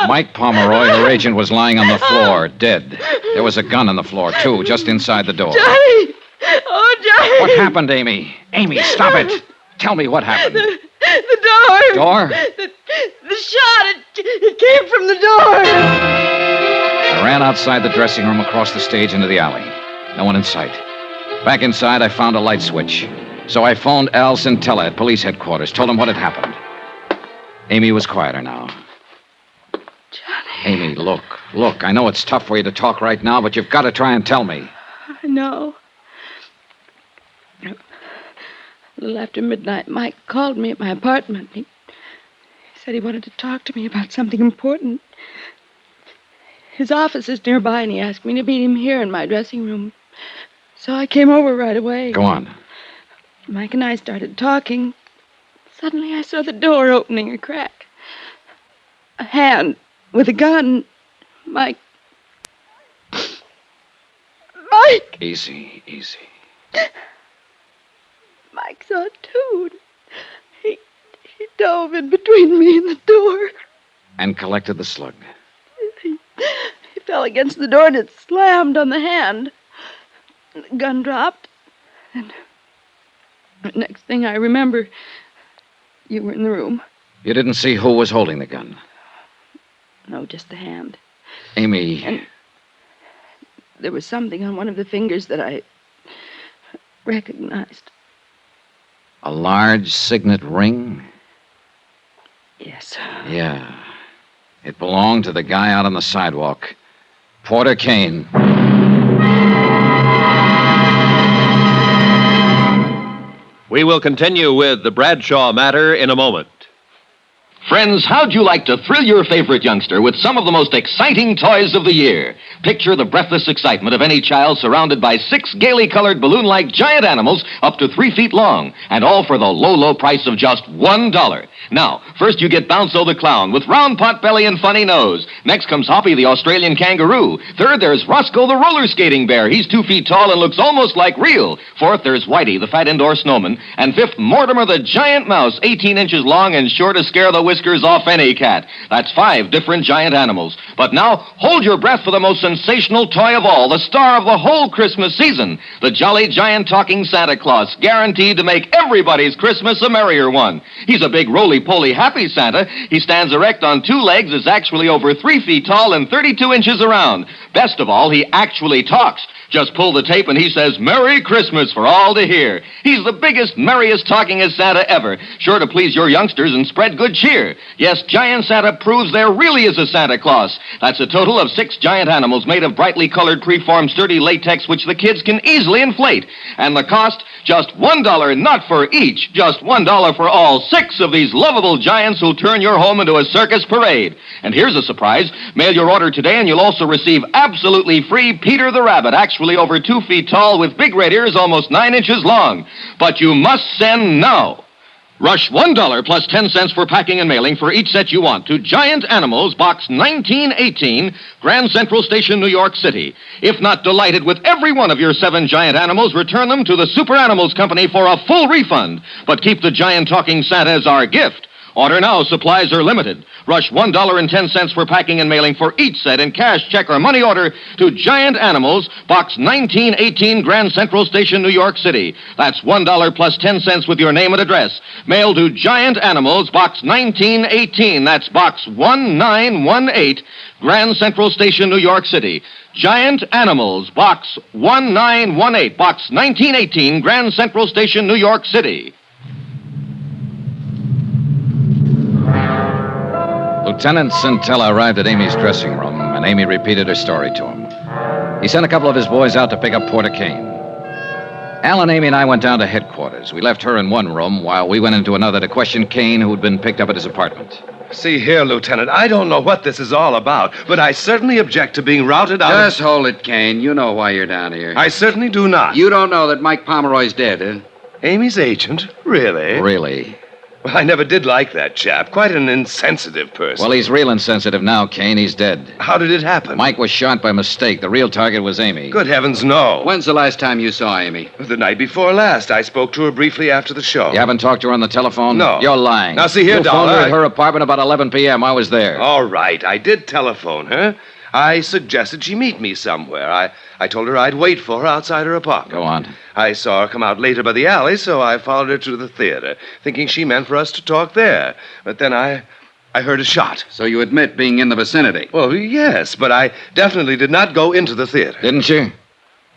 Mike Pomeroy, her agent, was lying on the floor, dead. There was a gun on the floor, too, just inside the door. Johnny! Oh, Johnny! What happened, Amy? Amy, stop it! Tell me what happened. The door. Door? The shot. It came from the door. I ran outside the dressing room, across the stage, into the alley. No one in sight. Back inside, I found a light switch. So I phoned Al Centella at police headquarters, told him what had happened. Amy was quieter now. Johnny. Amy, look. I know it's tough for you to talk right now, but you've got to try and tell me. I know. A little after midnight, Mike called me at my apartment. He said he wanted to talk to me about something important. His office is nearby, and he asked me to meet him here in my dressing room. So I came over right away. Go on. Mike and I started talking. Suddenly I saw the door opening a crack. A hand with a gun Mike. Mike! Easy, easy. Mike saw it too. He dove in between me and the door. And collected the slug. He fell against the door and it slammed on the hand. The gun dropped. And the next thing I remember, you were in the room. You didn't see who was holding the gun? No, just the hand. Amy. And there was something on one of the fingers that I recognized. A large signet ring? Yes. Yeah. It belonged to the guy out on the sidewalk. Porter Kane. We will continue with the Bradshaw matter in a moment. Friends, how'd you like to thrill your favorite youngster with some of the most exciting toys of the year? Picture the breathless excitement of any child surrounded by 6 gaily colored balloon-like giant animals up to 3 feet long, and all for the low, low price of just $1. Now, first you get Bounzo the clown with round pot belly and funny nose. Next comes Hoppy the Australian kangaroo. Third, there's Roscoe the roller skating bear. He's 2 feet tall and looks almost like real. Fourth, there's Whitey the fat indoor snowman. And fifth, Mortimer the giant mouse, 18 inches long and sure to scare the whiskers off any cat. That's 5 different giant animals. But now, hold your breath for the most sensational toy of all, the star of the whole Christmas season, the jolly giant talking Santa Claus, guaranteed to make everybody's Christmas a merrier one. He's a big roly-poly happy Santa. He stands erect on 2 legs, is actually over 3 feet tall and 32 inches around. Best of all, he actually talks. Just pull the tape and he says, "Merry Christmas" for all to hear. He's the biggest, merriest talkingest Santa ever, sure to please your youngsters and spread good cheer. Yes, Giant Santa proves there really is a Santa Claus. That's a total of 6 giant animals made of brightly colored preformed sturdy latex which the kids can easily inflate. And the cost, just $1, not for each, just $1 for all 6 of these lovable giants who'll turn your home into a circus parade. And here's a surprise. Mail your order today and you'll also receive absolutely free Peter the Rabbit, actually over 2 feet tall with big red ears almost 9 inches long. But you must send now. Rush $1 plus 10 cents for packing and mailing for each set you want to Giant Animals, Box 1918, Grand Central Station, New York City. If not delighted with every one of your 7 giant animals, return them to the Super Animals Company for a full refund. But keep the giant talking Santa as our gift. Order now. Supplies are limited. Rush $1.10 for packing and mailing for each set in cash, check, or money order to Giant Animals, Box 1918, Grand Central Station, New York City. That's $1 plus 10 cents with your name and address. Mail to Giant Animals, Box 1918. That's Box 1918, Grand Central Station, New York City. Giant Animals, Box 1918, Box 1918, Grand Central Station, New York City. Lieutenant Centella arrived at Amy's dressing room, and Amy repeated her story to him. He sent a couple of his boys out to pick up Porter Kane. Alan, Amy, and I went down to headquarters. We left her in one room while we went into another to question Kane, who had been picked up at his apartment. See here, Lieutenant, I don't know what this is all about, but I certainly object to being routed out Just hold it, Kane. You know why you're down here. I certainly do not. You don't know that Mike Pomeroy's dead, huh? Amy's agent? Really? Really? Well, I never did like that chap. Quite an insensitive person. Well, he's real insensitive now, Kane. He's dead. How did it happen? Mike was shot by mistake. The real target was Amy. Good heavens, no. When's the last time you saw Amy? The night before last. I spoke to her briefly after the show. You haven't talked to her on the telephone? No. You're lying. Now, see here, you Dollar. phoned her at her apartment about 11 p.m. I was there. All right. I did telephone her. I suggested she meet me somewhere. I told her I'd wait for her outside her apartment. Go on. I saw her come out later by the alley, so I followed her to the theater, thinking she meant for us to talk there. But then I heard a shot. So you admit being in the vicinity? Well, yes, but I definitely did not go into the theater. Didn't you?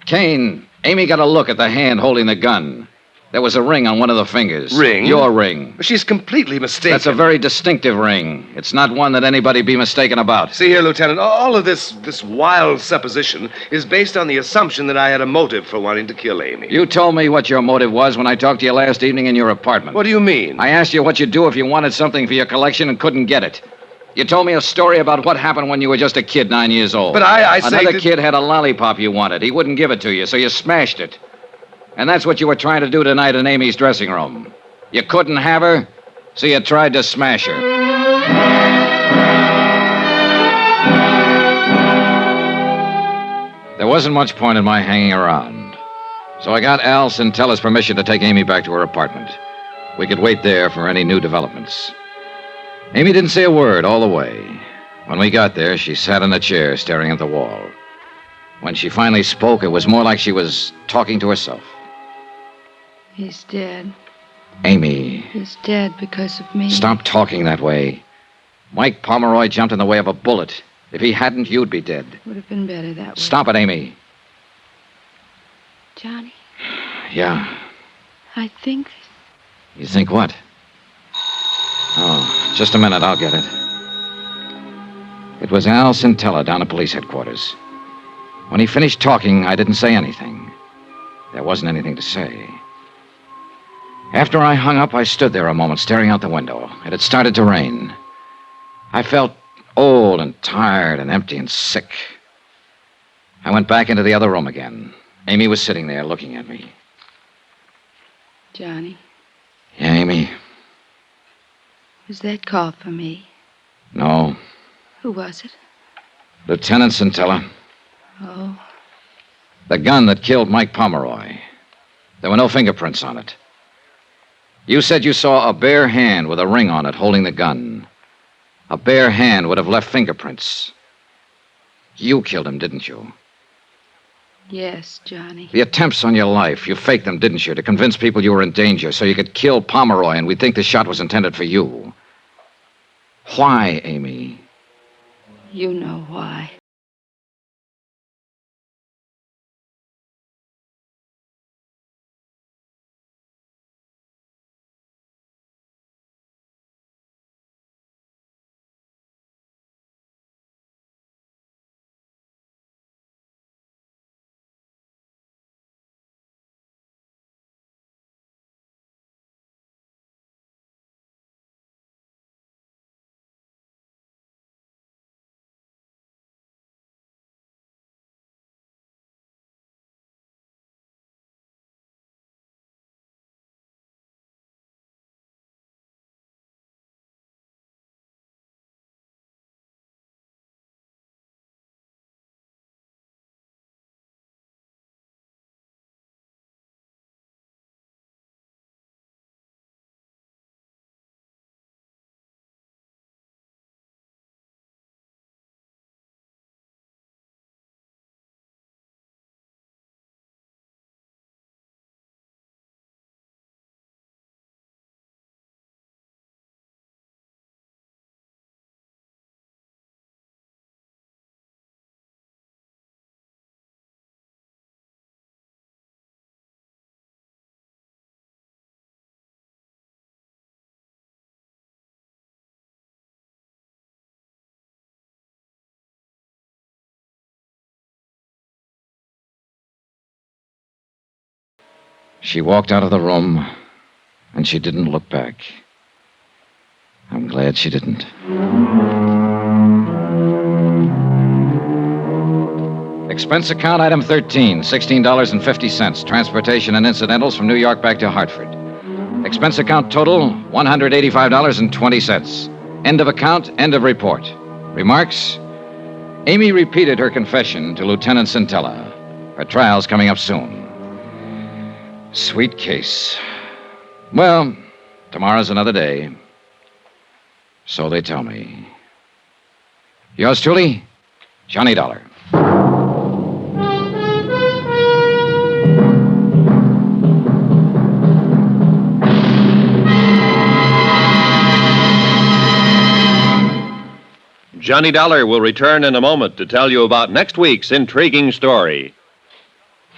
Kane, Amy got a look at the hand holding the gun. There was a ring on one of the fingers. Ring? Your ring. She's completely mistaken. That's a very distinctive ring. It's not one that anybody be mistaken about. See here, Lieutenant, all of this wild supposition is based on the assumption that I had a motive for wanting to kill Amy. You told me what your motive was when I talked to you last evening in your apartment. What do you mean? I asked you what you'd do if you wanted something for your collection and couldn't get it. You told me a story about what happened when you were just a kid, 9 years old. But I say Another that... kid had a lollipop you wanted. He wouldn't give it to you, so you smashed it. And that's what you were trying to do tonight in Amy's dressing room. You couldn't have her, so you tried to smash her. wasn't much point in my hanging around. So I got Al Cintella's permission to take Amy back to her apartment. We could wait there for any new developments. Amy didn't say a word all the way. When we got there, she sat in a chair staring at the wall. When she finally spoke, it was more like she was talking to herself. He's dead. Amy, He's dead because of me. stop talking that way. Mike Pomeroy jumped in the way of a bullet. If he hadn't, you'd be dead. Would have been better that way. Stop it, Amy. Johnny, Yeah. I think You think what? Oh, just a minute. I'll get it. It was Al Cintella down at police headquarters. When he finished talking, I didn't say anything. There wasn't anything to say. After I hung up, I stood there a moment, staring out the window. It had started to rain. I felt old and tired and empty and sick. I went back into the other room again. Amy was sitting there looking at me. Johnny, Yeah, Amy? was that call for me? No. Who was it? Lieutenant Cintella. Oh, The gun that killed Mike Pomeroy. There were no fingerprints on it. You said you saw a bare hand with a ring on it holding the gun. A bare hand would have left fingerprints. You killed him, didn't you? yes, Johnny. The attempts on your life, you faked them, didn't you, to convince people you were in danger so you could kill Pomeroy and we'd think the shot was intended for you. Why, Amy? You know why. She walked out of the room, and she didn't look back. I'm glad she didn't. Expense account item 13, $16.50. Transportation and incidentals from New York back to Hartford. Expense account total, $185.20. End of account, end of report. Remarks? Amy repeated her confession to Lieutenant Cintella. Her trial's coming up soon. Sweet case. Well, tomorrow's another day. So they tell me. Yours truly, Johnny Dollar. Johnny Dollar will return in a moment to tell you about next week's intriguing story.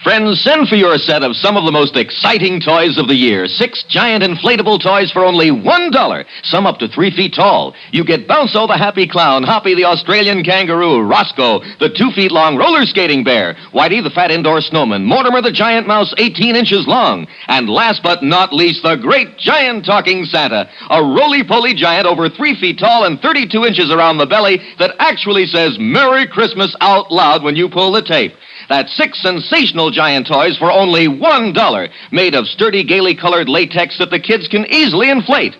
Friends, send for your set of some of the most exciting toys of the year. 6 giant inflatable toys for only $1. Some up to 3 feet tall. You get Bounco the Happy Clown, Hoppy the Australian Kangaroo, Roscoe the 2 feet long roller skating bear, Whitey the fat indoor snowman, Mortimer the giant mouse 18 inches long, and last but not least, the great giant talking Santa, a roly-poly giant over 3 feet tall and 32 inches around the belly that actually says Merry Christmas out loud when you pull the tape. That's 6 sensational giant toys for only $1, made of sturdy, gaily colored latex that the kids can easily inflate.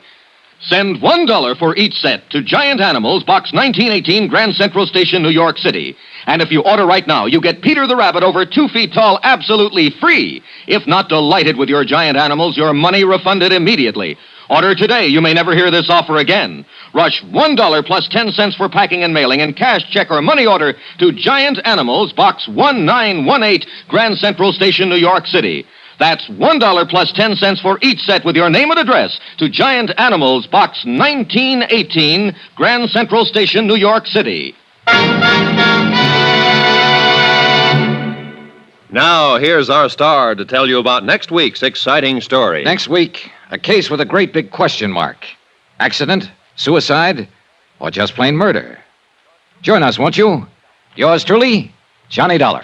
Send $1 for each set to Giant Animals, Box 1918, Grand Central Station, New York City. And if you order right now, you get Peter the Rabbit over 2 feet tall absolutely free. If not delighted with your Giant Animals, your money refunded immediately. Order today. You may never hear this offer again. Rush $1 plus 10 cents for packing and mailing and cash, check, or money order to Giant Animals, Box 1918, Grand Central Station, New York City. That's $1 plus 10 cents for each set with your name and address to Giant Animals, Box 1918, Grand Central Station, New York City. Now, here's our star to tell you about next week's exciting story. Next week, a case with a great big question mark. Accident, suicide, or just plain murder? Join us, won't you? Yours truly, Johnny Dollar.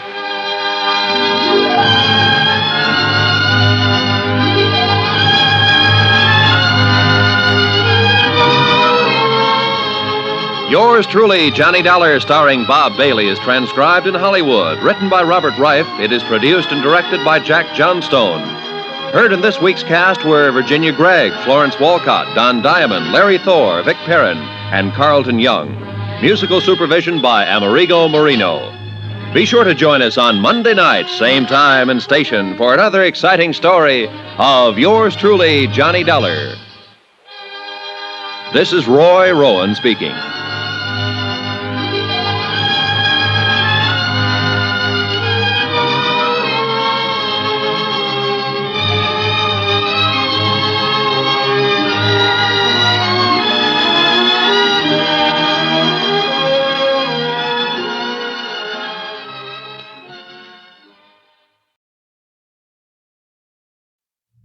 Yours truly, Johnny Dollar, starring Bob Bailey, is transcribed in Hollywood. Written by Robert Reif, it is produced and directed by Jack Johnstone. Heard in this week's cast were Virginia Gregg, Florence Walcott, Don Diamond, Larry Thor, Vic Perrin, and Carlton Young. Musical supervision by Amerigo Marino. Be sure to join us on Monday night, same time and station, for another exciting story of Yours truly, Johnny Dollar. This is Roy Rowan speaking.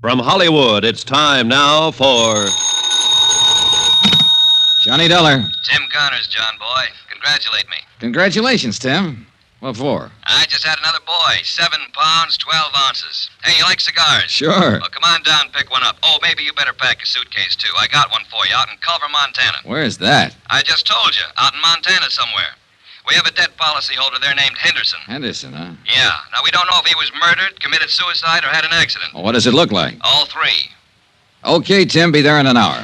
From Hollywood, it's time now for Johnny Dollar. Tim Connors, John boy. Congratulate me. Congratulations, Tim. What for? I just had another boy. 7 pounds, 12 ounces. Hey, you like cigars? Sure. Well, come on down, pick one up. Oh, maybe you better pack a suitcase, too. I got one for you out in Culver, Montana. Where's that? I just told you, out in Montana somewhere. We have a debt policyholder there named Henderson. Henderson, huh? Yeah. Now, we don't know if he was murdered, committed suicide, or had an accident. Well, what does it look like? All three. Okay, Tim, be there in an hour.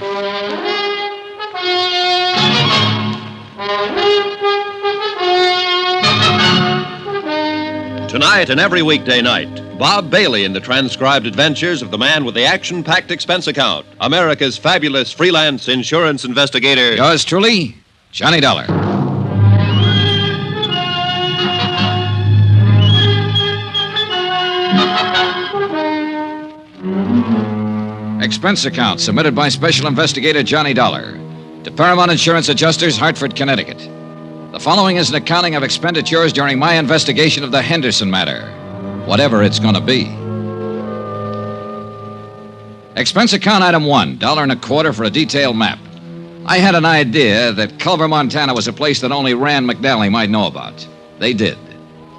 Tonight and every weekday night, Bob Bailey in the transcribed adventures of the man with the action-packed expense account, America's fabulous freelance insurance investigator. Yours truly, Johnny Dollar. Expense account submitted by Special Investigator Johnny Dollar to Paramount Insurance Adjusters, Hartford, Connecticut. The following is an accounting of expenditures during my investigation of the Henderson matter, whatever it's going to be. Expense account item 1, $1.25 for a detailed map. I had an idea that Culver, Montana was a place that only Rand McNally might know about. They did.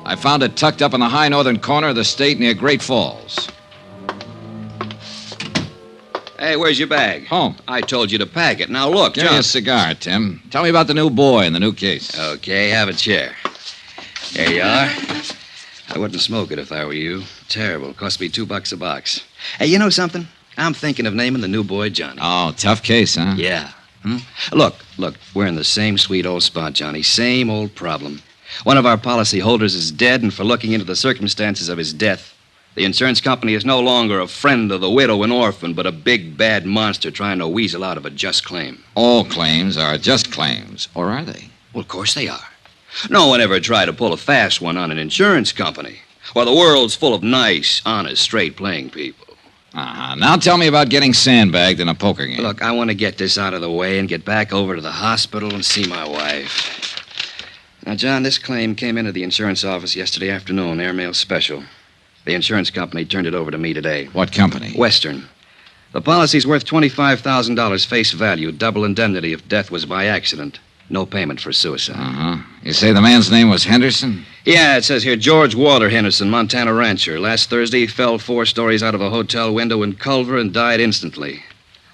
I found it tucked up in the high northern corner of the state near Great Falls. Hey, where's your bag? Home. I told you to pack it. Now, look, Give me a cigar, Tim. Tell me about the new boy and the new case. Okay, have a chair. There you are. I wouldn't smoke it if I were you. Terrible. Cost me $2 a box. Hey, you know something? I'm thinking of naming the new boy Johnny. Oh, tough case, huh? Yeah. Look, we're in the same sweet old spot, Johnny. Same old problem. One of our policy holders is dead, and for looking into the circumstances of his death, the insurance company is no longer a friend of the widow and orphan, but a big, bad monster trying to weasel out of a just claim. All claims are just claims, or are they? Well, of course they are. No one ever tried to pull a fast one on an insurance company. Well, the world's full of nice, honest, straight-playing people. Uh-huh. Now tell me about getting sandbagged in a poker game. Look, I want to get this out of the way and get back over to the hospital and see my wife. Now, John, this claim came into the insurance office yesterday afternoon, airmail special. The insurance company turned it over to me today. What company? Western. The policy's worth $25,000 face value, double indemnity if death was by accident. No payment for suicide. Uh-huh. You say the man's name was Henderson? Yeah, it says here George Walter Henderson, Montana rancher. Last Thursday, he fell 4 stories out of a hotel window in Culver and died instantly.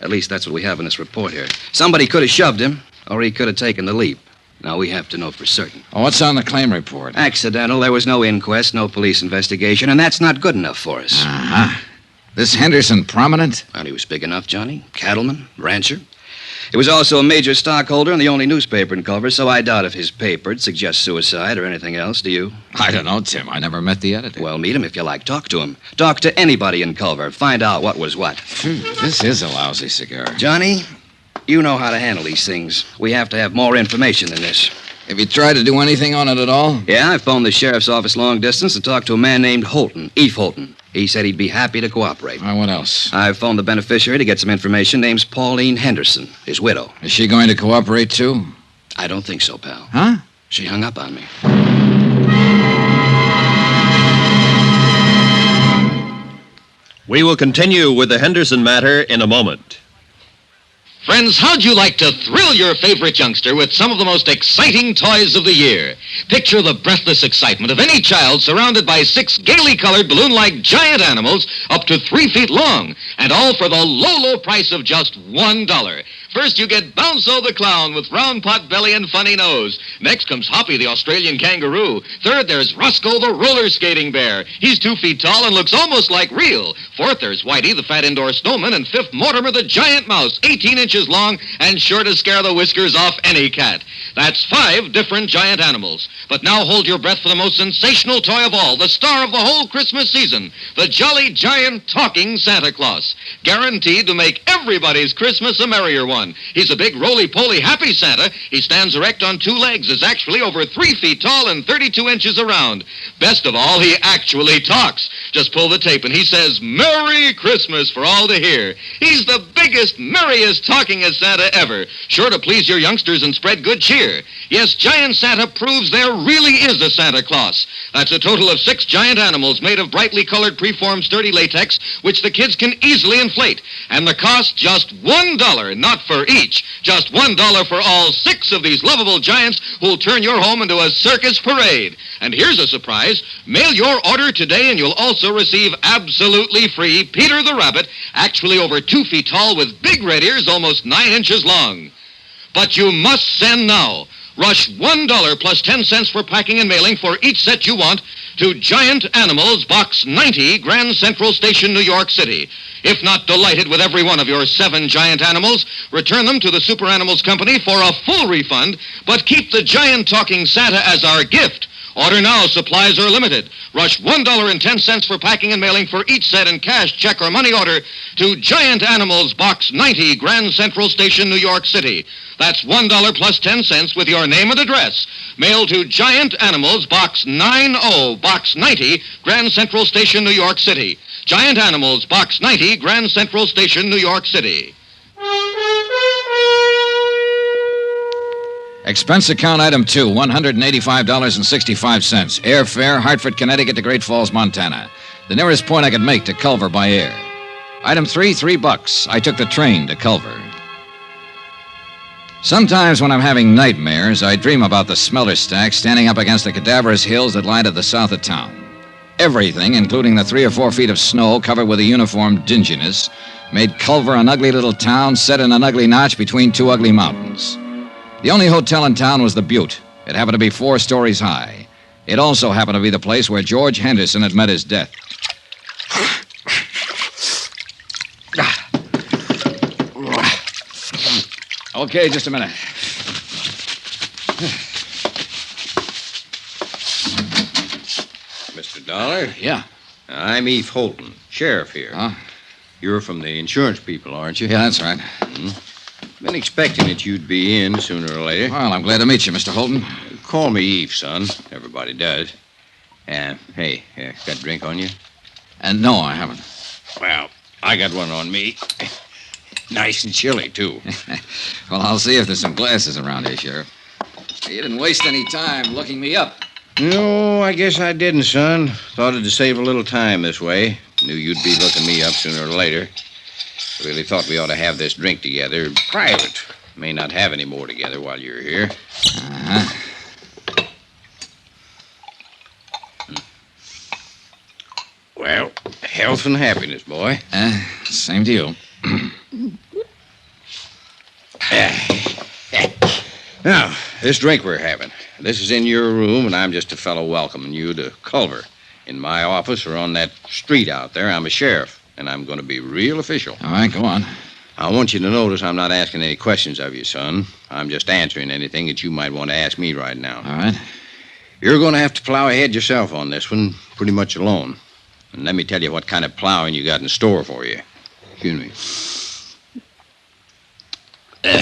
At least that's what we have in this report here. Somebody could have shoved him, or he could have taken the leap. Now, we have to know for certain. Oh, what's on the claim report? Accidental. There was no inquest, no police investigation, and that's not good enough for us. Uh-huh. This Henderson prominent? Well, he was big enough, Johnny. Cattleman, rancher. He was also a major stockholder in the only newspaper in Culver, so I doubt if his paper'd suggest suicide or anything else, do you? I don't know, Tim. I never met the editor. Well, meet him if you like. Talk to him. Talk to anybody in Culver. Find out what was what. This is a lousy cigar. Johnny, you know how to handle these things. We have to have more information than this. Have you tried to do anything on it at all? Yeah, I phoned the sheriff's office long distance and talked to a man named Holton, Eve Holton. He said he'd be happy to cooperate. What else? I phoned the beneficiary to get some information. Name's Pauline Henderson, his widow. Is she going to cooperate, too? I don't think so, pal. Huh? She hung up on me. We will continue with the Henderson matter in a moment. Friends, how'd you like to thrill your favorite youngster with some of the most exciting toys of the year? Picture the breathless excitement of any child surrounded by 6 gaily colored balloon-like giant animals up to 3 feet long, and all for the low, low price of just $1. First, you get Bounzo the clown with round pot belly and funny nose. Next comes Hoppy the Australian kangaroo. Third, there's Roscoe the roller skating bear. He's 2 feet tall and looks almost like real. Fourth, there's Whitey the fat indoor snowman. And fifth, Mortimer the giant mouse, 18 inches long and sure to scare the whiskers off any cat. That's 5 different giant animals. But now hold your breath for the most sensational toy of all, the star of the whole Christmas season, the jolly giant talking Santa Claus. Guaranteed to make everybody's Christmas a merrier one. He's a big, roly-poly, happy Santa. He stands erect on 2 legs, is actually over 3 feet tall and 32 inches around. Best of all, he actually talks. Just pull the tape and he says, Merry Christmas for all to hear. He's the biggest, merriest, talkingest Santa ever. Sure to please your youngsters and spread good cheer. Yes, Giant Santa proves there really is a Santa Claus. That's a total of 6 giant animals made of brightly colored preformed sturdy latex, which the kids can easily inflate. And the cost just $1, not for each. Just $1 for all 6 of these lovable giants who'll turn your home into a circus parade. And here's a surprise. Mail your order today and you'll also receive absolutely free Peter the Rabbit, actually over 2 feet tall with big red ears almost 9 inches long. But you must send now. Rush $1 plus 10 cents for packing and mailing for each set you want to Giant Animals, Box 90, Grand Central Station, New York City. If not delighted with every one of your 7 giant animals, return them to the Super Animals Company for a full refund, but keep the giant talking Santa as our gift. Order now. Supplies are limited. Rush $1.10 for packing and mailing for each set in cash, check, or money order to Giant Animals, Box 90, Grand Central Station, New York City. That's $1 plus 10 cents with your name and address. Mail to Giant Animals, Box 90, Box 90, Grand Central Station, New York City. Giant Animals, Box 90, Grand Central Station, New York City. Expense account item 2, $185.65. Airfare, Hartford, Connecticut to Great Falls, Montana. The nearest point I could make to Culver by air. Item 3, $3. I took the train to Culver. Sometimes when I'm having nightmares, I dream about the smelter stack standing up against the cadaverous hills that lie to the south of town. Everything, including the 3 or 4 feet of snow covered with a uniform dinginess, made Culver an ugly little town set in an ugly notch between 2 ugly mountains. The only hotel in town was the Butte. It happened to be 4 stories high. It also happened to be the place where George Henderson had met his death. Okay, just a minute. Mr. Dollar? Yeah. I'm Eve Holton, sheriff here. Huh? You're from the insurance people, aren't you? Yeah, that's right. Been expecting that you'd be in sooner or later. Well, I'm glad to meet you, Mr. Holton. Call me Eve, son. Everybody does. Hey, got a drink on you? No, I haven't. Well, I got one on me. Nice and chilly, too. Well, I'll see if there's some glasses around here, Sheriff. You didn't waste any time looking me up. No, I guess I didn't, son. Thought it'd save a little time this way. Knew you'd be looking me up sooner or later. Really thought we ought to have this drink together. Private. May not have any more together while you're here. Uh-huh. Well, health and happiness, boy. Same to you. Now, this drink we're having. This is in your room, and I'm just a fellow welcoming you to Culver. In my office or on that street out there, I'm a sheriff, and I'm going to be real official. All right, go on. I want you to notice I'm not asking any questions of you, son. I'm just answering anything that you might want to ask me right now. All right. You're going to have to plow ahead yourself on this one, pretty much alone. And let me tell you what kind of plowing you got in store for you. Excuse me.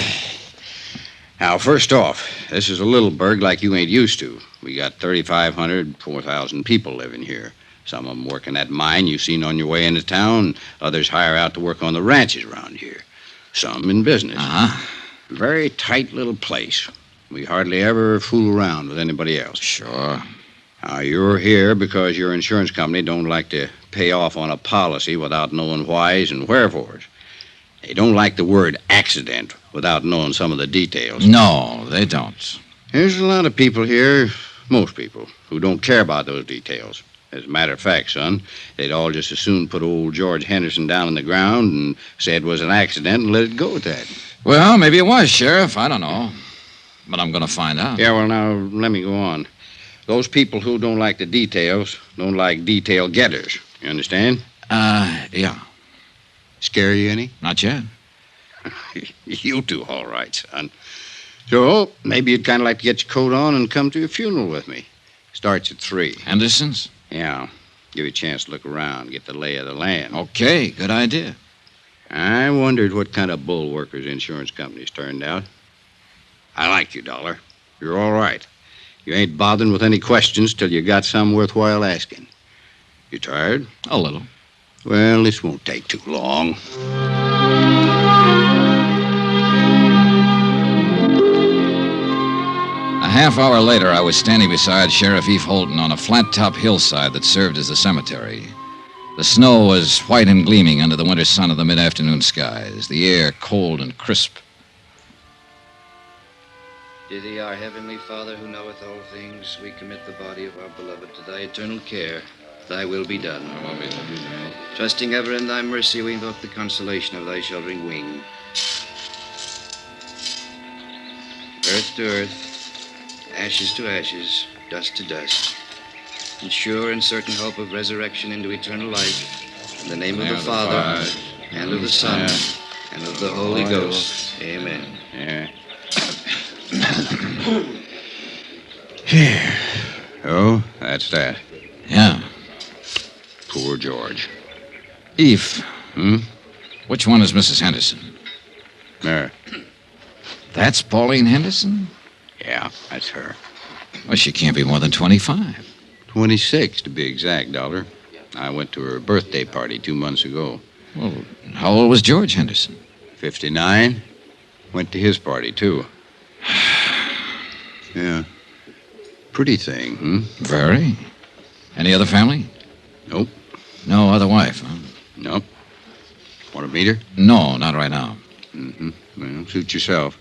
Now, first off, this is a little burg like you ain't used to. We got 3,500, 4,000 people living here. Some of them working that mine you seen on your way into town. Others hire out to work on the ranches around here. Some in business. Uh-huh. Very tight little place. We hardly ever fool around with anybody else. Sure. Now, you're here because your insurance company don't like to pay off on a policy without knowing whys and wherefores. They don't like the word accident without knowing some of the details. No, they don't. There's a lot of people here, most people, who don't care about those details. As a matter of fact, son, they'd all just as soon put old George Henderson down on the ground and say it was an accident and let it go at that. Well, maybe it was, Sheriff. I don't know. But I'm going to find out. Yeah, well, now, let me go on. Those people who don't like the details don't like detail getters. You understand? Yeah. Scare you any? Not yet. You do all right, son. So, maybe you'd kind of like to get your coat on and come to a funeral with me. Starts at 3. Henderson's? Yeah. Give you a chance to look around, get the lay of the land. Okay, good idea. I wondered what kind of bull workers insurance companies turned out. I like you, Dollar. You're all right. You ain't bothering with any questions till you got some worthwhile asking. You tired? A little. Well, this won't take too long. A half hour later, I was standing beside Sheriff Eve Holden on a flat-top hillside that served as a cemetery. The snow was white and gleaming under the winter sun of the mid-afternoon skies, the air cold and crisp. Dear thee, our heavenly Father, who knoweth all things, we commit the body of our beloved to thy eternal care. Thy will be done. Trusting ever in thy mercy, we invoke the consolation of thy sheltering wing. Earth to earth, ashes to ashes, dust to dust. In sure and certain hope of resurrection into eternal life, in the name of the Father, and of the Son, and of the Holy Ghost. Amen. Yeah. Here. Oh, that's that. Yeah. Poor George. Eve. Hmm? Which one is Mrs. Henderson? There. That's Pauline Henderson? Yeah, that's her. Well, she can't be more than 25. 26, to be exact, Dollar. I went to her birthday party 2 months ago. Well, how old was George Henderson? 59. Went to his party, too. Yeah. Pretty thing, hmm? Very. Any other family? Nope. No other wife, huh? Nope. Want to meet her? No, not right now. Mm-hmm. Well, suit yourself.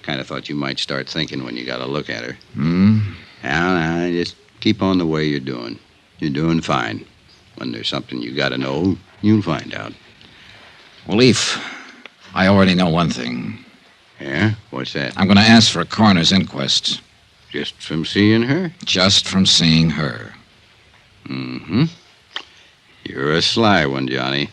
Kind of thought you might start thinking when you got a look at her. Hmm? Now, just keep on the way you're doing. You're doing fine. When there's something you got to know, you'll find out. Well, Eve, I already know one thing. Yeah? What's that? I'm going to ask for a coroner's inquest. Just from seeing her? Just from seeing her. Mm-hmm. You're a sly one, Johnny.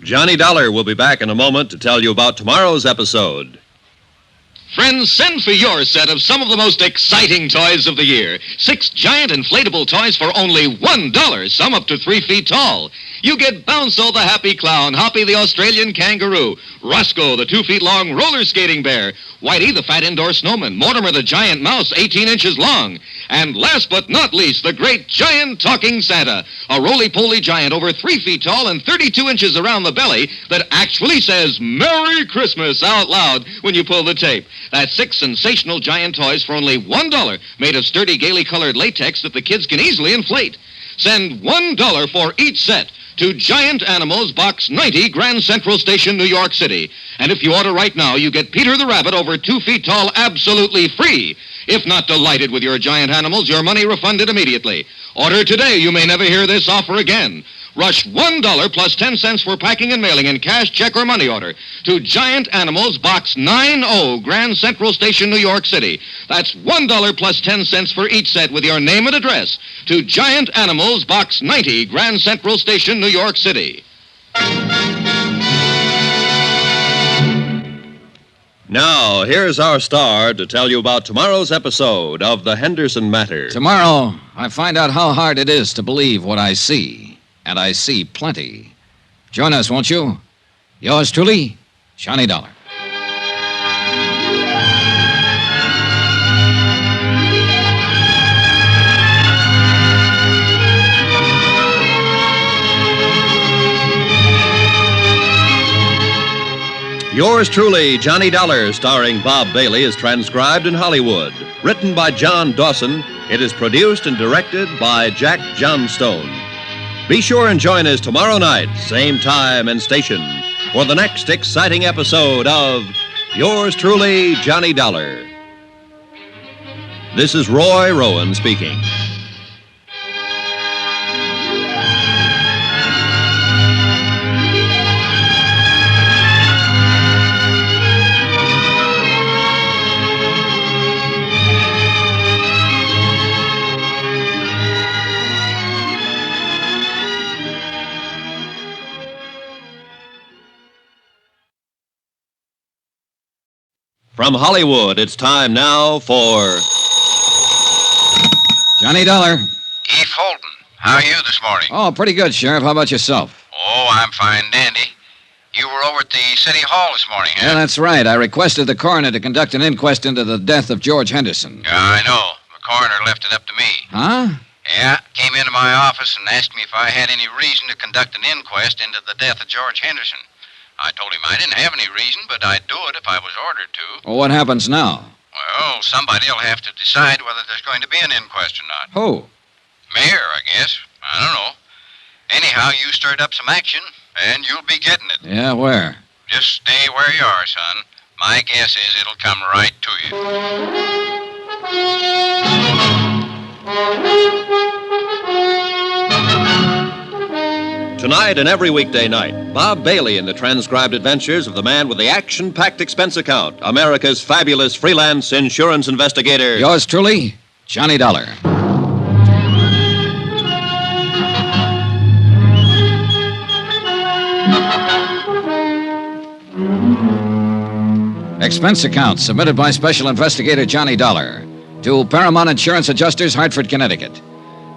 Johnny Dollar will be back in a moment to tell you about tomorrow's episode. Friends, send for your set of some of the most exciting toys of the year. 6 giant inflatable toys for only $1, some up to 3 feet tall. You get Bounce'll the happy clown, Hoppy the Australian kangaroo, Roscoe the 2 feet long roller skating bear, Whitey the fat indoor snowman, Mortimer the giant mouse 18 inches long, and last but not least, the great giant talking Santa, a roly-poly giant over 3 feet tall and 32 inches around the belly that actually says Merry Christmas out loud when you pull the tape. That's 6 sensational giant toys for only $1, made of sturdy, gaily colored latex that the kids can easily inflate. Send $1 for each set to Giant Animals, Box 90, Grand Central Station, New York City. And if you order right now, you get Peter the Rabbit over 2 feet tall absolutely free. If not delighted with your giant animals, your money refunded immediately. Order today. You may never hear this offer again. Rush $1 plus 10 cents for packing and mailing in cash, check, or money order to Giant Animals, Box 90, Grand Central Station, New York City. That's $1 plus 10 cents for each set with your name and address to Giant Animals, Box 90, Grand Central Station, New York City. Now, here's our star to tell you about tomorrow's episode of The Henderson Matter. Tomorrow, I find out how hard it is to believe what I see, and I see plenty. Join us, won't you? Yours truly, Johnny Dollar. Yours truly, Johnny Dollar, starring Bob Bailey, is transcribed in Hollywood. Written by John Dawson, it is produced and directed by Jack Johnstone. Be sure and join us tomorrow night, same time and station, for the next exciting episode of Yours truly, Johnny Dollar. This is Roy Rowan speaking. From Hollywood, it's time now for Johnny Dollar. Eve Holden, how are you this morning? Oh, pretty good, Sheriff. How about yourself? Oh, I'm fine, dandy. You were over at the City Hall this morning, huh? Yeah, that's right. I requested the coroner to conduct an inquest into the death of George Henderson. Yeah, I know. The coroner left it up to me. Huh? Yeah, came into my office and asked me if I had any reason to conduct an inquest into the death of George Henderson. I told him I didn't have any reason, but I'd do it if I was ordered to. Well, what happens now? Well, somebody will have to decide whether there's going to be an inquest or not. Who? Mayor, I guess. I don't know. Anyhow, you stirred up some action, and you'll be getting it. Yeah, where? Just stay where you are, son. My guess is it'll come right to you. Tonight and every weekday night, Bob Bailey in the transcribed adventures of the man with the action-packed expense account, America's fabulous freelance insurance investigator. Yours truly, Johnny Dollar. Expense account submitted by Special Investigator Johnny Dollar to Paramount Insurance Adjusters, Hartford, Connecticut.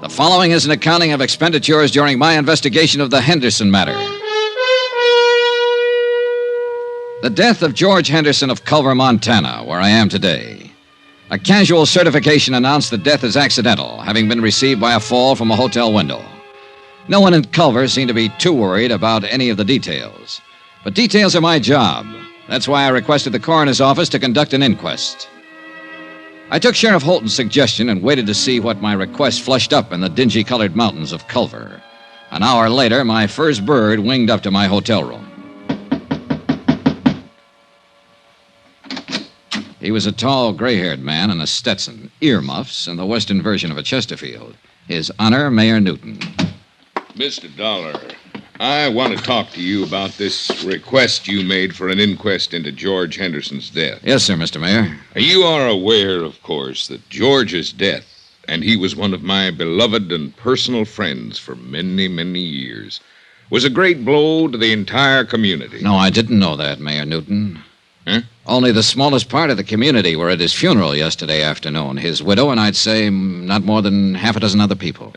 The following is an accounting of expenditures during my investigation of the Henderson matter. The death of George Henderson of Culver, Montana, where I am today. A casual certification announced that death is accidental, having been received by a fall from a hotel window. No one in Culver seemed to be too worried about any of the details. But details are my job. That's why I requested the coroner's office to conduct an inquest. I took Sheriff Holton's suggestion and waited to see what my request flushed up in the dingy-colored mountains of Culver. An hour later, my first bird winged up to my hotel room. He was a tall, gray-haired man in a Stetson, earmuffs, and the western version of a Chesterfield. His Honor, Mayor Newton. Mr. Dollar, I want to talk to you about this request you made for an inquest into George Henderson's death. Yes, sir, Mr. Mayor. You are aware, of course, that George's death, and he was one of my beloved and personal friends for many, many years, was a great blow to the entire community. No, I didn't know that, Mayor Newton. Huh? Only the smallest part of the community were at his funeral yesterday afternoon. His widow and I'd say not more than half a dozen other people.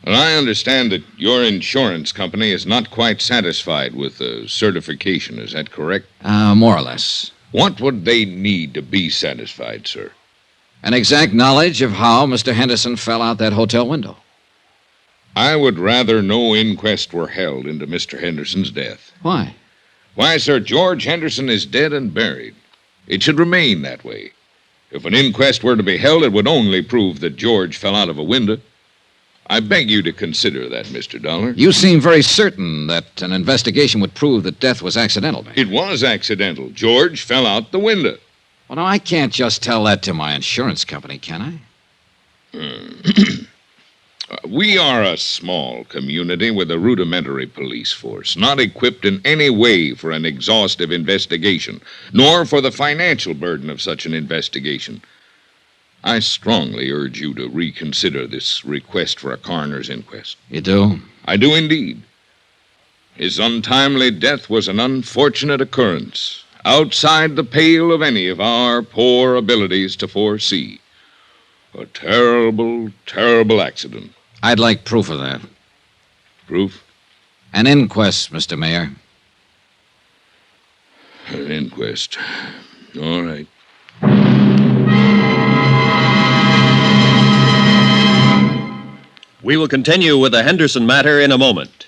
Well, I understand that your insurance company is not quite satisfied with the certification. Is that correct? More or less. What would they need to be satisfied, sir? An exact knowledge of how Mr. Henderson fell out that hotel window. I would rather no inquest were held into Mr. Henderson's death. Why? Why, sir, George Henderson is dead and buried. It should remain that way. If an inquest were to be held, it would only prove that George fell out of a window. I beg you to consider that, Mr. Dollar. You seem very certain that an investigation would prove that death was accidental, Mayor. It was accidental. George fell out the window. Well, now, I can't just tell that to my insurance company, can I? We are a small community with a rudimentary police force, not equipped in any way for an exhaustive investigation, nor for the financial burden of such an investigation. I strongly urge you to reconsider this request for a coroner's inquest. You do? I do indeed. His untimely death was an unfortunate occurrence, outside the pale of any of our poor abilities to foresee. A terrible, terrible accident. I'd like proof of that. Proof? An inquest, Mr. Mayor. An inquest. All right. We will continue with the Henderson matter in a moment.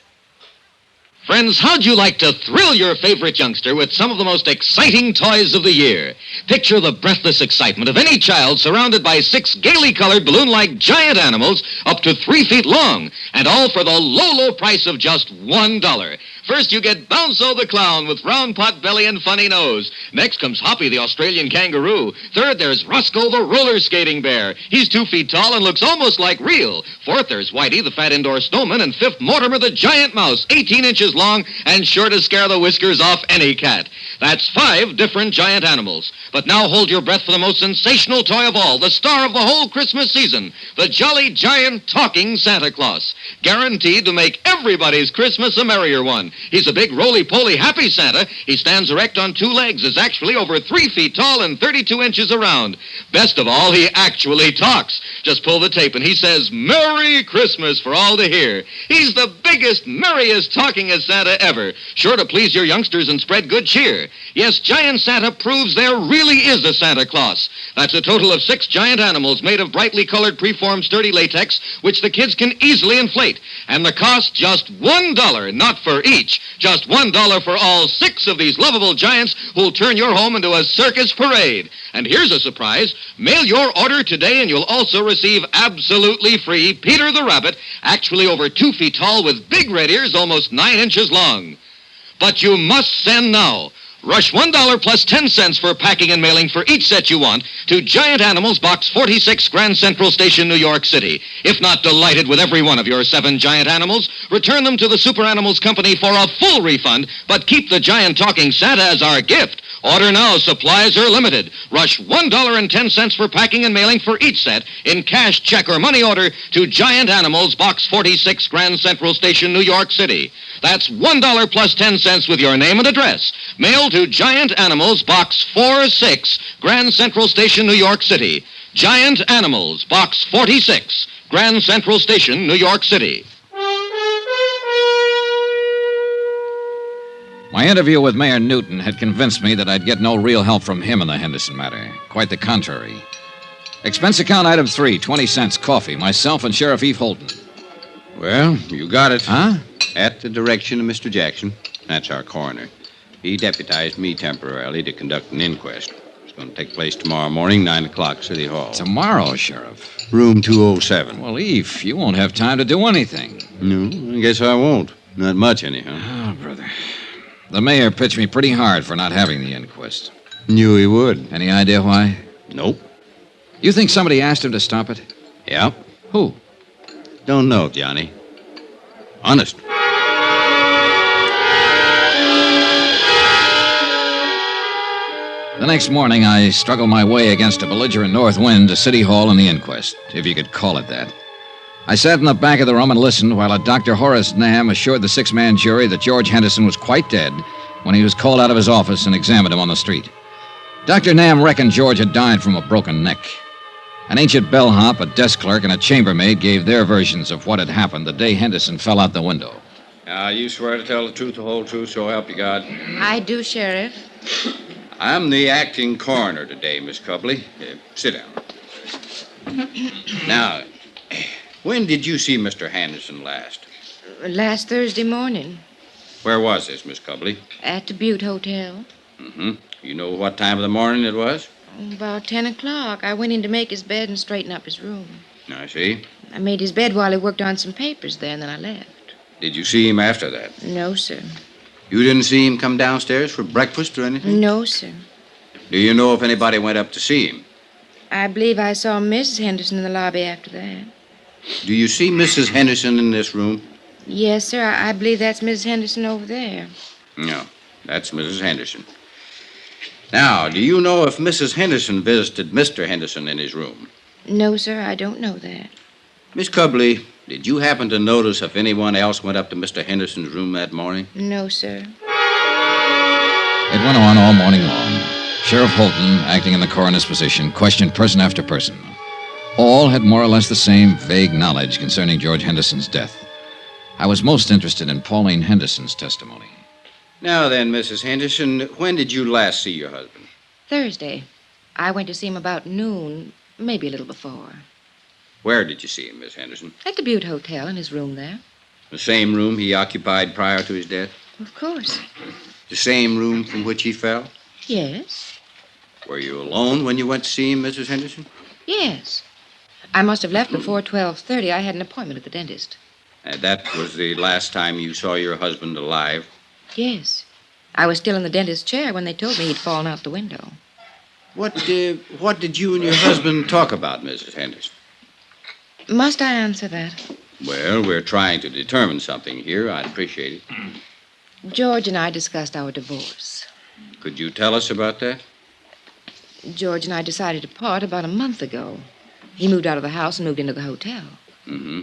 Friends, how'd you like to thrill your favorite youngster with some of the most exciting toys of the year? Picture the breathless excitement of any child surrounded by 6 gaily colored balloon-like giant animals up to 3 feet long, and all for the low, low price of just $1. First, you get Bounzo the clown with round pot belly and funny nose. Next comes Hoppy the Australian kangaroo. Third, there's Roscoe the roller skating bear. He's 2 feet tall and looks almost like real. Fourth, there's Whitey the fat indoor snowman. And fifth, Mortimer the giant mouse, 18 inches long and sure to scare the whiskers off any cat. That's 5 different giant animals. But now hold your breath for the most sensational toy of all, the star of the whole Christmas season, the jolly giant talking Santa Claus. Guaranteed to make everybody's Christmas a merrier one. He's a big, roly-poly, happy Santa. He stands erect on 2 legs, is actually over 3 feet tall and 32 inches around. Best of all, he actually talks. Just pull the tape and he says, Merry Christmas for all to hear. He's the biggest, merriest talkingest Santa ever. Sure to please your youngsters and spread good cheer. Yes, Giant Santa proves there really is a Santa Claus. That's a total of 6 giant animals made of brightly colored preformed sturdy latex, which the kids can easily inflate. And the cost just $1, not for each. Just $1 for all 6 of these lovable giants who'll turn your home into a circus parade. And here's a surprise. Mail your order today and you'll also receive absolutely free Peter the Rabbit, actually over 2 feet tall with big red ears almost 9 inches long. But you must send now. Rush $1 plus 10 cents for packing and mailing for each set you want to Giant Animals, Box 46, Grand Central Station, New York City. If not delighted with every one of your 7 giant animals, return them to the Super Animals Company for a full refund, but keep the giant talking Santa as our gift. Order now. Supplies are limited. Rush $1.10 for packing and mailing for each set in cash, check, or money order to Giant Animals, Box 46, Grand Central Station, New York City. That's $1 plus 10 cents with your name and address. Mail to Giant Animals, Box 46, Grand Central Station, New York City. Giant Animals, Box 46, Grand Central Station, New York City. My interview with Mayor Newton had convinced me that I'd get no real help from him in the Henderson matter. Quite the contrary. Expense account item 3, 20 cents, coffee. Myself and Sheriff Eve Holden. Well, you got it. Huh? At the direction of Mr. Jackson. That's our coroner. He deputized me temporarily to conduct an inquest. It's going to take place tomorrow morning, 9 o'clock, City Hall. Tomorrow, Sheriff? Room 207. Well, Eve, you won't have time to do anything. No, I guess I won't. Not much, anyhow. Oh, brother. The mayor pitched me pretty hard for not having the inquest. Knew he would. Any idea why? Nope. You think somebody asked him to stop it? Yeah. Who? Don't know, Johnny. Honest. The next morning, I struggled my way against a belligerent north wind to City Hall and the inquest, if you could call it that. I sat in the back of the room and listened while a Dr. Horace Nam assured the 6-man jury that George Henderson was quite dead when he was called out of his office and examined him on the street. Dr. Nam reckoned George had died from a broken neck. An ancient bellhop, a desk clerk, and a chambermaid gave their versions of what had happened the day Henderson fell out the window. You swear to tell the truth, the whole truth, so help you God? I do, Sheriff. I'm the acting coroner today, Miss Cubley. Sit down. Now, when did you see Mr. Henderson last? Last Thursday morning. Where was this, Miss Cubley? At the Butte Hotel. Mm-hmm. You know what time of the morning it was? About 10 o'clock. I went in to make his bed and straighten up his room. I see. I made his bed while he worked on some papers there, and then I left. Did you see him after that? No, sir. You didn't see him come downstairs for breakfast or anything? No, sir. Do you know if anybody went up to see him? I believe I saw Mrs. Henderson in the lobby after that. Do you see Mrs. Henderson in this room? Yes, sir. I believe that's Mrs. Henderson over there. No, that's Mrs. Henderson. Now, do you know if Mrs. Henderson visited Mr. Henderson in his room? No, sir, I don't know that. Miss Cubley, did you happen to notice if anyone else went up to Mr. Henderson's room that morning? No, sir. It went on all morning long. Sheriff Holton, acting in the coroner's position, questioned person after person. All had more or less the same vague knowledge concerning George Henderson's death. I was most interested in Pauline Henderson's testimony. Now then, Mrs. Henderson, when did you last see your husband? Thursday. I went to see him about noon, maybe a little before. Where did you see him, Miss Henderson? At the Butte Hotel, in his room there. The same room he occupied prior to his death? Of course. The same room from which he fell? Yes. Were you alone when you went to see him, Mrs. Henderson? Yes. I must have left before 12:30. I had an appointment at the dentist. That was the last time you saw your husband alive? Yes. I was still in the dentist's chair when they told me he'd fallen out the window. What did you and your husband talk about, Mrs. Henderson? Must I answer that? Well, we're trying to determine something here. I'd appreciate it. George and I discussed our divorce. Could you tell us about that? George and I decided to part about a month ago. He moved out of the house and moved into the hotel. Mm-hmm.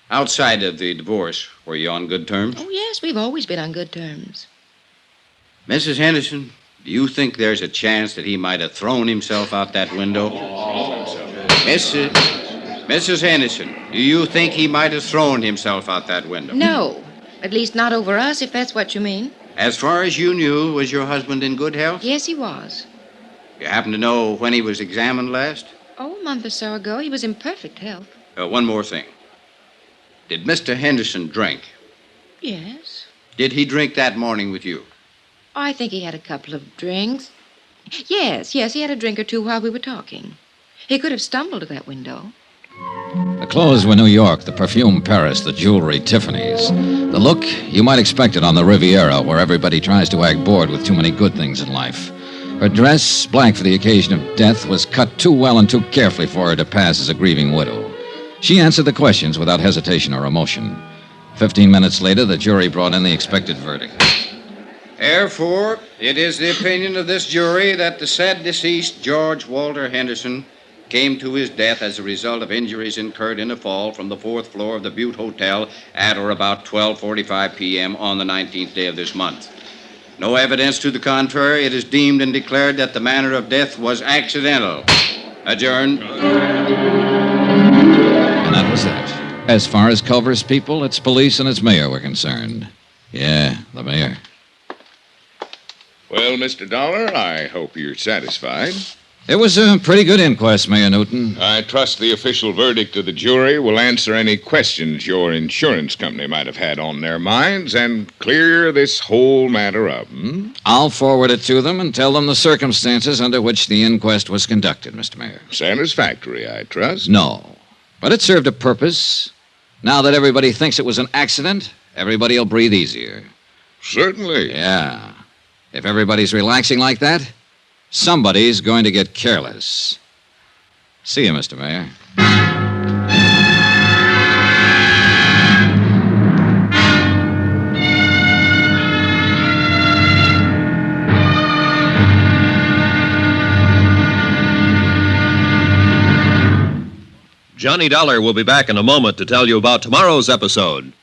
Outside of the divorce, were you on good terms? Oh, yes, we've always been on good terms. Mrs. Henderson, do you think there's a chance that he might have thrown himself out that window? Mrs. Henderson, do you think he might have thrown himself out that window? No. At least not over us, if that's what you mean. As far as you knew, was your husband in good health? Yes, he was. You happen to know when he was examined last? Oh, a month or so ago. He was in perfect health. One more thing. Did Mr. Henderson drink? Yes. Did he drink that morning with you? I think he had a couple of drinks. Yes, he had a drink or two while we were talking. He could have stumbled to that window. The clothes were New York, the perfume Paris, the jewelry Tiffany's. The look, you might expect it on the Riviera, where everybody tries to act bored with too many good things in life. Her dress, black for the occasion of death, was cut too well and too carefully for her to pass as a grieving widow. She answered the questions without hesitation or emotion. 15 minutes later, the jury brought in the expected verdict. Therefore, it is the opinion of this jury that the said deceased, George Walter Henderson, came to his death as a result of injuries incurred in a fall from the 4th floor of the Butte Hotel at or about 12:45 p.m. on the 19th day of this month. No evidence to the contrary, it is deemed and declared that the manner of death was accidental. Adjourned. And that was that. As far as Culver's people, its police, and its mayor were concerned. Yeah, the mayor. Well, Mr. Dollar, I hope you're satisfied. It was a pretty good inquest, Mayor Newton. I trust the official verdict of the jury will answer any questions your insurance company might have had on their minds and clear this whole matter up. I'll forward it to them and tell them the circumstances under which the inquest was conducted, Mr. Mayor. Satisfactory, I trust. No, but it served a purpose. Now that everybody thinks it was an accident, everybody will breathe easier. Certainly. Yeah. If everybody's relaxing like that, somebody's going to get careless. See you, Mr. Mayor. Johnny Dollar will be back in a moment to tell you about tomorrow's episode.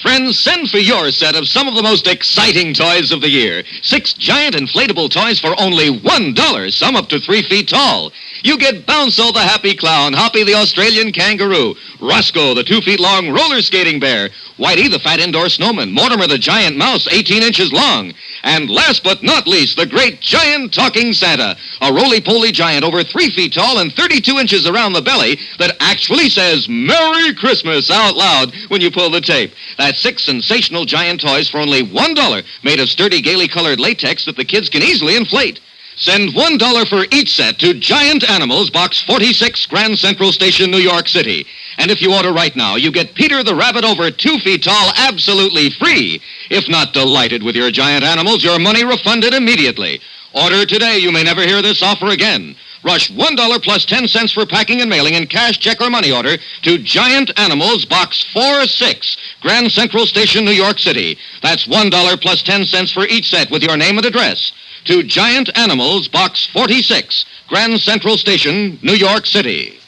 Friends, send for your set of some of the most exciting toys of the year. 6 giant inflatable toys for only $1, some up to 3 feet tall. You get Bounce-O the happy clown, Hoppy the Australian kangaroo, Roscoe the 2 feet long roller skating bear, Whitey the fat indoor snowman, Mortimer the giant mouse 18 inches long, and last but not least, the great giant talking Santa, a roly-poly giant over 3 feet tall and 32 inches around the belly that actually says Merry Christmas out loud when you pull the tape. That's 6 sensational giant toys for only $1, made of sturdy, gaily colored latex that the kids can easily inflate. Send $1 for each set to Giant Animals, Box 46, Grand Central Station, New York City. And if you order right now, you get Peter the Rabbit over 2 feet tall absolutely free. If not delighted with your giant animals, your money refunded immediately. Order today. You may never hear this offer again. Rush $1 plus 10 cents for packing and mailing in cash, check, or money order to Giant Animals, Box 46, Grand Central Station, New York City. That's $1 plus 10 cents for each set with your name and address to Giant Animals, Box 46, Grand Central Station, New York City.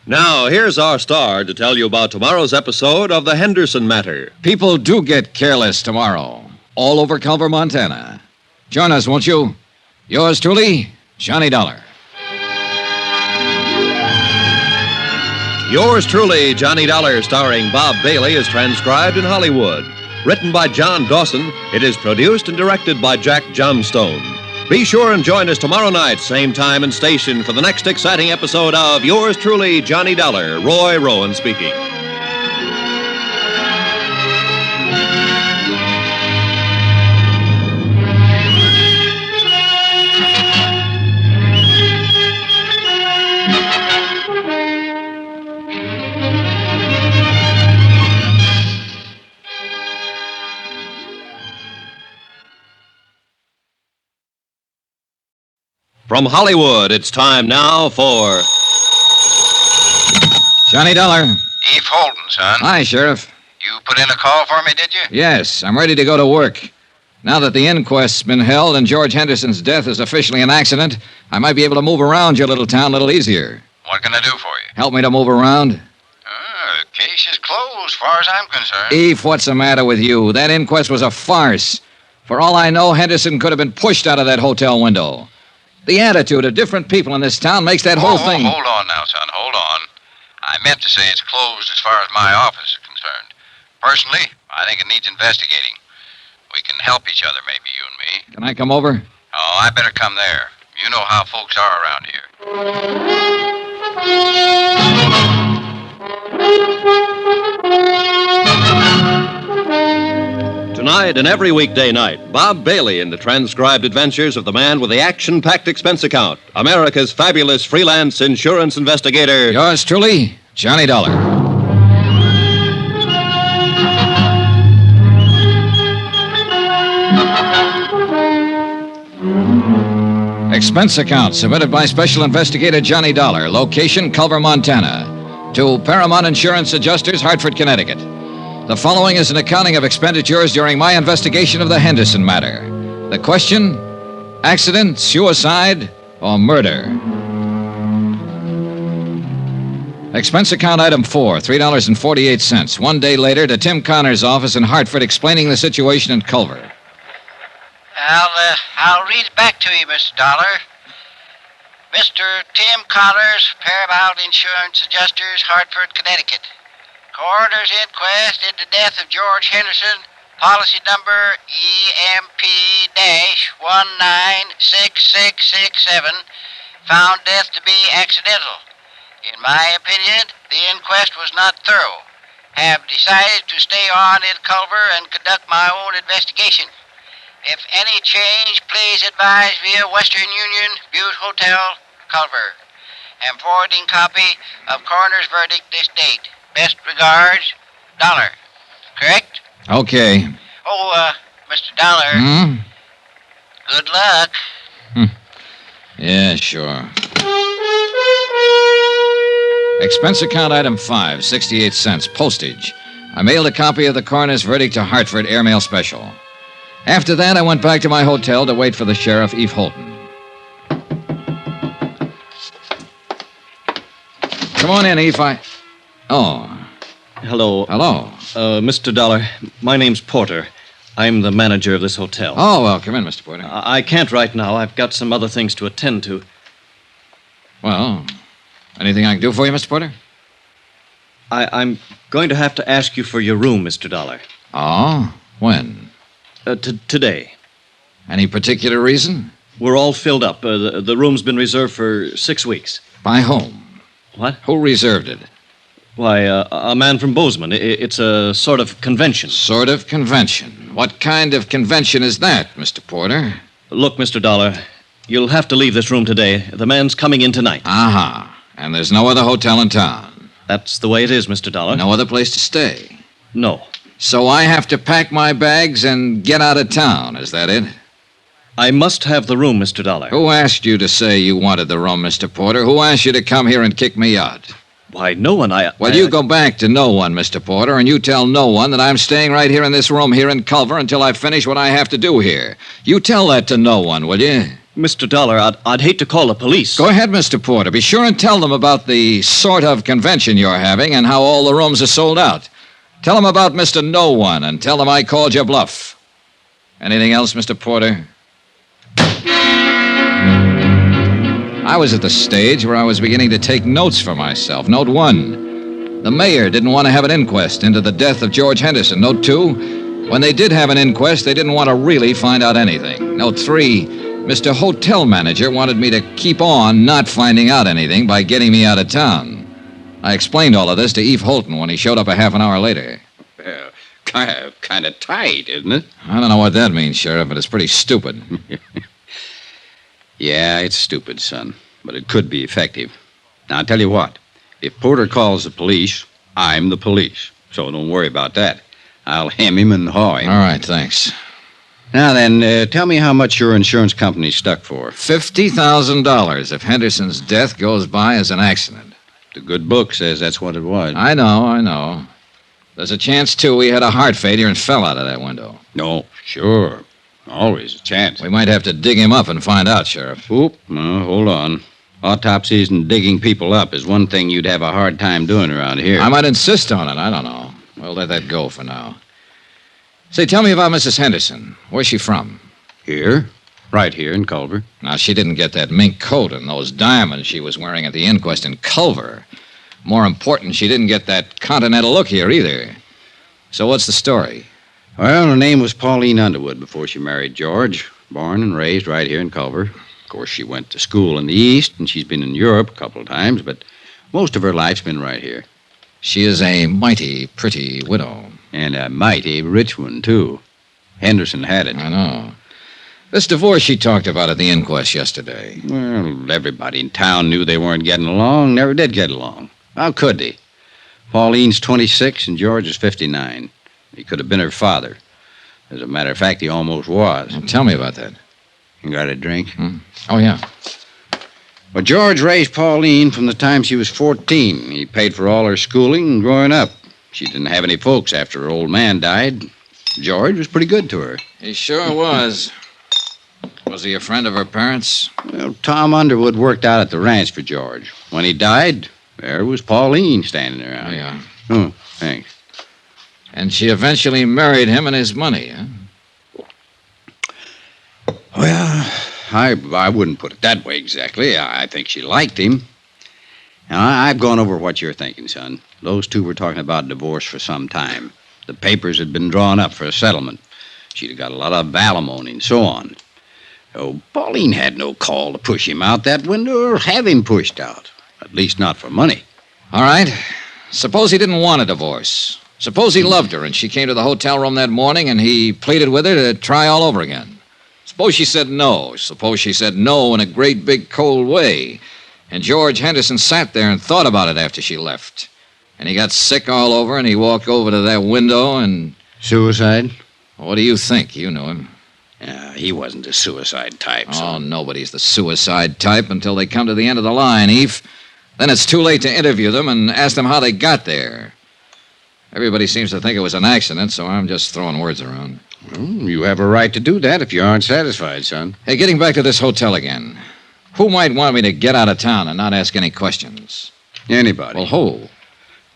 Now, here's our star to tell you about tomorrow's episode of The Henderson Matter. People do get careless tomorrow, all over Culver, Montana. Join us, won't you? Yours truly, Johnny Dollar. Yours truly, Johnny Dollar, starring Bob Bailey, is transcribed in Hollywood. Written by John Dawson, it is produced and directed by Jack Johnstone. Be sure and join us tomorrow night, same time and station, for the next exciting episode of Yours truly, Johnny Dollar. Roy Rowan speaking. From Hollywood, it's time now for Johnny Dollar. Eve Holden, son. Hi, Sheriff. You put in a call for me, did you? Yes, I'm ready to go to work. Now that the inquest's been held and George Henderson's death is officially an accident, I might be able to move around your little town a little easier. What can I do for you? Help me to move around? The case is closed, as far as I'm concerned. Eve, what's the matter with you? That inquest was a farce. For all I know, Henderson could have been pushed out of that hotel window. The attitude of different people in this town makes that whole thing... Hold on now, son, hold on. I meant to say it's closed as far as my office is concerned. Personally, I think it needs investigating. We can help each other, maybe, you and me. Can I come over? Oh, I better come there. You know how folks are around here. Tonight and every weekday night, Bob Bailey in the transcribed adventures of the man with the action-packed expense account, America's fabulous freelance insurance investigator. Yours truly, Johnny Dollar. Expense account submitted by Special Investigator Johnny Dollar. Location, Culver, Montana. To Paramount Insurance Adjusters, Hartford, Connecticut. The following is an accounting of expenditures during my investigation of the Henderson matter. The question, accident, suicide, or murder? Expense account item 4, $3.48. 1 day later to Tim Connor's office in Hartford explaining the situation in Culver. I'll read it back to you, Mr. Dollar. Mr. Tim Connors, Paramount Insurance Adjusters, Hartford, Connecticut. Coroner's inquest into death of George Henderson, policy number EMP-196667, found death to be accidental. In my opinion, the inquest was not thorough. Have decided to stay on in Culver and conduct my own investigation. If any change, please advise via Western Union, Butte Hotel, Culver. Am forwarding copy of coroner's verdict this date. Best regards, Dollar. Correct? Okay. Oh, Mr. Dollar. Good luck. Yeah, sure. Expense account item 5, 68 cents, postage. I mailed a copy of the coroner's verdict to Hartford, airmail special. After that, I went back to my hotel to wait for the sheriff, Eve Holden. Come on in, Eve. Oh. Hello. Hello. Mr. Dollar, my name's Porter. I'm the manager of this hotel. Oh, well, come in, Mr. Porter. I can't right now. I've got some other things to attend to. Well, anything I can do for you, Mr. Porter? I'm going to have to ask you for your room, Mr. Dollar. Oh? When? Today. Any particular reason? We're all filled up. The room's been reserved for 6 weeks. By whom? What? Who reserved it? Why, a man from Bozeman. It's a sort of convention. Sort of convention? What kind of convention is that, Mr. Porter? Look, Mr. Dollar, you'll have to leave this room today. The man's coming in tonight. Aha. And there's no other hotel in town? That's the way it is, Mr. Dollar. No other place to stay? No. So I have to pack my bags and get out of town, is that it? I must have the room, Mr. Dollar. Who asked you to say you wanted the room, Mr. Porter? Who asked you to come here and kick me out? Why, no one. Well, you go back to no one, Mr. Porter, and you tell no one that I'm staying right here in this room here in Culver until I finish what I have to do here. You tell that to no one, will you? Mr. Dollar, I'd hate to call the police. Go ahead, Mr. Porter. Be sure and tell them about the sort of convention you're having and how all the rooms are sold out. Tell them about Mr. No One and tell them I called your bluff. Anything else, Mr. Porter? I was at the stage where I was beginning to take notes for myself. Note 1, the mayor didn't want to have an inquest into the death of George Henderson. Note 2, when they did have an inquest, they didn't want to really find out anything. Note 3, Mr. Hotel Manager wanted me to keep on not finding out anything by getting me out of town. I explained all of this to Eve Holton when he showed up a half an hour later. Kind of tight, isn't it? I don't know what that means, Sheriff, but it's pretty stupid. Yeah, it's stupid, son, but it could be effective. Now, I'll tell you what. If Porter calls the police, I'm the police, so don't worry about that. I'll hem him and haw him. All right, thanks. Now then, tell me how much your insurance company's stuck for. $50,000 if Henderson's death goes by as an accident. The good book says that's what it was. I know. There's a chance, too, he had a heart failure and fell out of that window. No, sure. Always a chance. We might have to dig him up and find out, Sheriff. Oop, no, hold on. Autopsies and digging people up is one thing you'd have a hard time doing around here. I might insist on it. I don't know. We'll let that go for now. Say, tell me about Mrs. Henderson. Where's she from? Here. Right here in Culver. Now, she didn't get that mink coat and those diamonds she was wearing at the inquest in Culver. More important, she didn't get that continental look here either. So what's the story? Well, her name was Pauline Underwood before she married George. Born and raised right here in Culver. Of course, she went to school in the East, and she's been in Europe a couple of times, but most of her life's been right here. She is a mighty pretty widow. And a mighty rich one, too. Henderson had it. I know. This divorce she talked about at the inquest yesterday. Well, everybody in town knew they weren't getting along, never did get along. How could they? Pauline's 26 and George is 59. He could have been her father. As a matter of fact, he almost was. Well, tell me about that. You got a drink? Oh, yeah. Well, George raised Pauline from the time she was 14. He paid for all her schooling and growing up. She didn't have any folks after her old man died. George was pretty good to her. He sure was. Was he a friend of her parents? Well, Tom Underwood worked out at the ranch for George. When he died, there was Pauline standing around. Oh, yeah. Oh, thanks. And she eventually married him and his money, huh? Well, I wouldn't put it that way exactly. I think she liked him. Now, I've gone over what you're thinking, son. Those two were talking about divorce for some time. The papers had been drawn up for a settlement. She'd got a lot of alimony and so on. Oh, Pauline had no call to push him out that window or have him pushed out. At least not for money. All right. Suppose he didn't want a divorce. Suppose he loved her and she came to the hotel room that morning and he pleaded with her to try all over again. Suppose she said no. Suppose she said no in a great big cold way. And George Henderson sat there and thought about it after she left. And he got sick all over and he walked over to that window and... Suicide? What do you think? You knew him. He wasn't the suicide type. Oh, nobody's the suicide type until they come to the end of the line, Eve. Then it's too late to interview them and ask them how they got there. Everybody seems to think it was an accident, so I'm just throwing words around. Well, you have a right to do that if you aren't satisfied, son. Hey, getting back to this hotel again. Who might want me to get out of town and not ask any questions? Anybody. Well, who?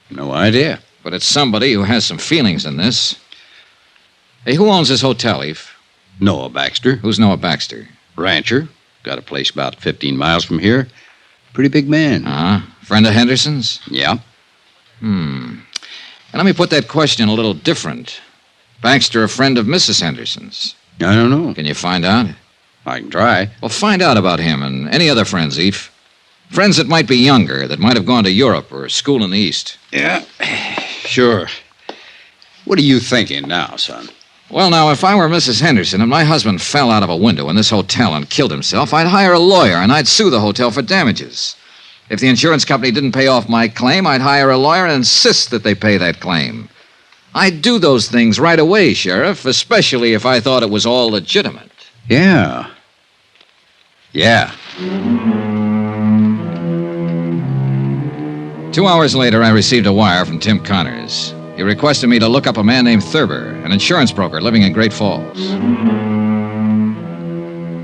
No idea. But it's somebody who has some feelings in this. Hey, who owns this hotel, Eve? Noah Baxter. Who's Noah Baxter? Rancher. Got a place about 15 miles from here. Pretty big man. Uh-huh. Friend of Henderson's? Yeah. And let me put that question a little different. Baxter a friend of Mrs. Henderson's? I don't know. Can you find out? I can try. Well, find out about him and any other friends, Eve. Friends that might be younger, that might have gone to Europe or school in the East. Yeah, sure. What are you thinking now, son? Well, now, if I were Mrs. Henderson and my husband fell out of a window in this hotel and killed himself, I'd hire a lawyer and I'd sue the hotel for damages. If the insurance company didn't pay off my claim, I'd hire a lawyer and insist that they pay that claim. I'd do those things right away, Sheriff, especially if I thought it was all legitimate. Yeah, Yeah. 2 hours later, I received a wire from Tim Connors. He requested me to look up a man named Thurber, an insurance broker living in Great Falls.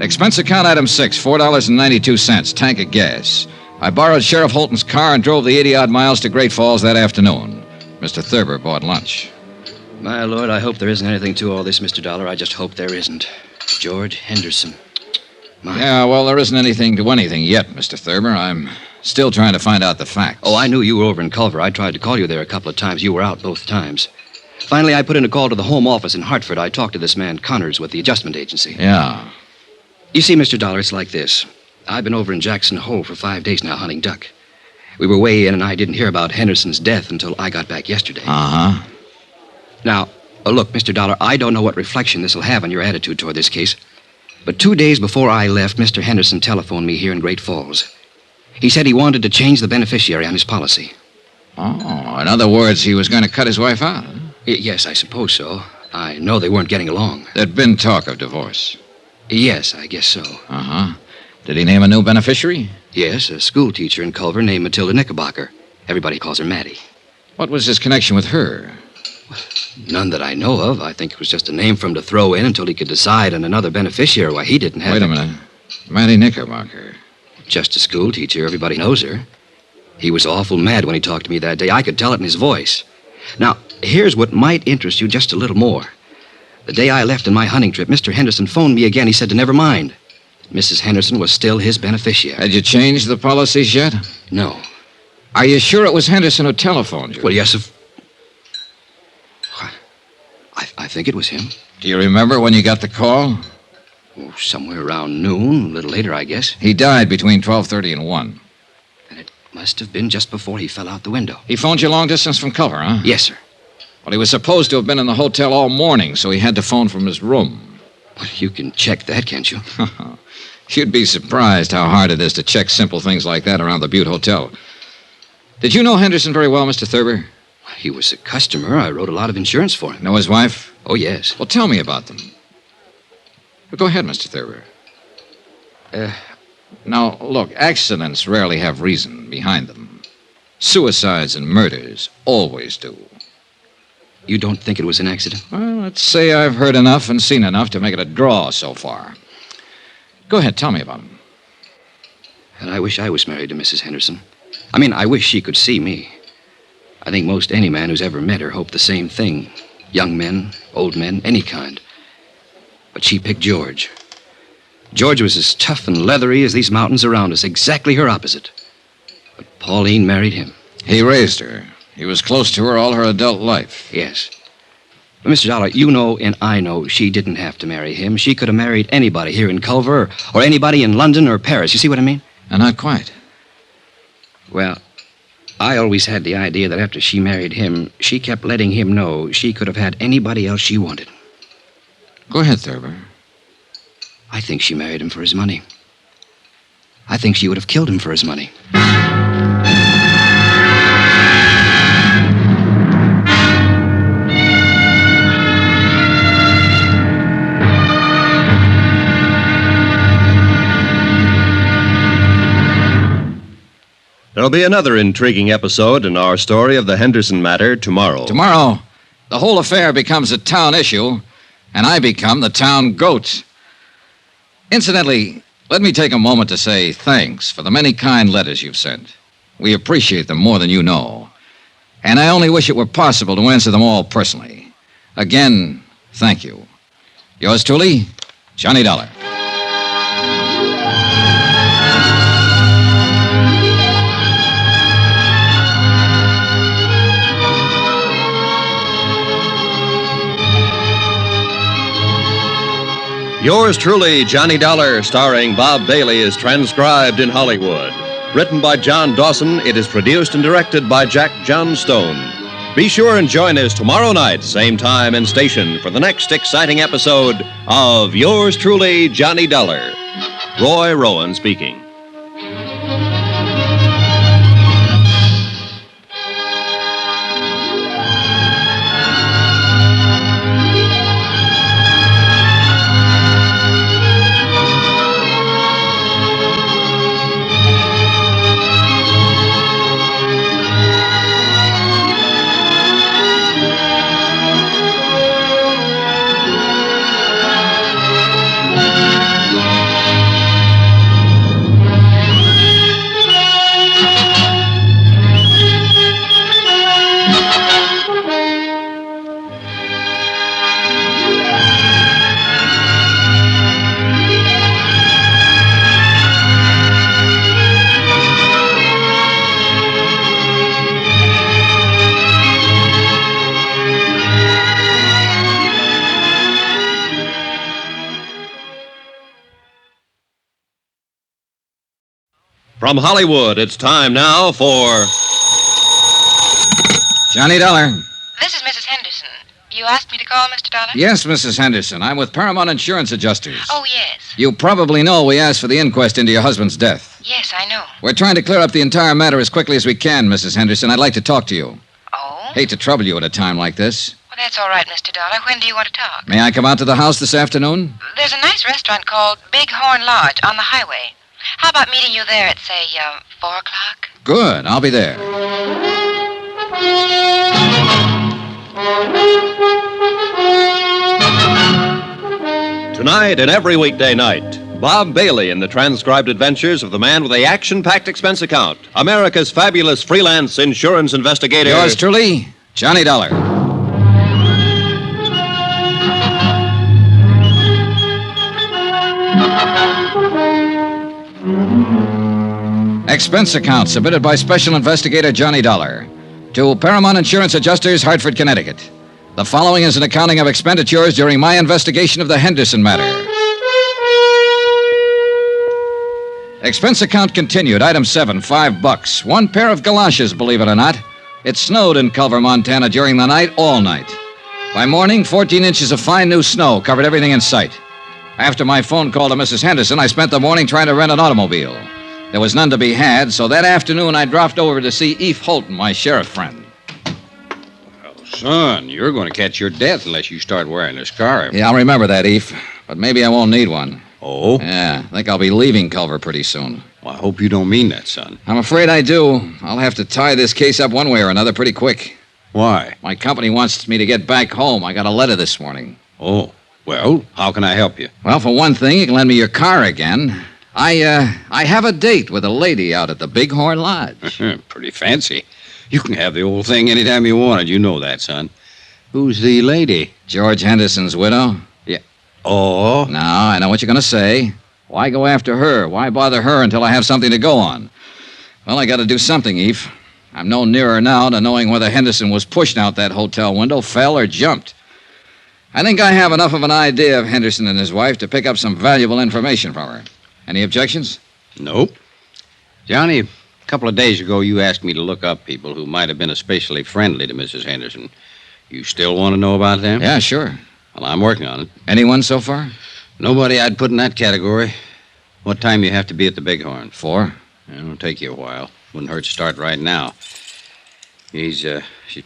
Expense account item 6, $4.92, tank of gas. I borrowed Sheriff Holton's car and drove the 80-odd miles to Great Falls that afternoon. Mr. Thurber bought lunch. My lord, I hope there isn't anything to all this, Mr. Dollar. I just hope there isn't. George Henderson. Yeah, well, there isn't anything to anything yet, Mr. Thurber. I'm still trying to find out the facts. Oh, I knew you were over in Culver. I tried to call you there a couple of times. You were out both times. Finally, I put in a call to the home office in Hartford. I talked to this man, Connors, with the adjustment agency. Yeah. You see, Mr. Dollar, it's like this. I've been over in Jackson Hole for 5 days now hunting duck. We were way in, and I didn't hear about Henderson's death until I got back yesterday. Uh-huh. Now, look, Mr. Dollar, I don't know what reflection this will have on your attitude toward this case, but 2 days before I left, Mr. Henderson telephoned me here in Great Falls. He said he wanted to change the beneficiary on his policy. Oh, in other words, he was going to cut his wife out, huh? Yes, I suppose so. I know they weren't getting along. There'd been talk of divorce. Yes, I guess so. Uh-huh. Did he name a new beneficiary? Yes, a school teacher in Culver named Matilda Knickerbocker. Everybody calls her Mattie. What was his connection with her? None that I know of. I think it was just a name for him to throw in until he could decide on another beneficiary. Why, he didn't have... Wait a minute. Mattie Knickerbocker. Just a school teacher. Everybody knows her. He was awful mad when he talked to me that day. I could tell it in his voice. Now, here's what might interest you just a little more. The day I left on my hunting trip, Mr. Henderson phoned me again. He said to never mind. Mrs. Henderson was still his beneficiary. Had you changed the policies yet? No. Are you sure it was Henderson who telephoned you? Well, yes, I think it was him. Do you remember when you got the call? Oh, somewhere around noon, a little later, I guess. He died between 12:30 and 1. And it must have been just before he fell out the window. He phoned you long distance from Culver, huh? Yes, sir. Well, he was supposed to have been in the hotel all morning, so he had to phone from his room. Well, you can check that, can't you? You'd be surprised how hard it is to check simple things like that around the Butte Hotel. Did you know Henderson very well, Mr. Thurber? He was a customer. I wrote a lot of insurance for him. Know his wife? Oh, yes. Well, tell me about them. Well, go ahead, Mr. Thurber. Now, look, accidents rarely have reason behind them. Suicides and murders always do. You don't think it was an accident? Well, let's say I've heard enough and seen enough to make it a draw so far. Go ahead, tell me about him. And I wish I was married to Mrs. Henderson. I wish she could see me. I think most any man who's ever met her hoped the same thing. Young men, old men, any kind. But she picked George. George was as tough and leathery as these mountains around us, exactly her opposite. But Pauline married him. He raised her. He was close to her all her adult life. Yes. But, Mr. Dollar, you know and I know she didn't have to marry him. She could have married anybody here in Culver or anybody in London or Paris. You see what I mean? Not quite. Well, I always had the idea that after she married him, she kept letting him know she could have had anybody else she wanted. Go ahead, Thurber. I think she married him for his money. I think she would have killed him for his money. There'll be another intriguing episode in our story of the Henderson matter tomorrow. Tomorrow, the whole affair becomes a town issue, and I become the town goat. Incidentally, let me take a moment to say thanks for the many kind letters you've sent. We appreciate them more than you know. And I only wish it were possible to answer them all personally. Again, thank you. Yours truly, Johnny Dollar. Yours truly, Johnny Dollar, starring Bob Bailey, is transcribed in Hollywood. Written by John Dawson, it is produced and directed by Jack Johnstone. Be sure and join us tomorrow night, same time and station, for the next exciting episode of Yours truly, Johnny Dollar. Roy Rowan speaking. From Hollywood, it's time now for Johnny Dollar. This is Mrs. Henderson. You asked me to call, Mr. Dollar? Yes, Mrs. Henderson. I'm with Paramount Insurance Adjusters. Oh, yes. You probably know we asked for the inquest into your husband's death. Yes, I know. We're trying to clear up the entire matter as quickly as we can, Mrs. Henderson. I'd like to talk to you. Oh? Hate to trouble you at a time like this. Well, that's all right, Mr. Dollar. When do you want to talk? May I come out to the house this afternoon? There's a nice restaurant called Big Horn Lodge on the highway. How about meeting you there at, say, 4 o'clock? Good. I'll be there. Tonight and every weekday night, Bob Bailey in the transcribed adventures of the man with the action-packed expense account, America's fabulous freelance insurance investigator. Yours truly, Johnny Dollar. Expense account submitted by Special Investigator Johnny Dollar to Paramount Insurance Adjusters, Hartford, Connecticut. The following is an accounting of expenditures during my investigation of the Henderson matter. Expense account continued. Item 7, $5. One pair of galoshes, believe it or not. It snowed in Culver, Montana during the night, all night. By morning, 14 inches of fine new snow covered everything in sight. After my phone call to Mrs. Henderson, I spent the morning trying to rent an automobile. There was none to be had, so that afternoon I dropped over to see Eve Holton, my sheriff friend. Son, you're going to catch your death unless you start wearing a scarf. Yeah, I'll remember that, Eve. But maybe I won't need one. Oh? Yeah, I think I'll be leaving Culver pretty soon. Well, I hope you don't mean that, son. I'm afraid I do. I'll have to tie this case up one way or another pretty quick. Why? My company wants me to get back home. I got a letter this morning. Oh, well, how can I help you? Well, for one thing, you can lend me your car again. I have a date with a lady out at the Big Horn Lodge. Pretty fancy. You can have the old thing anytime you want it. You know that, son. Who's the lady? George Henderson's widow. Yeah. Oh? Now, I know what you're going to say. Why go after her? Why bother her until I have something to go on? Well, I got to do something, Eve. I'm no nearer now to knowing whether Henderson was pushed out that hotel window, fell, or jumped. I think I have enough of an idea of Henderson and his wife to pick up some valuable information from her. Any objections? Nope. Johnny, a couple of days ago you asked me to look up people who might have been especially friendly to Mrs. Henderson. You still want to know about them? Yeah, sure. Well, I'm working on it. Anyone so far? Nobody I'd put in that category. What time you have to be at the Bighorn? 4. It'll take you a while. Wouldn't hurt to start right now. She's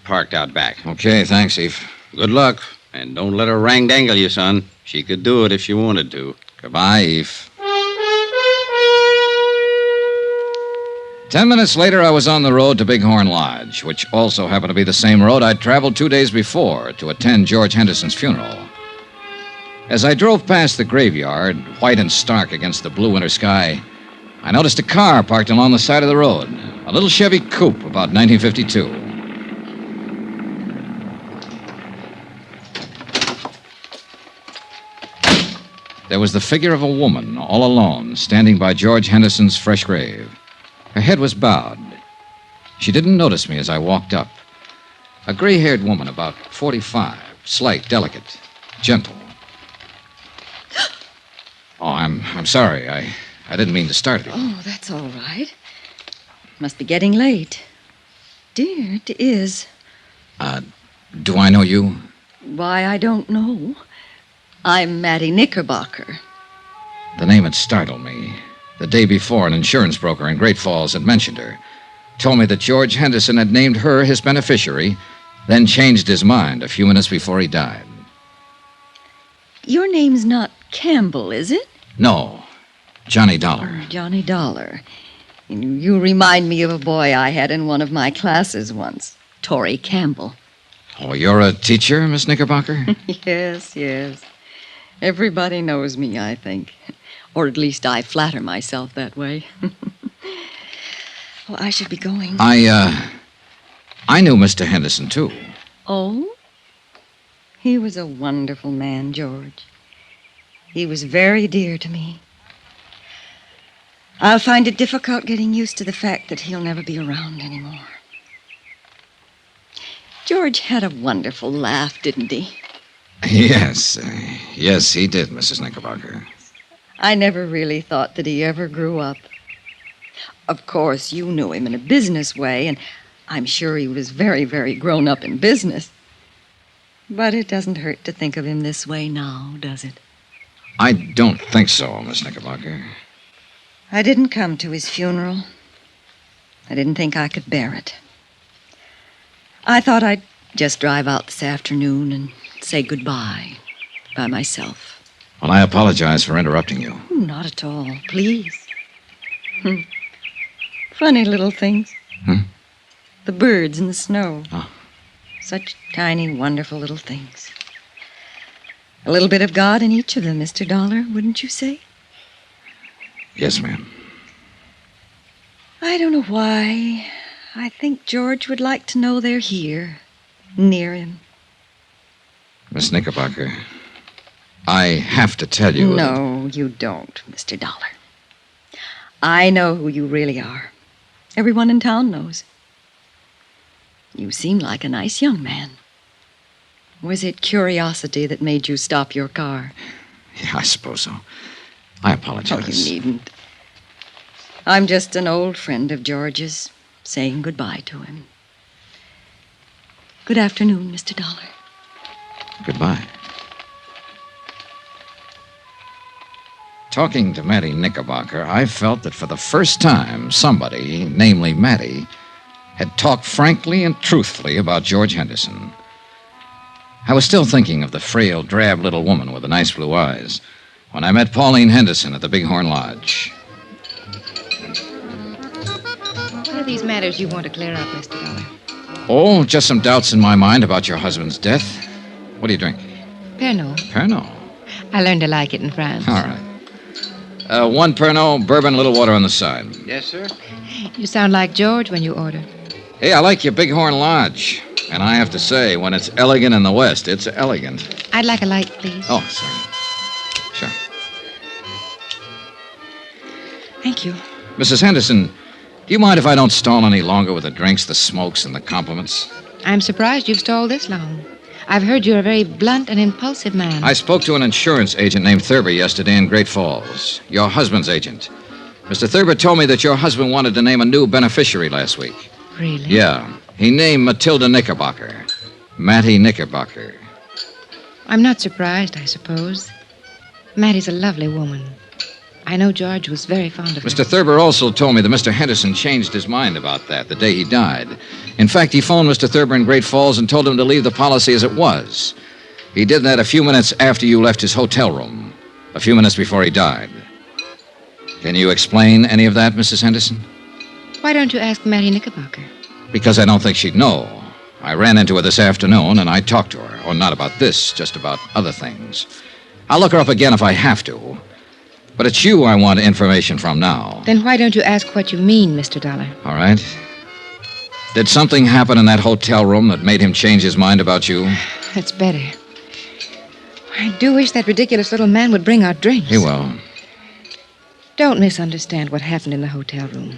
parked out back. Okay, thanks, Eve. Good luck. And don't let her rang-dangle you, son. She could do it if she wanted to. Goodbye, Eve. 10 minutes later, I was on the road to Bighorn Lodge, which also happened to be the same road I'd traveled 2 days before to attend George Henderson's funeral. As I drove past the graveyard, white and stark against the blue winter sky, I noticed a car parked along the side of the road, a little Chevy coupe about 1952. There was the figure of a woman, all alone, standing by George Henderson's fresh grave. Her head was bowed. She didn't notice me as I walked up. A gray-haired woman, about 45, slight, delicate, gentle. Oh, I'm sorry. I didn't mean to start it. Oh, that's all right. Must be getting late. Dear, it is. Do I know you? Why, I don't know. I'm Mattie Knickerbocker. The name had startled me. The day before, an insurance broker in Great Falls had mentioned her. Told me that George Henderson had named her his beneficiary, then changed his mind a few minutes before he died. Your name's not Campbell, is it? No, Johnny Dollar. Oh, Johnny Dollar. You remind me of a boy I had in one of my classes once, Torrey Campbell. Oh, you're a teacher, Miss Knickerbocker? Yes, yes. Everybody knows me, I think. Or at least I flatter myself that way. Well, I should be going. I knew Mr. Henderson, too. Oh? He was a wonderful man, George. He was very dear to me. I'll find it difficult getting used to the fact that he'll never be around anymore. George had a wonderful laugh, didn't he? Yes, yes, he did, Mrs. Knickerbocker. I never really thought that he ever grew up. Of course, you knew him in a business way, and I'm sure he was very, very grown up in business. But it doesn't hurt to think of him this way now, does it? I don't think so, Miss Knickerbocker. I didn't come to his funeral. I didn't think I could bear it. I thought I'd just drive out this afternoon and say goodbye by myself. Well, I apologize for interrupting you. Not at all, please. Funny little things. The birds in the snow. Oh. Such tiny, wonderful little things. A little bit of God in each of them, Mr. Dollar, wouldn't you say? Yes, ma'am. I don't know why. I think George would like to know they're here, near him. Miss Knickerbocker, I have to tell you... No, you don't, Mr. Dollar. I know who you really are. Everyone in town knows. You seem like a nice young man. Was it curiosity that made you stop your car? Yeah, I suppose so. I apologize. Oh, you needn't. I'm just an old friend of George's, saying goodbye to him. Good afternoon, Mr. Dollar. Goodbye. Talking to Mattie Knickerbocker, I felt that for the first time, somebody, namely Mattie, had talked frankly and truthfully about George Henderson. I was still thinking of the frail, drab little woman with the nice blue eyes when I met Pauline Henderson at the Bighorn Lodge. What are these matters you want to clear up, Mr. Dollar? Oh, just some doubts in my mind about your husband's death. What do you drink? Pernod. Pernod. I learned to like it in France. All right. One Pernod, bourbon, a little water on the side. Yes, sir. You sound like George when you order. Hey, I like your Bighorn Lodge. And I have to say, when it's elegant in the West, it's elegant. I'd like a light, please. Oh, sorry. Sure. Thank you. Mrs. Henderson, do you mind if I don't stall any longer with the drinks, the smokes, and the compliments? I'm surprised you've stalled this long. I've heard you're a very blunt and impulsive man. I spoke to an insurance agent named Thurber yesterday in Great Falls, your husband's agent. Mr. Thurber told me that your husband wanted to name a new beneficiary last week. Really? Yeah. He named Matilda Knickerbocker. Mattie Knickerbocker. I'm not surprised, I suppose. Mattie's a lovely woman. I know George was very fond of her. Mr. Thurber also told me that Mr. Henderson changed his mind about that the day he died. In fact, he phoned Mr. Thurber in Great Falls and told him to leave the policy as it was. He did that a few minutes after you left his hotel room, a few minutes before he died. Can you explain any of that, Mrs. Henderson? Why don't you ask Mattie Knickerbocker? Because I don't think she'd know. I ran into her this afternoon, and I talked to her. Oh, not about this, just about other things. I'll look her up again if I have to. But it's you I want information from now. Then why don't you ask what you mean, Mr. Dollar? All right. Did something happen in that hotel room that made him change his mind about you? It's better. I do wish that ridiculous little man would bring our drinks. He will. Don't misunderstand what happened in the hotel room.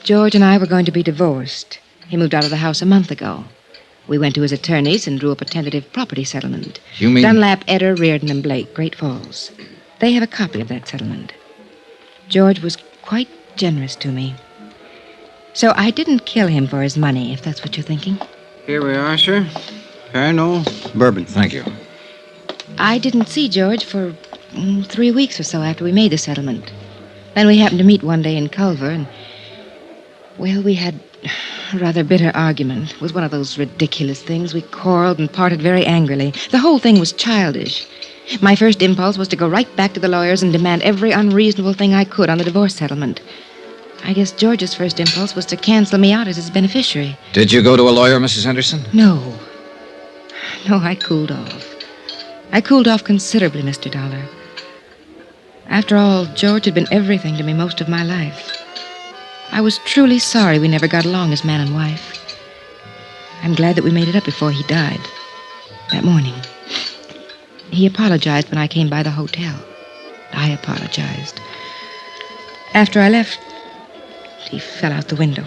George and I were going to be divorced. He moved out of the house a month ago. We went to his attorneys and drew up a tentative property settlement. You mean... Dunlap, Eder, Reardon, and Blake, Great Falls. They have a copy of that settlement. George was quite generous to me. So I didn't kill him for his money, if that's what you're thinking. Here we are, sir. Pernod, bourbon. Thank you. I didn't see George for 3 weeks or so after we made the settlement. Then we happened to meet one day in Culver, and... well, we had a rather bitter argument. It was one of those ridiculous things. We quarreled and parted very angrily. The whole thing was childish. My first impulse was to go right back to the lawyers and demand every unreasonable thing I could on the divorce settlement. I guess George's first impulse was to cancel me out as his beneficiary. Did you go to a lawyer, Mrs. Henderson? No, I cooled off. I cooled off considerably, Mr. Dollar. After all, George had been everything to me most of my life. I was truly sorry we never got along as man and wife. I'm glad that we made it up before he died. That morning. He apologized when I came by the hotel. I apologized. After I left, he fell out the window.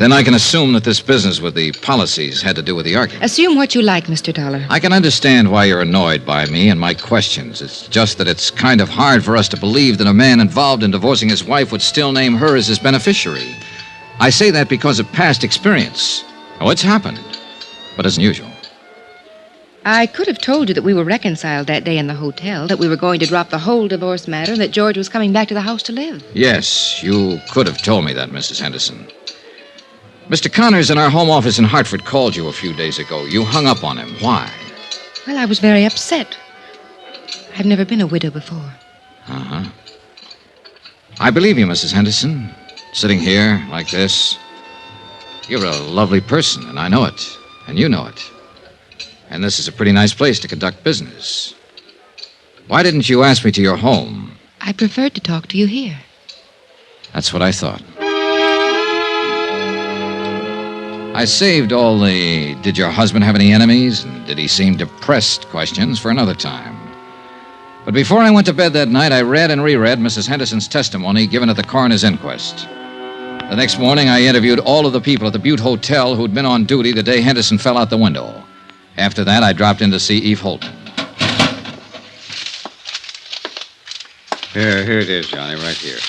Then I can assume that this business with the policies had to do with the argument. Assume what you like, Mr. Dollar. I can understand why you're annoyed by me and my questions. It's just that it's kind of hard for us to believe that a man involved in divorcing his wife would still name her as his beneficiary. I say that because of past experience. Oh, it's happened, but isn't usual. I could have told you that we were reconciled that day in the hotel, that we were going to drop the whole divorce matter, and that George was coming back to the house to live. Yes, you could have told me that, Mrs. Henderson. Mr. Connors in our home office in Hartford called you a few days ago. You hung up on him. Why? Well, I was very upset. I've never been a widow before. Uh-huh. I believe you, Mrs. Henderson. Sitting here like this. You're a lovely person, and I know it. And you know it. And this is a pretty nice place to conduct business. Why didn't you ask me to your home? I preferred to talk to you here. That's what I thought. I saved all the did your husband have any enemies and did he seem depressed questions for another time. But before I went to bed that night, I read and reread Mrs. Henderson's testimony given at the coroner's inquest. The next morning, I interviewed all of the people at the Butte Hotel who'd been on duty the day Henderson fell out the window. After that, I dropped in to see Eve Holton. Here it is, Johnny, right here.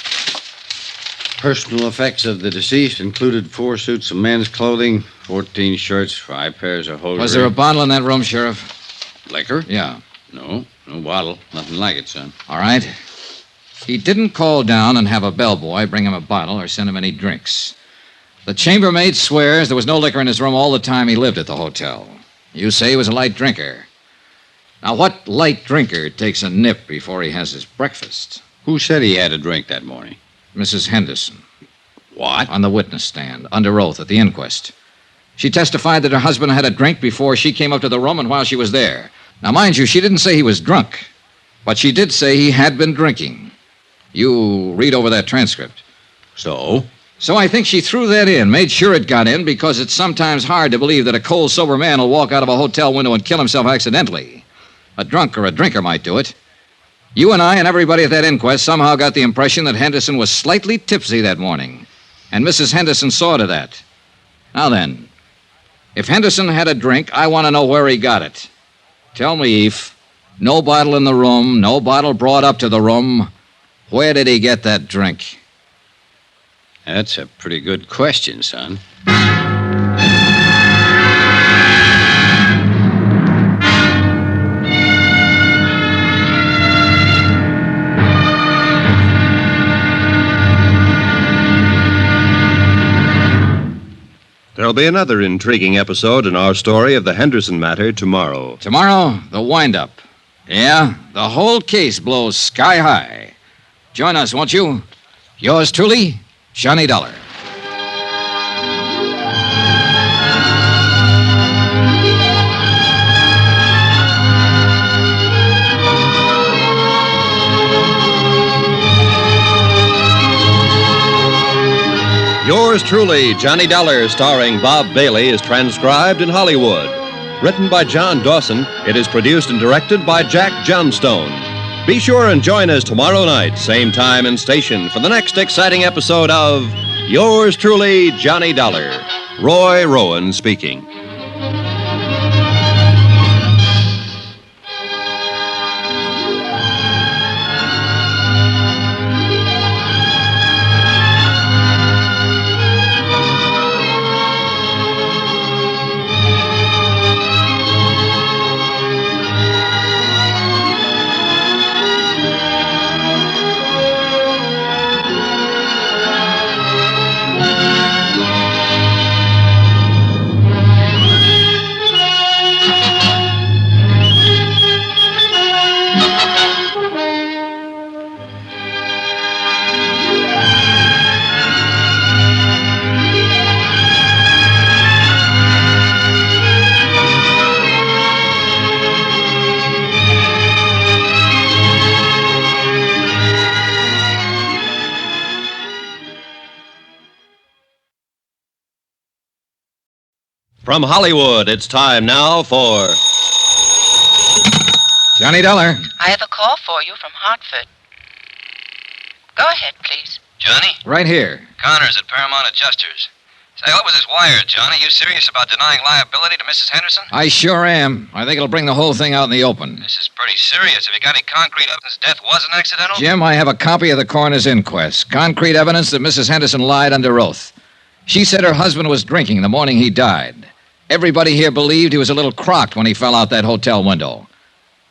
Personal effects of the deceased included 4 suits of men's clothing, 14 shirts, 5 pairs of hosiery. Was there a bottle in that room, Sheriff? Liquor? Yeah. No bottle. Nothing like it, son. All right. He didn't call down and have a bellboy bring him a bottle or send him any drinks. The chambermaid swears there was no liquor in his room all the time he lived at the hotel. You say he was a light drinker. Now, what light drinker takes a nip before he has his breakfast? Who said he had a drink that morning? Mrs. Henderson. What? On the witness stand, under oath at the inquest. She testified that her husband had a drink before she came up to the room and while she was there. Now, mind you, she didn't say he was drunk, but she did say he had been drinking. You read over that transcript. So? So I think she threw that in, made sure it got in, because it's sometimes hard to believe that a cold, sober man will walk out of a hotel window and kill himself accidentally. A drunk or a drinker might do it. You and I and everybody at that inquest somehow got the impression that Henderson was slightly tipsy that morning, and Mrs. Henderson saw to that. Now then, if Henderson had a drink, I want to know where he got it. Tell me, Eve. No bottle in the room, no bottle brought up to the room. Where did he get that drink? That's a pretty good question, son. There'll be another intriguing episode in our story of the Henderson matter tomorrow. Tomorrow, the wind-up. Yeah, the whole case blows sky high. Join us, won't you? Yours truly, Johnny Dollar. Yours truly, Johnny Dollar, starring Bob Bailey, is transcribed in Hollywood. Written by John Dawson, it is produced and directed by Jack Johnstone. Be sure and join us tomorrow night, same time and station, for the next exciting episode of Yours truly, Johnny Dollar. Roy Rowan speaking. From Hollywood, it's time now for Johnny Dollar. I have a call for you from Hartford. Go ahead, please. Johnny? Right here. Connors at Paramount Adjusters. Say, what was this wire, Johnny? You serious about denying liability to Mrs. Henderson? I sure am. I think it'll bring the whole thing out in the open. This is pretty serious. Have you got any concrete evidence death wasn't accidental? Jim, I have a copy of the coroner's inquest. Concrete evidence that Mrs. Henderson lied under oath. She said her husband was drinking the morning he died. Everybody here believed he was a little crocked when he fell out that hotel window.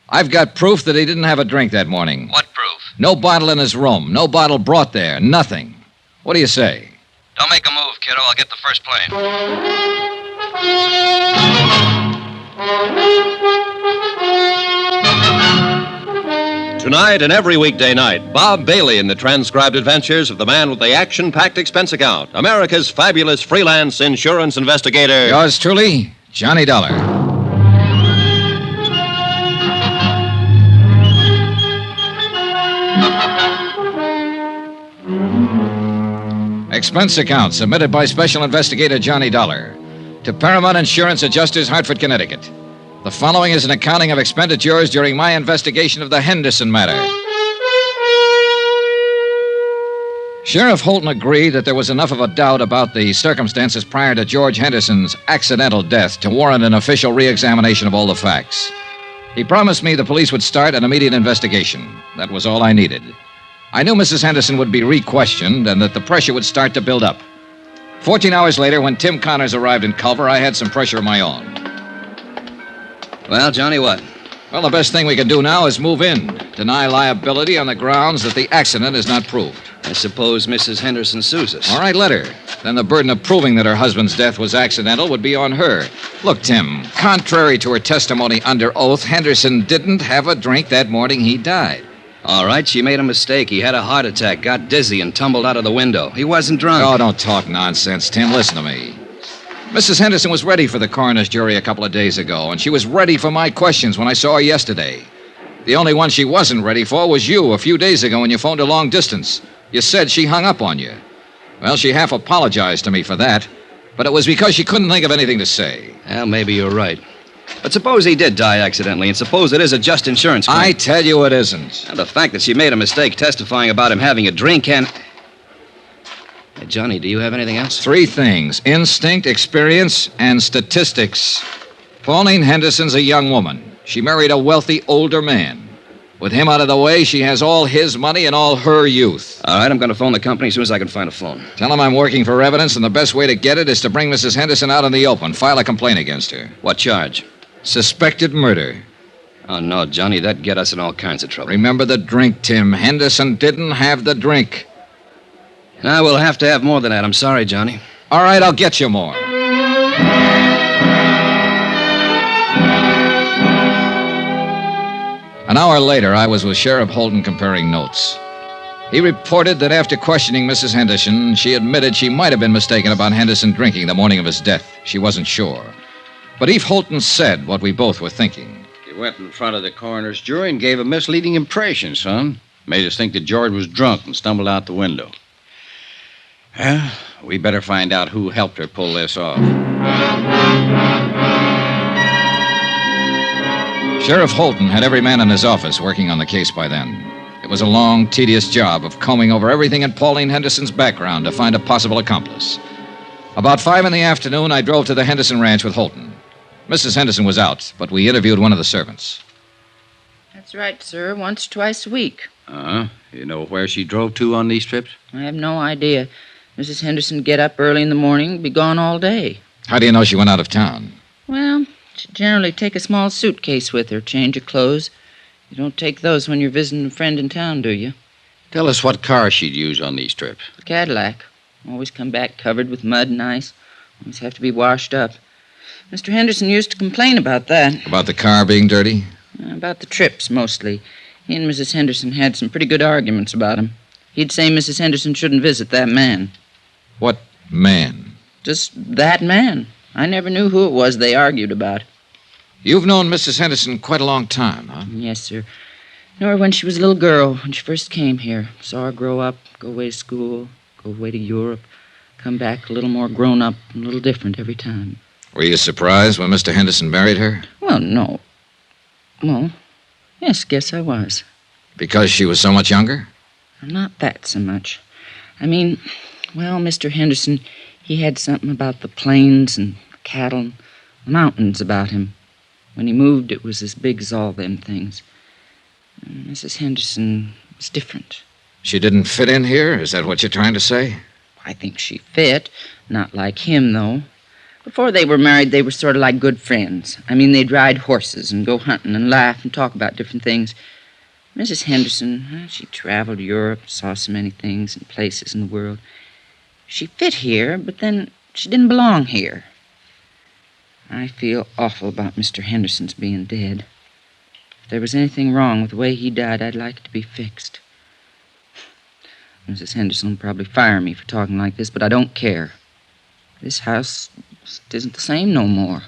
I've got proof that he didn't have a drink that morning. What proof? No bottle in his room. No bottle brought there. Nothing. What do you say? Don't make a move, kiddo. I'll get the first plane. Tonight and every weekday night, Bob Bailey in the transcribed adventures of the man with the action-packed expense account, America's fabulous freelance insurance investigator. Yours truly, Johnny Dollar. Expense account submitted by Special Investigator Johnny Dollar to Paramount Insurance Adjusters, Hartford, Connecticut. The following is an accounting of expenditures during my investigation of the Henderson matter. Sheriff Holton agreed that there was enough of a doubt about the circumstances prior to George Henderson's accidental death to warrant an official re-examination of all the facts. He promised me the police would start an immediate investigation. That was all I needed. I knew Mrs. Henderson would be re-questioned and that the pressure would start to build up. 14 hours later, when Tim Connors arrived in Culver, I had some pressure of my own. Well, Johnny, what? Well, the best thing we can do now is move in. Deny liability on the grounds that the accident is not proved. I suppose Mrs. Henderson sues us. All right, let her. Then the burden of proving that her husband's death was accidental would be on her. Look, Tim, contrary to her testimony under oath, Henderson didn't have a drink that morning he died. All right, she made a mistake. He had a heart attack, got dizzy, and tumbled out of the window. He wasn't drunk. Oh, don't talk nonsense, Tim. Listen to me. Mrs. Henderson was ready for the coroner's jury a couple of days ago, and she was ready for my questions when I saw her yesterday. The only one she wasn't ready for was you a few days ago when you phoned her long distance. You said she hung up on you. Well, she half apologized to me for that, but it was because she couldn't think of anything to say. Well, maybe you're right. But suppose he did die accidentally, and suppose it is a just insurance claim. I tell you it isn't. And the fact that she made a mistake testifying about him having a drink can... Hey, Johnny, do you have anything else? 3 things: instinct, experience, and statistics. Pauline Henderson's a young woman. She married a wealthy older man. With him out of the way, she has all his money and all her youth. All right, I'm going to phone the company as soon as I can find a phone. Tell him I'm working for evidence, and the best way to get it is to bring Mrs. Henderson out in the open. File a complaint against her. What charge? Suspected murder. Oh, no, Johnny, that'd get us in all kinds of trouble. Remember the drink, Tim. Henderson didn't have the drink. Now, we'll have to have more than that. I'm sorry, Johnny. All right, I'll get you more. An hour later, I was with Sheriff Holton comparing notes. He reported that after questioning Mrs. Henderson, she admitted she might have been mistaken about Henderson drinking the morning of his death. She wasn't sure. But Eve Holton said what we both were thinking. You went in front of the coroner's jury and gave a misleading impression, son. Made us think that George was drunk and stumbled out the window. Well, we better find out who helped her pull this off. Sheriff Holton had every man in his office working on the case by then. It was a long, tedious job of combing over everything in Pauline Henderson's background to find a possible accomplice. About 5 in the afternoon, I drove to the Henderson ranch with Holton. Mrs. Henderson was out, but we interviewed one of the servants. That's right, sir. Once or twice a week. You know where she drove to on these trips? I have no idea. Mrs. Henderson get up early in the morning, be gone all day. How do you know she went out of town? Well, she generally take a small suitcase with her, change of clothes. You don't take those when you're visiting a friend in town, do you? Tell us what car she'd use on these trips. A Cadillac. Always come back covered with mud and ice. Always have to be washed up. Mr. Henderson used to complain about that. About the car being dirty? About the trips, mostly. He and Mrs. Henderson had some pretty good arguments about him. He'd say Mrs. Henderson shouldn't visit that man. What man? Just that man. I never knew who it was they argued about. You've known Mrs. Henderson quite a long time, huh? Yes, sir. Knew her when she was a little girl, when she first came here. Saw her grow up, go away to school, go away to Europe, come back a little more grown up and a little different every time. Were you surprised when Mr. Henderson married her? Well, no. Well, yes, guess I was. Because she was so much younger? Not that so much. I mean, well, Mr. Henderson, He had something about the plains and cattle and the mountains about him. When he moved, it was as big as all them things. Mrs. Henderson was different. She didn't fit in here? Is that what you're trying to say? I think she fit. Not like him, though. Before they were married, they were sort of like good friends. I mean, they'd ride horses and go hunting and laugh and talk about different things. Mrs. Henderson, she traveled Europe, saw so many things and places in the world. She fit here, but then she didn't belong here. I feel awful about Mr. Henderson's being dead. If there was anything wrong with the way he died, I'd like it to be fixed. Mrs. Henderson will probably fire me for talking like this, but I don't care. This house isn't the same no more.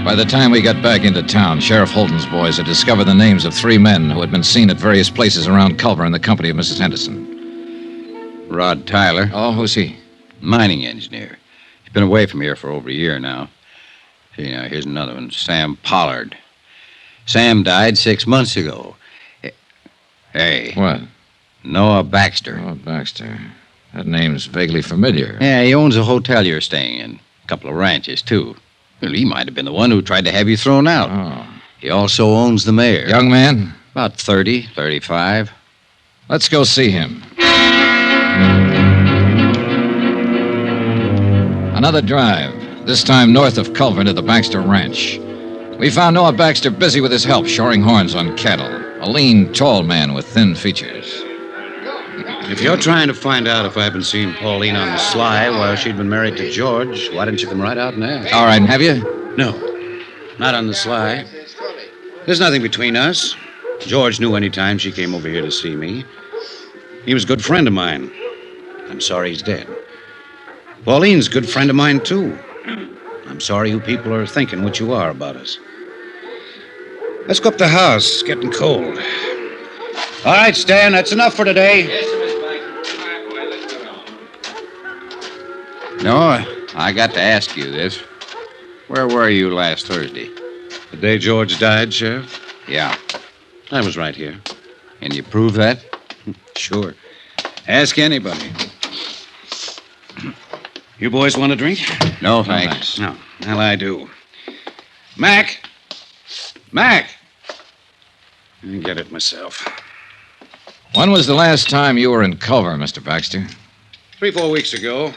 By the time we got back into town, Sheriff Holden's boys had discovered the names of 3 men who had been seen at various places around Culver in the company of Mrs. Henderson. Rod Tyler. Oh, who's he? Mining engineer. He's been away from here for over a year now. See, now, here's another one, Sam Pollard. Sam died 6 months ago. Hey. What? Noah Baxter. Noah Baxter. That name's vaguely familiar. Yeah, he owns a hotel you're staying in. A couple of ranches, too. Well, he might have been the one who tried to have you thrown out. Oh. He also owns the mayor. Young man? About 30, 35. Let's go see him. Another drive, this time north of Culver to the Baxter Ranch. We found Noah Baxter busy with his help shoring horns on cattle. A lean, tall man with thin features. If you're trying to find out if I've been seeing Pauline on the sly while she'd been married to George, why don't you come right out and ask? All right, and have you? No, not on the sly. There's nothing between us. George knew any time she came over here to see me. He was a good friend of mine. I'm sorry he's dead. Pauline's a good friend of mine, too. I'm sorry you people are thinking what you are about us. Let's go up the house. It's getting cold. All right, Stan, that's enough for today. No, I got to ask you this. Where were you last Thursday? The day George died, Sheriff? Yeah. I was right here. Can you prove that? Sure. Ask anybody. You boys want a drink? No, thanks. No. Well, I do. Mac! Mac! I'll get it myself. When was the last time you were in Culver, Mr. Baxter? 3-4 weeks ago.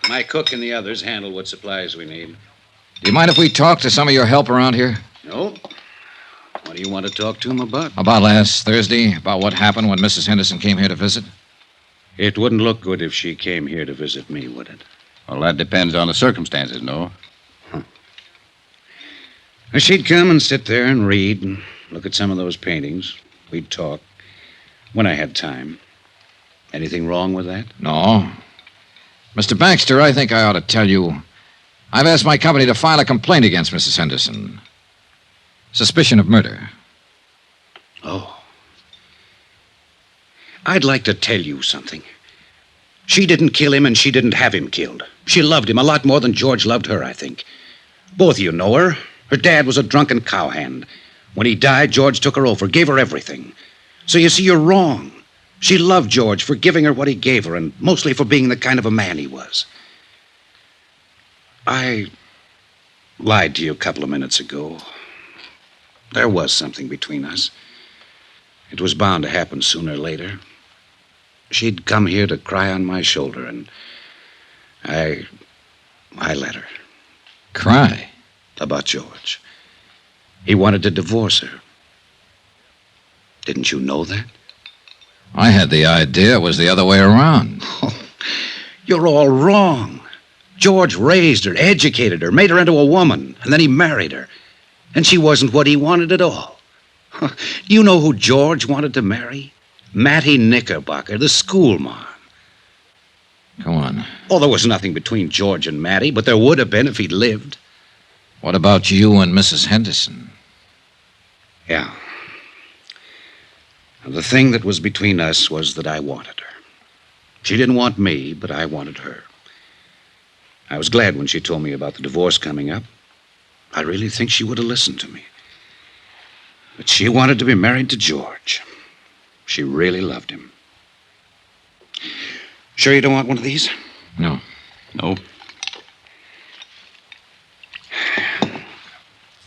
My cook and the others handle what supplies we need. Do you mind if we talk to some of your help around here? No. What do you want to talk to him about? About last Thursday? About what happened when Mrs. Henderson came here to visit? It wouldn't look good if she came here to visit me, would it? Well, that depends on the circumstances, no? She'd come and sit there and read and look at some of those paintings. We'd talk when I had time. Anything wrong with that? No. Mr. Baxter, I think I ought to tell you, I've asked my company to file a complaint against Mrs. Henderson. Suspicion of murder. Oh. I'd like to tell you something. She didn't kill him and she didn't have him killed. She loved him a lot more than George loved her, I think. Both of you know her. Her dad was a drunken cowhand. When he died, George took her over, gave her everything. So you see, you're wrong. She loved George for giving her what he gave her, and mostly for being the kind of a man he was. I lied to you a couple of minutes ago. There was something between us. It was bound to happen sooner or later. She'd come here to cry on my shoulder, and I let her. Cry? About George. He wanted to divorce her. Didn't you know that? I had the idea it was the other way around. Oh, you're all wrong. George raised her, educated her, made her into a woman, and then he married her. And she wasn't what he wanted at all. You know who George wanted to marry? Mattie Knickerbocker, the school mom. Go on. Oh, there was nothing between George and Mattie, but there would have been if he'd lived. What about you and Mrs. Henderson? Yeah. The thing that was between us was that I wanted her. She didn't want me, but I wanted her. I was glad when she told me about the divorce coming up. I really think she would have listened to me. But she wanted to be married to George. She really loved him. Sure you don't want one of these? No. No.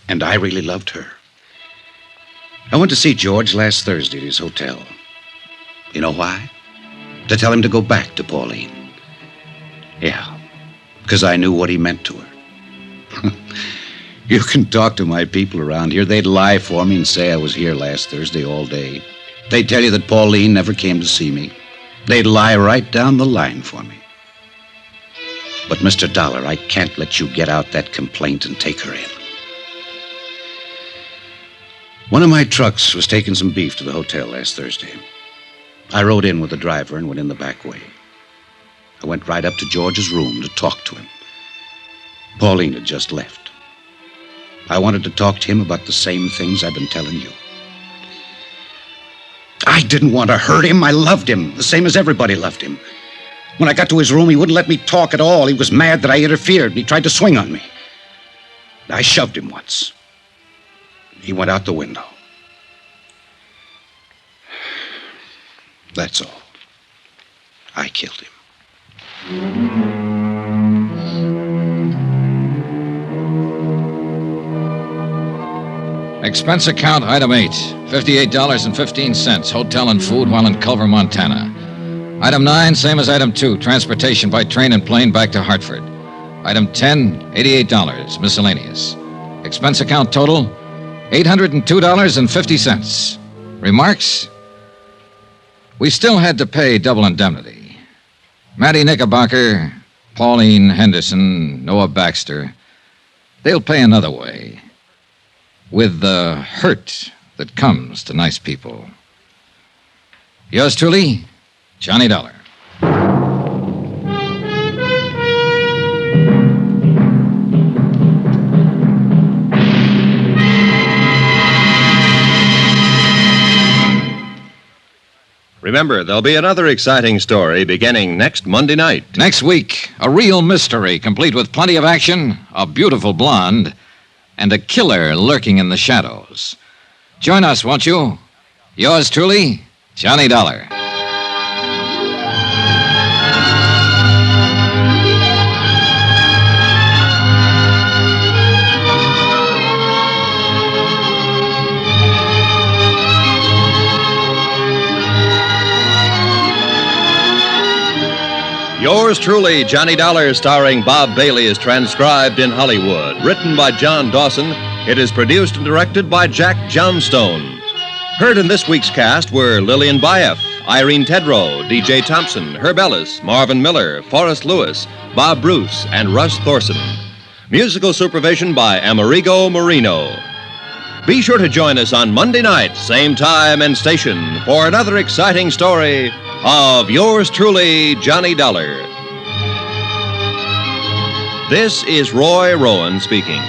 And I really loved her. I went to see George last Thursday at his hotel. You know why? To tell him to go back to Pauline. Yeah, because I knew what he meant to her. You can talk to my people around here. They'd lie for me and say I was here last Thursday all day. They'd tell you that Pauline never came to see me. They'd lie right down the line for me. But, Mr. Dollar, I can't let you get out that complaint and take her in. One of my trucks was taking some beef to the hotel last Thursday. I rode in with the driver and went in the back way. I went right up to George's room to talk to him. Pauline had just left. I wanted to talk to him about the same things I've been telling you. I didn't want to hurt him. I loved him, the same as everybody loved him. When I got to his room, he wouldn't let me talk at all. He was mad that I interfered, and he tried to swing on me. I shoved him once. He went out the window. That's all. I killed him. Expense account, item 8, $58.15, hotel and food while in Culver, Montana. Item 9, same as item 2, transportation by train and plane back to Hartford. Item 10, $88, miscellaneous. Expense account total, $802.50. Remarks? We still had to pay double indemnity. Mattie Knickerbocker, Pauline Henderson, Noah Baxter, they'll pay another way. With the hurt that comes to nice people. Yours truly, Johnny Dollar. Remember, there'll be another exciting story beginning next Monday night. Next week, a real mystery, complete with plenty of action, a beautiful blonde, and a killer lurking in the shadows. Join us, won't you? Yours truly, Johnny Dollar. Yours truly, Johnny Dollar, starring Bob Bailey, is transcribed in Hollywood. Written by John Dawson, it is produced and directed by Jack Johnstone. Heard in this week's cast were Lillian Baeff, Irene Tedrow, D.J. Thompson, Herb Ellis, Marvin Miller, Forrest Lewis, Bob Bruce, and Russ Thorson. Musical supervision by Amerigo Marino. Be sure to join us on Monday night, same time and station, for another exciting story of yours truly, Johnny Dollar. This is Roy Rowan speaking.